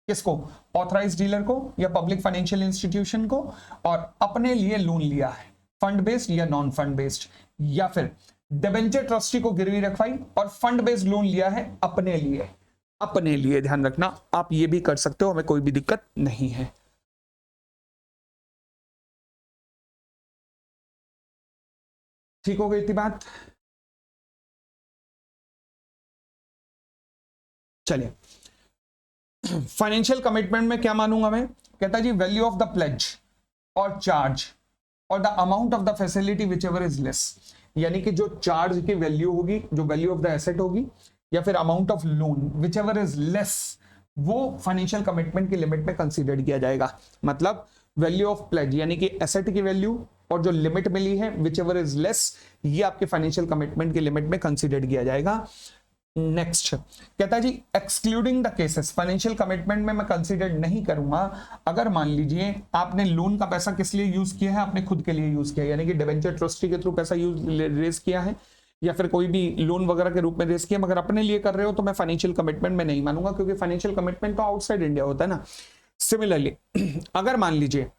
किसको, ऑथराइज डीलर को या पब्लिक फाइनेंशियल इंस्टीट्यूशन को, और अपने लिए लोन लिया है, फंड बेस्ड या नॉन फंड बेस्ड, या फिर डिबेंचर ट्रस्टी को गिरवी रखवाई और फंड बेस्ड लोन लिया है अपने लिए। अपने लिए ध्यान रखना, आप ये भी कर सकते हो, हमें कोई भी दिक्कत नहीं है। ठीक हो गई थी बात। चलिए, फाइनेंशियल कमिटमेंट में क्या मानूंगा मैं, कहता जी वैल्यू ऑफ द प्लेज और चार्ज और the amount of the facility which ever is less, यानी कि जो चार्ज की वैल्यू होगी, जो वैल्यू ऑफ द एसेट होगी, या फिर amount of loan which ever is less, वो फाइनेंशियल कमिटमेंट की लिमिट में कंसीडर किया जाएगा। मतलब वैल्यू ऑफ प्लेज यानी कि एसेट की वैल्यू और जो लिमिट मिली है विच एवर इज लेस, ये आपके फाइनेंशियल कमिटमेंट की लिमिट में कंसीडर किया जाएगा। नेक्स्ट कहता है जी excluding the cases, financial commitment में मैं कंसीडर नहीं करूंगा अगर मान लीजिए आपने लोन का पैसा किस लिए यूज किया है, आपने खुद के लिए यूज किया, यानी कि डिबेंचर ट्रस्टी के थ्रू पैसा रेज किया है या फिर कोई भी लोन वगैरह के रूप में रेज किया, मगर अपने लिए कर रहे हो तो मैं फाइनेंशियल कमिटमेंट में नहीं मानूंगा, क्योंकि फाइनेंशियल कमिटमेंट तो आउटसाइड इंडिया होता है ना। सिमिलरली अगर मान लीजिए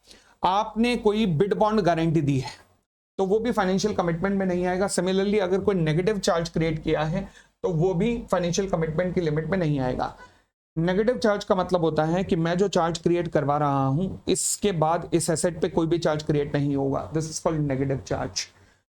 आपने कोई बिड बॉन्ड गारंटी दी है तो वो भी फाइनेंशियल कमिटमेंट में नहीं आएगा। सिमिलरली अगर कोई नेगेटिव चार्ज क्रिएट किया है तो वो भी फाइनेंशियल कमिटमेंट की लिमिट में नहीं आएगा। नेगेटिव चार्ज का मतलब होता है कि मैं जो चार्ज क्रिएट करवा रहा हूं इसके बाद इस एसेट पे कोई भी चार्ज क्रिएट नहीं होगा, this is called negative charge.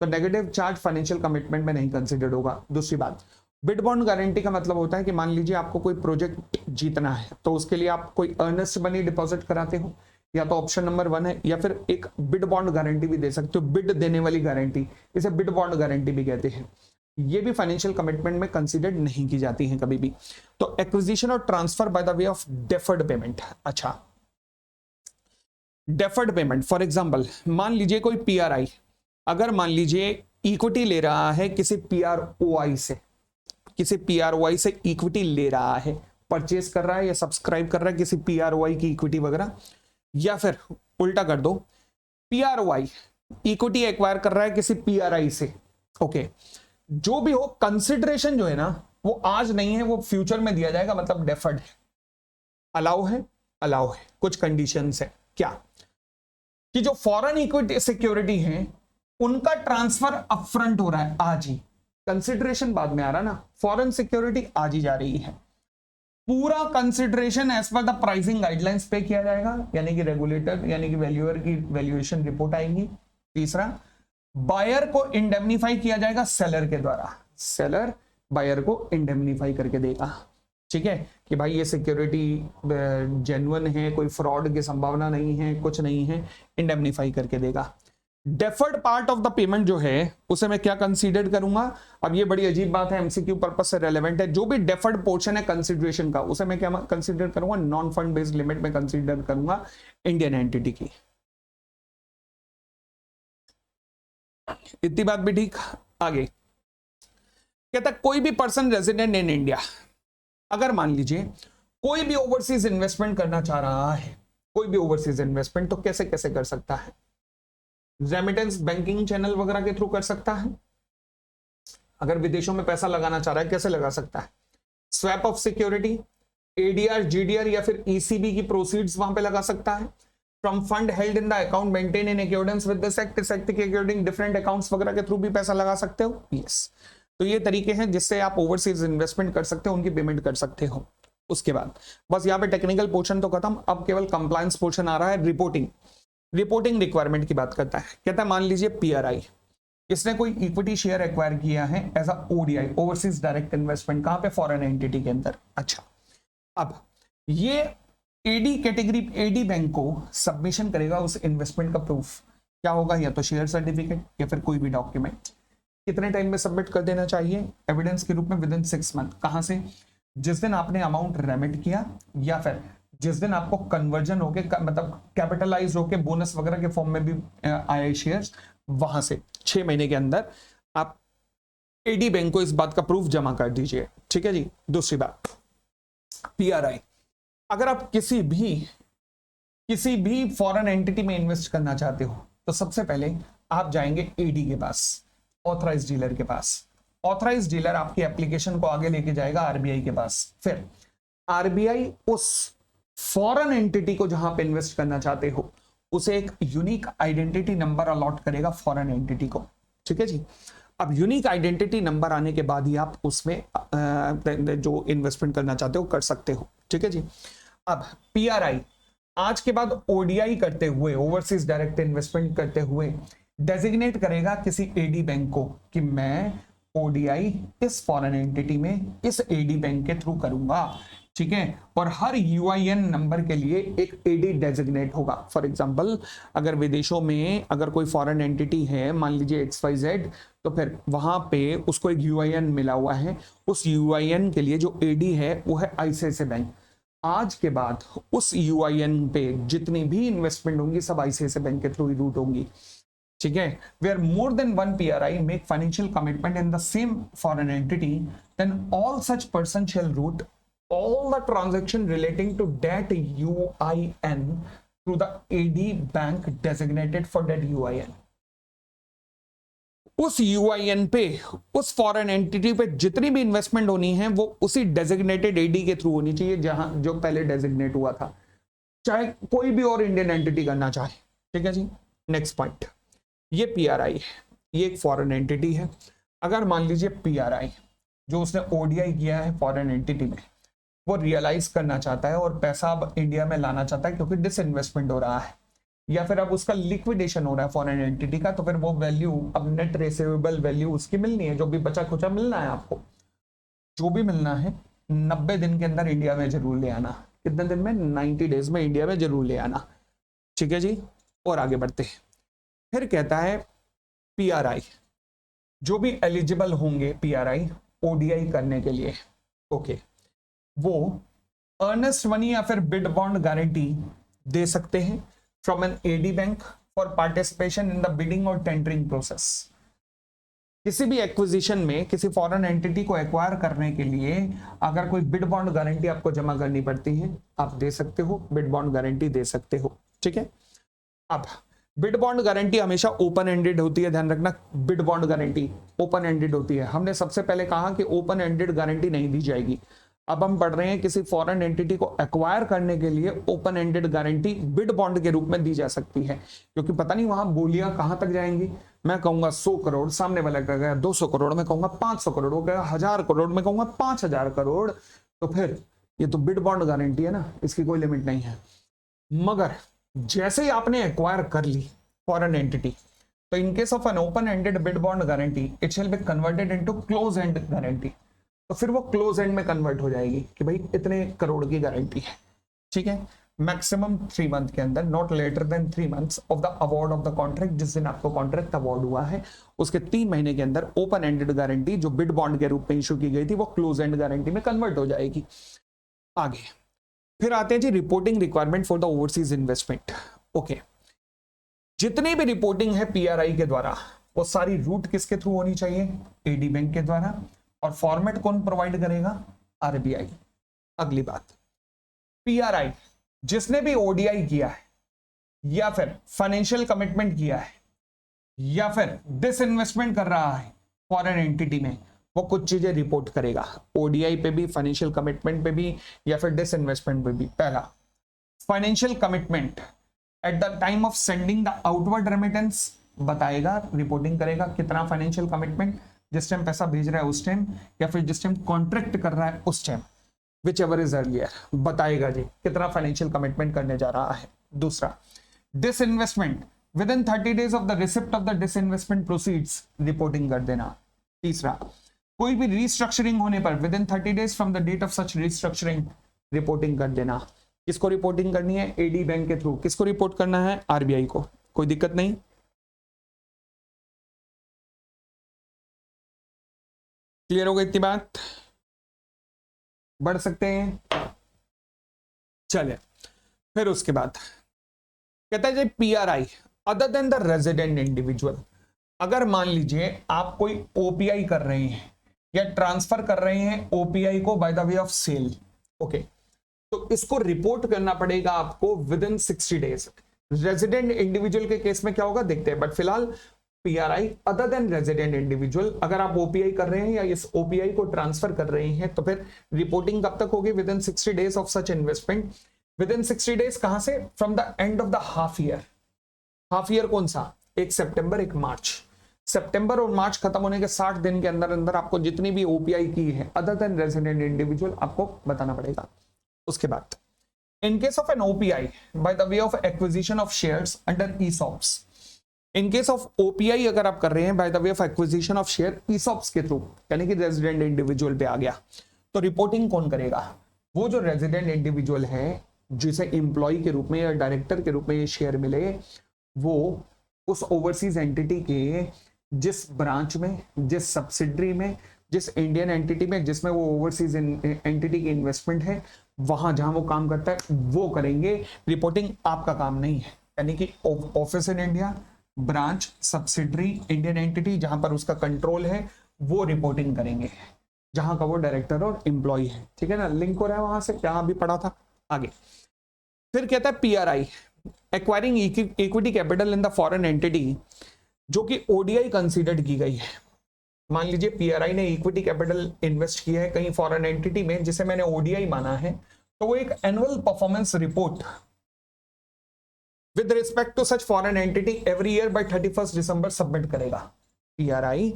तो नेगेटिव चार्ज फाइनेंशियल कमिटमेंट में नहीं कंसिडर्ड होगा। दूसरी बात, बिड बॉन्ड गारंटी का मतलब होता है कि मान लीजिए आपको कोई प्रोजेक्ट जीतना है तो उसके लिए आप कोई अर्नेस्ट मनी डिपॉजिट कराते हो, या तो ऑप्शन नंबर 1 है, या फिर एक बिड बॉन्ड गारंटी भी दे सकते हो, बिड देने वाली गारंटी, इसे बिड बॉन्ड गारंटी भी कहते हैं। ये भी फाइनेंशियल कमिटमेंट में कंसीडर्ड नहीं की जाती हैं कभी भी। तो एक्विजिशन और transfer by the way of deferred payment. अच्छा, डेफर्ड पेमेंट फॉर एग्जांपल मान लीजिए कोई पीआरआई अगर मान लीजिए इक्विटी ले रहा है किसी पीआरओआई से, किसी पीआरओआई से इक्विटी ले रहा है, परचेज कर रहा है या सब्सक्राइब कर रहा है किसी पीआरओआई की इक्विटी वगैरह, या फिर उल्टा कर दो पीआरओआई इक्विटी एक्वायर कर रहा है किसी पीआरआई से। ओके, जो भी हो कंसिडरेशन जो है ना वो आज नहीं है, वो फ्यूचर में दिया जाएगा, मतलब डेफर्ड है। अलाउ है, अलाउ है, कुछ कंडीशंस है। क्या कि जो फॉरेन इक्विटी सिक्योरिटी है उनका ट्रांसफर अपफ्रंट हो रहा है आज ही, कंसिडरेशन बाद में आ रहा ना, फॉरेन सिक्योरिटी आज ही जा रही है, पूरा consideration as per the pricing guidelines पे किया जाएगा, यानी कि रेगुलेटर यानी कि वैल्यूअर की वैल्यूएशन रिपोर्ट आएगी। तीसरा, बायर को इंडेमनीफाई किया जाएगा सेलर के द्वारा, सेलर बायर को इंडेमनीफाई करके देगा। ठीक है कि भाई ये सिक्योरिटी जेन्युइन है, कोई फ्रॉड की संभावना नहीं है, कुछ नहीं है, इंडेमनीफाई करके देगा। Deferred part of the payment जो है उसे मैं क्या कंसीडर करूंगा, अब ये बड़ी अजीब बात है, एमसीक्यू पर्पस से रेलेवेंट है। जो भी डेफर्ड पोर्शन है कंसिडरेशन का उसे मैं क्या कंसीडर करूंगा, नॉन फंड बेस्ड लिमिट में कंसीडर करूंगा इंडियन एंटिटी की। इतनी बात भी ठीक। आगे कहता कोई भी पर्सन रेजिडेंट इन इंडिया अगर मान लीजिए कोई भी ओवरसीज इन्वेस्टमेंट करना चाह रहा है, कोई भी ओवरसीज इन्वेस्टमेंट, तो कैसे कैसे कर सकता है, रेमिटेंस बैंकिंग चैनल वगैरह के थ्रू कर सकता है। अगर विदेशों में पैसा लगाना चाह रहा है कैसे लगा सकता है, swap of security, ADR, GDR या फिर ईसीबी की प्रोसीड्स वहां पे लगा सकता है। From fund held in the account maintain in accordance with this act, इस एक्ट के अकॉर्डिंग डिफरेंट अकाउंट्स वगैरह के थ्रू भी पैसा लगा सकते हो। यस, तो ये तरीके हैं जिससे आप ओवरसीज इन्वेस्टमेंट कर सकते हो, उनकी पेमेंट कर सकते हो। उसके बाद बस यहाँ पे टेक्निकल पोर्शन तो खत्म, अब केवल कंप्लायंस पोर्शन आ रहा है। रिपोर्टिंग, रिपोर्टिंग रिक्वायरमेंट की बात करता है। कहता है मान लीजिए पीआरआई इसने कोई इक्विटी शेयर एक्वायर किया है as a ODI, overseas direct investment, कहां पे, फॉरेन एंटिटी के अंदर। अच्छा, अब ये एडी कैटेगरी, एडी बैंक को सबमिशन करेगा उस इन्वेस्टमेंट का प्रूफ, क्या होगा, या तो शेयर सर्टिफिकेट या फिर कोई भी डॉक्यूमेंट। कितने टाइम में सबमिट कर देना चाहिए, एविडेंस के रूप में विद इन 6 मंथ। कहां से, जिस दिन आपने अमाउंट रेमिट किया या फिर जिस दिन आपको कन्वर्जन होके मतलब कैपिटलाइज होके बोनस वगैरह के फॉर्म में भी आए शेयर्स, वहां से 6 महीने के अंदर आप एडी बैंक को इस बात का प्रूफ जमा कर दीजिए। ठीक है जी। दूसरी बात, पीआरआई अगर आप किसी भी फॉरेन एंटिटी में इन्वेस्ट करना चाहते हो तो सबसे पहले आप जाएंगे एडी के पास, ऑथराइज डीलर के पास। ऑथराइज डीलर आपकी एप्लीकेशन को आगे लेके जाएगा आरबीआई के पास। फिर आरबीआई उस फॉरेन एंटिटी को जहां पे इन्वेस्ट करना चाहते हो उसे एक यूनिक आइडेंटिटी नंबर अलॉट करेगा फॉरेन एंटिटी को। ठीक है जी। अब यूनिक आइडेंटिटी नंबर आने के बाद ही आप उसमें जो इन्वेस्टमेंट करना चाहते हो कर सकते हो। ठीक है जी। अब पीआरआई आज के बाद ओडीआई करते हुए, ओवरसीज डायरेक्ट इन्वेस्टमेंट करते हुए डेजिग्नेट करेगा किसी एडी बैंक को कि मैं ओडीआई इस फॉरेन एंटिटी में इस एडी बैंक के थ्रू करूंगा। ठीक है। और हर यूआईएन नंबर के लिए एक एडी डेजिग्नेट होगा। फॉर एग्जांपल अगर विदेशों में अगर कोई फॉरेन एंटिटी है, मान लीजिए XYZ, तो फिर वहां पे उसको एक यूआईएन मिला हुआ है। उस यूआईएन के लिए जो एडी है वो है आईसीआईसीआई बैंक। आज के बाद उस यूआईएन पे जितनी भी इन्वेस्टमेंट होंगी सब आईसीआईसीआई बैंक के थ्रू ही रूट होंगी। ठीक है। Where more than one PRI make financial commitment in the same foreign entity, then all such person shall route all the transaction relating to that UIN through the AD bank designated for that UIN। उस UIN पे, उस foreign entity पे जितनी भी investment होनी है वो उसी डेजिग्नेटेड एडी के थ्रू होनी चाहिए जहां जो पहले डेजिग्नेट हुआ था, चाहे कोई भी और इंडियन एंटिटी करना चाहे। ठीक है जी। नेक्स्ट पॉइंट, ये पीआरआई है, ये एक फॉरेन एंटिटी है। अगर मान लीजिए पीआरआई जो उसने ओडीआई किया है फॉरेन एंटिटी में वो रियलाइज करना चाहता है और पैसा अब इंडिया में लाना चाहता है क्योंकि डिसइन्वेस्टमेंट हो रहा है, या फिर अब उसका लिक्विडेशन हो रहा है फॉरेन एंटिटी का, तो फिर वो वैल्यू, अब नेट रिसीवेबल वैल्यू उसकी मिलनी है, जो भी बचा खुचा मिलना है आपको, जो भी मिलना है 90 दिन के अंदर इंडिया में जरूर ले आना। कितने दिन में? 90 डेज में इंडिया में जरूर ले आना। ठीक है जी। और आगे बढ़ते हैं। फिर कहता है पीआरआई जो भी एलिजिबल होंगे पीआरआई ओडीआई करने के लिए, ओके, वो अर्नेस्ट मनी या फिर बिड बॉन्ड गारंटी दे सकते हैं from an AD bank for participation in the bidding और टेंडरिंग प्रोसेस। किसी भी एक्विजिशन में किसी फॉरेन एंटिटी को एक्वायर करने के लिए अगर कोई बिड बॉन्ड गारंटी आपको जमा करनी पड़ती है, आप दे सकते हो, बिड बॉन्ड गारंटी दे सकते हो। ठीक है। अब बिड बॉन्ड गारंटी हमेशा ओपन एंडेड होती है, ध्यान रखना, bid bond guarantee open ended होती है। हमने सबसे पहले कहा कि ओपन एंडेड गारंटी नहीं दी जाएगी। अब हम पढ़ रहे हैं किसी फॉरेन एंटिटी को एक्वायर करने के लिए open ended guarantee bid bond के रूप में दी जा सकती है, क्योंकि पता नहीं वहां बोलियां कहां तक जाएंगी। मैं कहूंगा 100 करोड़, सामने वाला कहेगा 200 करोड़, मैं कहूंगा 500 करोड़, वो कहेगा 1000 करोड़, मैं कहूंगा 5000 करोड़, तो फिर ये तो बिड बॉन्ड गारंटी है ना, इसकी कोई लिमिट नहीं है। मगर जैसे ही आपने एक्वायर कर ली फॉरेन एंटिटी, तो इन case of an open ended bid bond guarantee it shall be converted into close end guarantee. तो फिर वो क्लोज एंड में कन्वर्ट हो जाएगी कि भाई इतने करोड़ की गारंटी है। ठीक है। मैक्सिमम 3 मंथ के अंदर, not later than 3 months of the award of the contract, जिस दिन आपको कॉन्ट्रैक्ट अवार्ड हुआ है उसके 3 महीने के अंदर ओपन एंडेड गारंटी जो बिड बॉन्ड के रूप में इशू की गई थी वो क्लोज एंड गारंटी में कन्वर्ट हो जाएगी। आगे फिर आते हैं जी reporting requirement for the overseas investment. Okay, जितनी भी रिपोर्टिंग है पीआरआई के द्वारा वो सारी रूट किसके थ्रू होनी चाहिए? एडी बैंक के द्वारा। और फॉर्मेट कौन प्रोवाइड करेगा? आरबीआई। अगली बात, पीआरआई जिसने भी ओडीआई किया है या फिर फाइनेंशियल कमिटमेंट किया है या फिर डिसइन्वेस्टमेंट कर रहा है फॉरेन एंटिटी में, वो कुछ चीजें रिपोर्ट करेगा, ओडीआई पे भी, फाइनेंशियल कमिटमेंट पे भी या फिर डिसइन्वेस्टमेंट पे भी। पहला, financial commitment at the time of sending the outward remittance बताएगा, रिपोर्टिंग करेगा कितना फाइनेंशियल कमिटमेंट, जिस टाइम पैसा भेज रहा है उस टाइम या फिर जिस टाइम कॉन्ट्रैक्ट कर रहा है उस time, which ever is earlier, बताएगा जी कितना फाइनेंशियल कमिटमेंट करने जा रहा है। दूसरा, disinvestment within 30 days of the receipt of the disinvestment proceeds reporting कर देना। तीसरा, कोई भी रिस्ट्रक्चरिंग होने पर within 30 days from the date of such restructuring reporting कर देना। किसको रिपोर्टिंग करनी है? एडी बैंक के थ्रू। किसको रिपोर्ट करना है? आरबीआई को। कोई दिक्कत नहीं? क्लियर हो गई इतनी बात? बढ़ सकते हैं? चलिए फिर उसके बाद कहता है जी PRI other than the resident individual. अगर मान लीजिए आप कोई ओपीआई कर रहे हैं या ट्रांसफर कर रहे हैं ओपीआई को by the way of sale, okay, तो इसको रिपोर्ट करना पड़ेगा आपको within 60 days. Resident individual के केस में क्या होगा देखते हैं, बट फिलहाल PRI other than resident individual, अगर आप ओपीआई कर रहे हैं या इस ओपीआई को ट्रांसफर कर रहे हैं तो फिर रिपोर्टिंग कब तक होगी, with in 60 days of such investment. With in 60 days कहां से, from the end of the half year. Half year कौन सा, एक सितंबर एक मार्च। सितंबर और मार्च खत्म होने के 60 दिन के अंदर अंदर आपको जितनी भी ओपीआई की है अदर देन रेजिडेंट इंडिविजुअल आपको बताना पड़ेगा। उसके बाद in case of an OPI by the way of acquisition of shares under ESOPs, in case of OPI अगर आप कर रहे हैं by the way of acquisition of share ESOPs के थ्रू, यानी कि रेजिडेंट इंडिविजुअल पे आ गया, तो रिपोर्टिंग कौन करेगा, वो जो रेजिडेंट इंडिविजुअल है जिसे एम्प्लॉय के रूप में या डायरेक्टर के रूप में ये शेयर मिले, वो उस ओवरसीज एंटिटी के जिस ब्रांच में, जिस सब्सिडरी में, जिस इंडियन एंटिटी में जिसमें वो ओवरसीज एंटिटी की इन्वेस्टमेंट है, वहां जहां वो काम करता है वो करेंगे। रिपोर्टिंग आपका काम नहीं है, यानी कि office in India, branch, subsidiary, Indian entity जहां पर उसका कंट्रोल है वो रिपोर्टिंग करेंगे, जहां का वो डायरेक्टर और एम्प्लॉय है। ठीक है ना, लिंक हो रहा है वहां से, जहां भी पढ़ा था आगे। फिर कहता है PRI acquiring equity capital in the foreign entity, जो कि ओडीआई कंसीडर्ड की गई है। मान लीजिए पीआरआई ने इक्विटी कैपिटल इन्वेस्ट किया है कहीं फॉरेन एंटिटी में जिसे मैंने ओडीआई माना है, तो वो एक annual performance report with respect to such foreign entity every year by 31 December submit करेगा। पीआरआई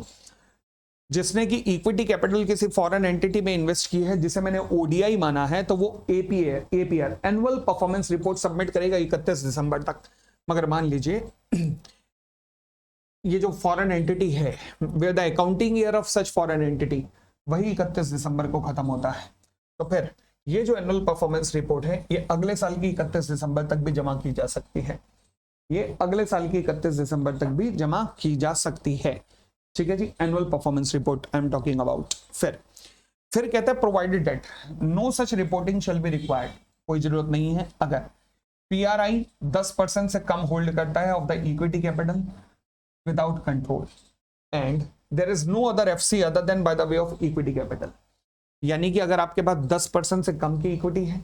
जिसने की इक्विटी कैपिटल किसी फॉरेन एंटिटी में इन्वेस्ट की है जिसे मैंने ओडीआई माना है, तो वो APR annual performance report submit करेगा 31 दिसंबर तक। मगर मान लीजिए ये जो फॉरेन एंटिटी है, where the accounting year of such foreign entity वही 31 दिसंबर को खत्म होता है, तो फिर ये जो एनुअल परफॉर्मेंस रिपोर्ट है ये अगले साल की 31 दिसंबर तक भी जमा की जा सकती है। ये अगले साल की 31 दिसंबर तक भी जमा की जा सकती है। ठीक है जी, annual performance report I am talking about. फिर कहता है provided that no such reporting shall be required, कोई जरूरत नहीं है अगर पीआरआई 10% से कम होल्ड करता है of the equity capital without control and there is no other FC other than by the way of equity capital। यानी कि अगर आपके पास 10% से कम की इक्विटी है,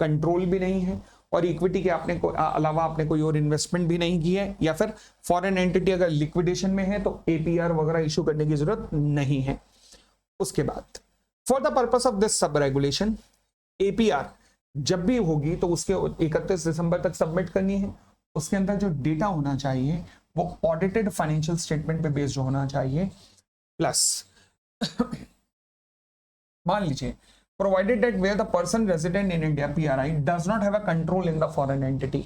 कंट्रोल भी नहीं है और इक्विटी के आपने अलावा आपने कोई और इन्वेस्टमेंट भी नहीं की है, या फिर फॉरेन एंटिटी अगर लिक्विडेशन में है तो एपीआर वगैरह इशू करने की जरूरत नहीं है। उसके बाद for the purpose of this sub regulation APR जब भी होगी तो उसके 31 दिसंबर तक सबमिट करनी है। उसके अंदर जो डेटा होना चाहिए वो ऑडिटेड फाइनेंशियल स्टेटमेंट पे बेस्ड होना चाहिए, प्लस मान लीजिए provided that where the person resident in India PRI does not have a control in the foreign entity,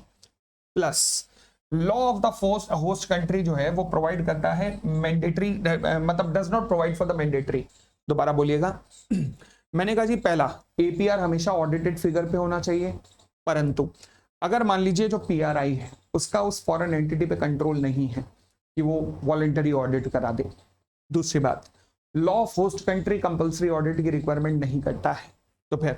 plus law of the host country जो है वो प्रोवाइड करता है मैंडेटरी, मतलब does not provide for the mandatory. दोबारा बोलिएगा मैंने कहा जी पहला एपीआर हमेशा ऑडिटेड फिगर पे होना चाहिए, परंतु अगर मान लीजिए जो पीआरआई है उसका उस फॉरेन एंटिटी पे कंट्रोल नहीं है कि वो वॉलंटरी ऑडिट करा दे। दूसरी बात, law of host country compulsory audit की रिक्वायरमेंट नहीं करता है, तो फिर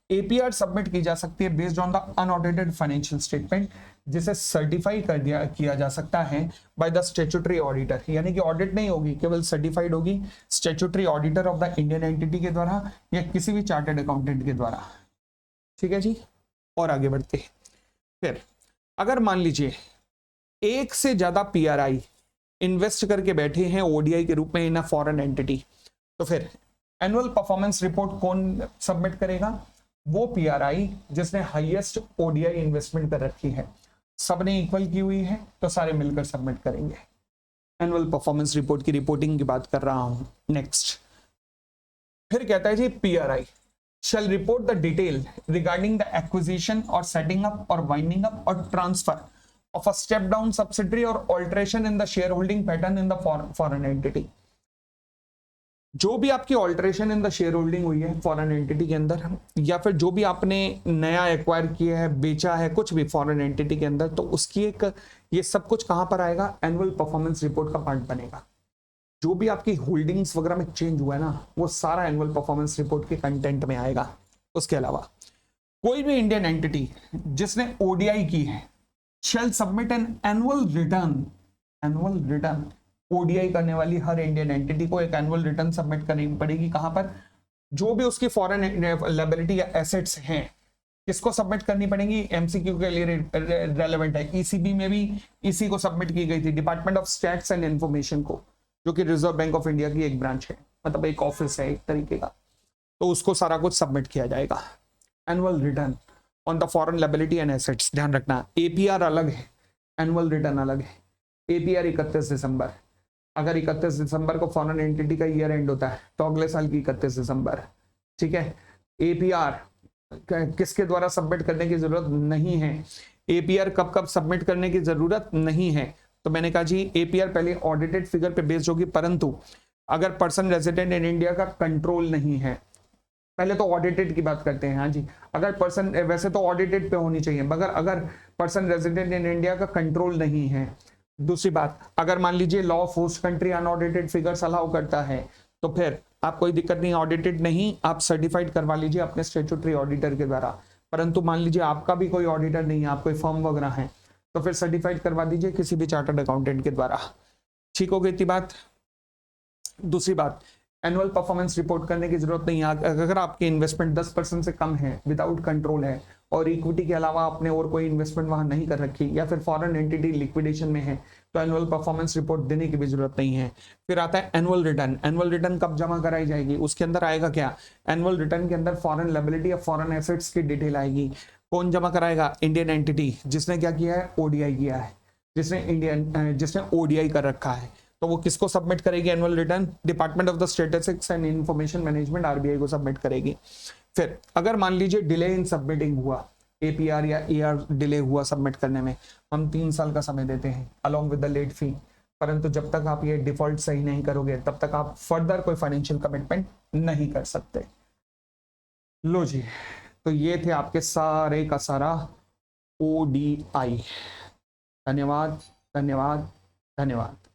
एपीआर सबमिट की जा सकती है based on the unaudited financial statement, जिसे सर्टिफाई किया जा सकता है बाय द स्टैट्यूटरी ऑडिटर, यानी कि ऑडिट नहीं होगी, केवल सर्टिफाइड होगी statutory auditor of the Indian entity के द्वारा या किसी भी चार्टर्ड अकाउंटेंट के द्वारा। ठीक है जी, और आगे बढ़ते हैं। फिर अगर मान लीजिए एक से ज्यादा पीआरआई इन्वेस्ट करके बैठे हैं ओडीआई के रूप में इन अ फॉरेन एंटिटी, तो फिर एनुअल परफॉर्मेंस रिपोर्ट कौन सबमिट करेगा, वो पीआरआई जिसने हाईएस्ट ओडीआई इन्वेस्टमेंट कर रखी है, सबने इक्वल की हुई है तो सारे मिलकर सबमिट करेंगे। एनुअल परफॉर्मेंस रिपोर्ट की रिपोर्टिंग की बात कर रहा हूं। नेक्स्ट फिर कहता है जी PRI shall report the detail regarding the acquisition or setting up or winding up or transfer of a step down subsidiary or alteration in the shareholding pattern in the foreign entity। जो भी आपकी alteration in the share holding हुई है foreign entity के अंदर, या फिर जो भी आपने नया एक्वायर किया है, बेचा है, कुछ भी फॉरेन एंटिटी के अंदर, तो उसकी एक ये सब कुछ कहां पर आएगा, एनुअल परफॉर्मेंस रिपोर्ट का पार्ट बनेगा। जो भी आपकी होल्डिंग्स वगैरह में चेंज हुआ है ना, वो सारा एनुअल परफॉर्मेंस रिपोर्ट के कंटेंट में आएगा। उसके अलावा कोई भी इंडियन एंटिटी जिसने ओडीआई की है shall submit an annual return. ODI करने वाली हर इंडियन एंटिटी को एक एनुअल रिटर्न सबमिट करनी पड़ेगी। कहां पर, जो भी उसकी फॉरेन लायबिलिटी या एसेट्स हैं, किसको सबमिट करनी पड़ेगी, एमसीक्यू के लिए रेलेवेंट है। ईसीबी में भी इसी को सबमिट की गई थी, department of stats and information को, जो कि रिजर्व बैंक ऑफ इंडिया की एक ब्रांच है, मतलब एक ऑफिस है एक तरीके का। तो उसको सारा कुछ सबमिट किया जाएगा। Annual return on the foreign liability and assets, ध्यान रखना एपीआर अलग है, एनुअल रिटर्न अलग है। एपीआर 31 दिसंबर, अगर 31 दिसंबर को फॉरेन एंटिटी का ईयर एंड होता है तो अगले साल की 31 दिसंबर, ठीक है। एपीआर किसके द्वारा सबमिट करने की जरूरत नहीं है, एपीआर कब कब सबमिट करने की जरूरत नहीं है, तो मैंने कहा जी एपीआर पहले ऑडिटेड फिगर पे बेस्ड होगी, परंतु अगर पर्सन रेजिडेंट इन इंडिया का कंट्रोल नहीं है, पहले तो ऑडिटेड की बात करते हैं, हाँ जी, अगर पर्सन, वैसे तो ऑडिटेड पे होनी चाहिए, मगर अगर पर्सन रेजिडेंट इन इंडिया का कंट्रोल नहीं है। दूसरी बात, अगर मान लीजिए law of host country unaudited figures allow करता है तो फिर आप कोई दिक्कत नहीं, ऑडिटेड नहीं आप सर्टिफाइड करवा लीजिए अपने स्टेट्यूटरी ऑडिटर के द्वारा। परंतु मान लीजिए आपका भी कोई ऑडिटर नहीं है, आप कोई फर्म वगैरह है, तो फिर सर्टिफाइड करवा दीजिए किसी भी चार्टर्ड अकाउंटेंट के द्वारा। ठीक हो गई थी बात। दूसरी बात, एनुअल परफॉर्मेंस रिपोर्ट करने की जरूरत नहीं है। अगर आपकी इन्वेस्टमेंट 10% से कम है, विदाउट कंट्रोल है, और इक्विटी के अलावा आपने और कोई इन्वेस्टमेंट वहां नहीं कर रखी, या फिर फॉरेन एंटिटी लिक्विडेशन में है, तो एनुअल परफॉर्मेंस रिपोर्ट देने की भी जरूरत नहीं है। फिर आता है एनुअल रिटर्न। एनुअल रिटर्न कब जमा कराई जाएगी, उसके अंदर आएगा क्या, एनुअल रिटर्न के अंदर फॉरेन लायबिलिटी या फॉरेन एसेट्स की डिटेल आएगी। कौन जमा कराएगा, इंडियन एंटिटी जिसने क्या किया है, ओडीआई किया है, जिसने ओडीआई कर रखा है, तो वो किसको सबमिट करेगी annual return, department of the statistics and information management RBI को सबमिट करेगी। फिर अगर मान लीजिए डिले इन सबमिटिंग हुआ, एपीआर या ईआर डिले हुआ सबमिट करने में, हम 3 साल का समय देते हैं along with the late fee, परंतु जब तक आप ये डिफॉल्ट सही नहीं करोगे तब तक आप फर्दर कोई फाइनेंशियल कमिटमेंट नहीं कर सकते। लो जी, तो ये थे आपके सारे का सारा ओडीआई। धन्यवाद धन्यवाद धन्यवाद।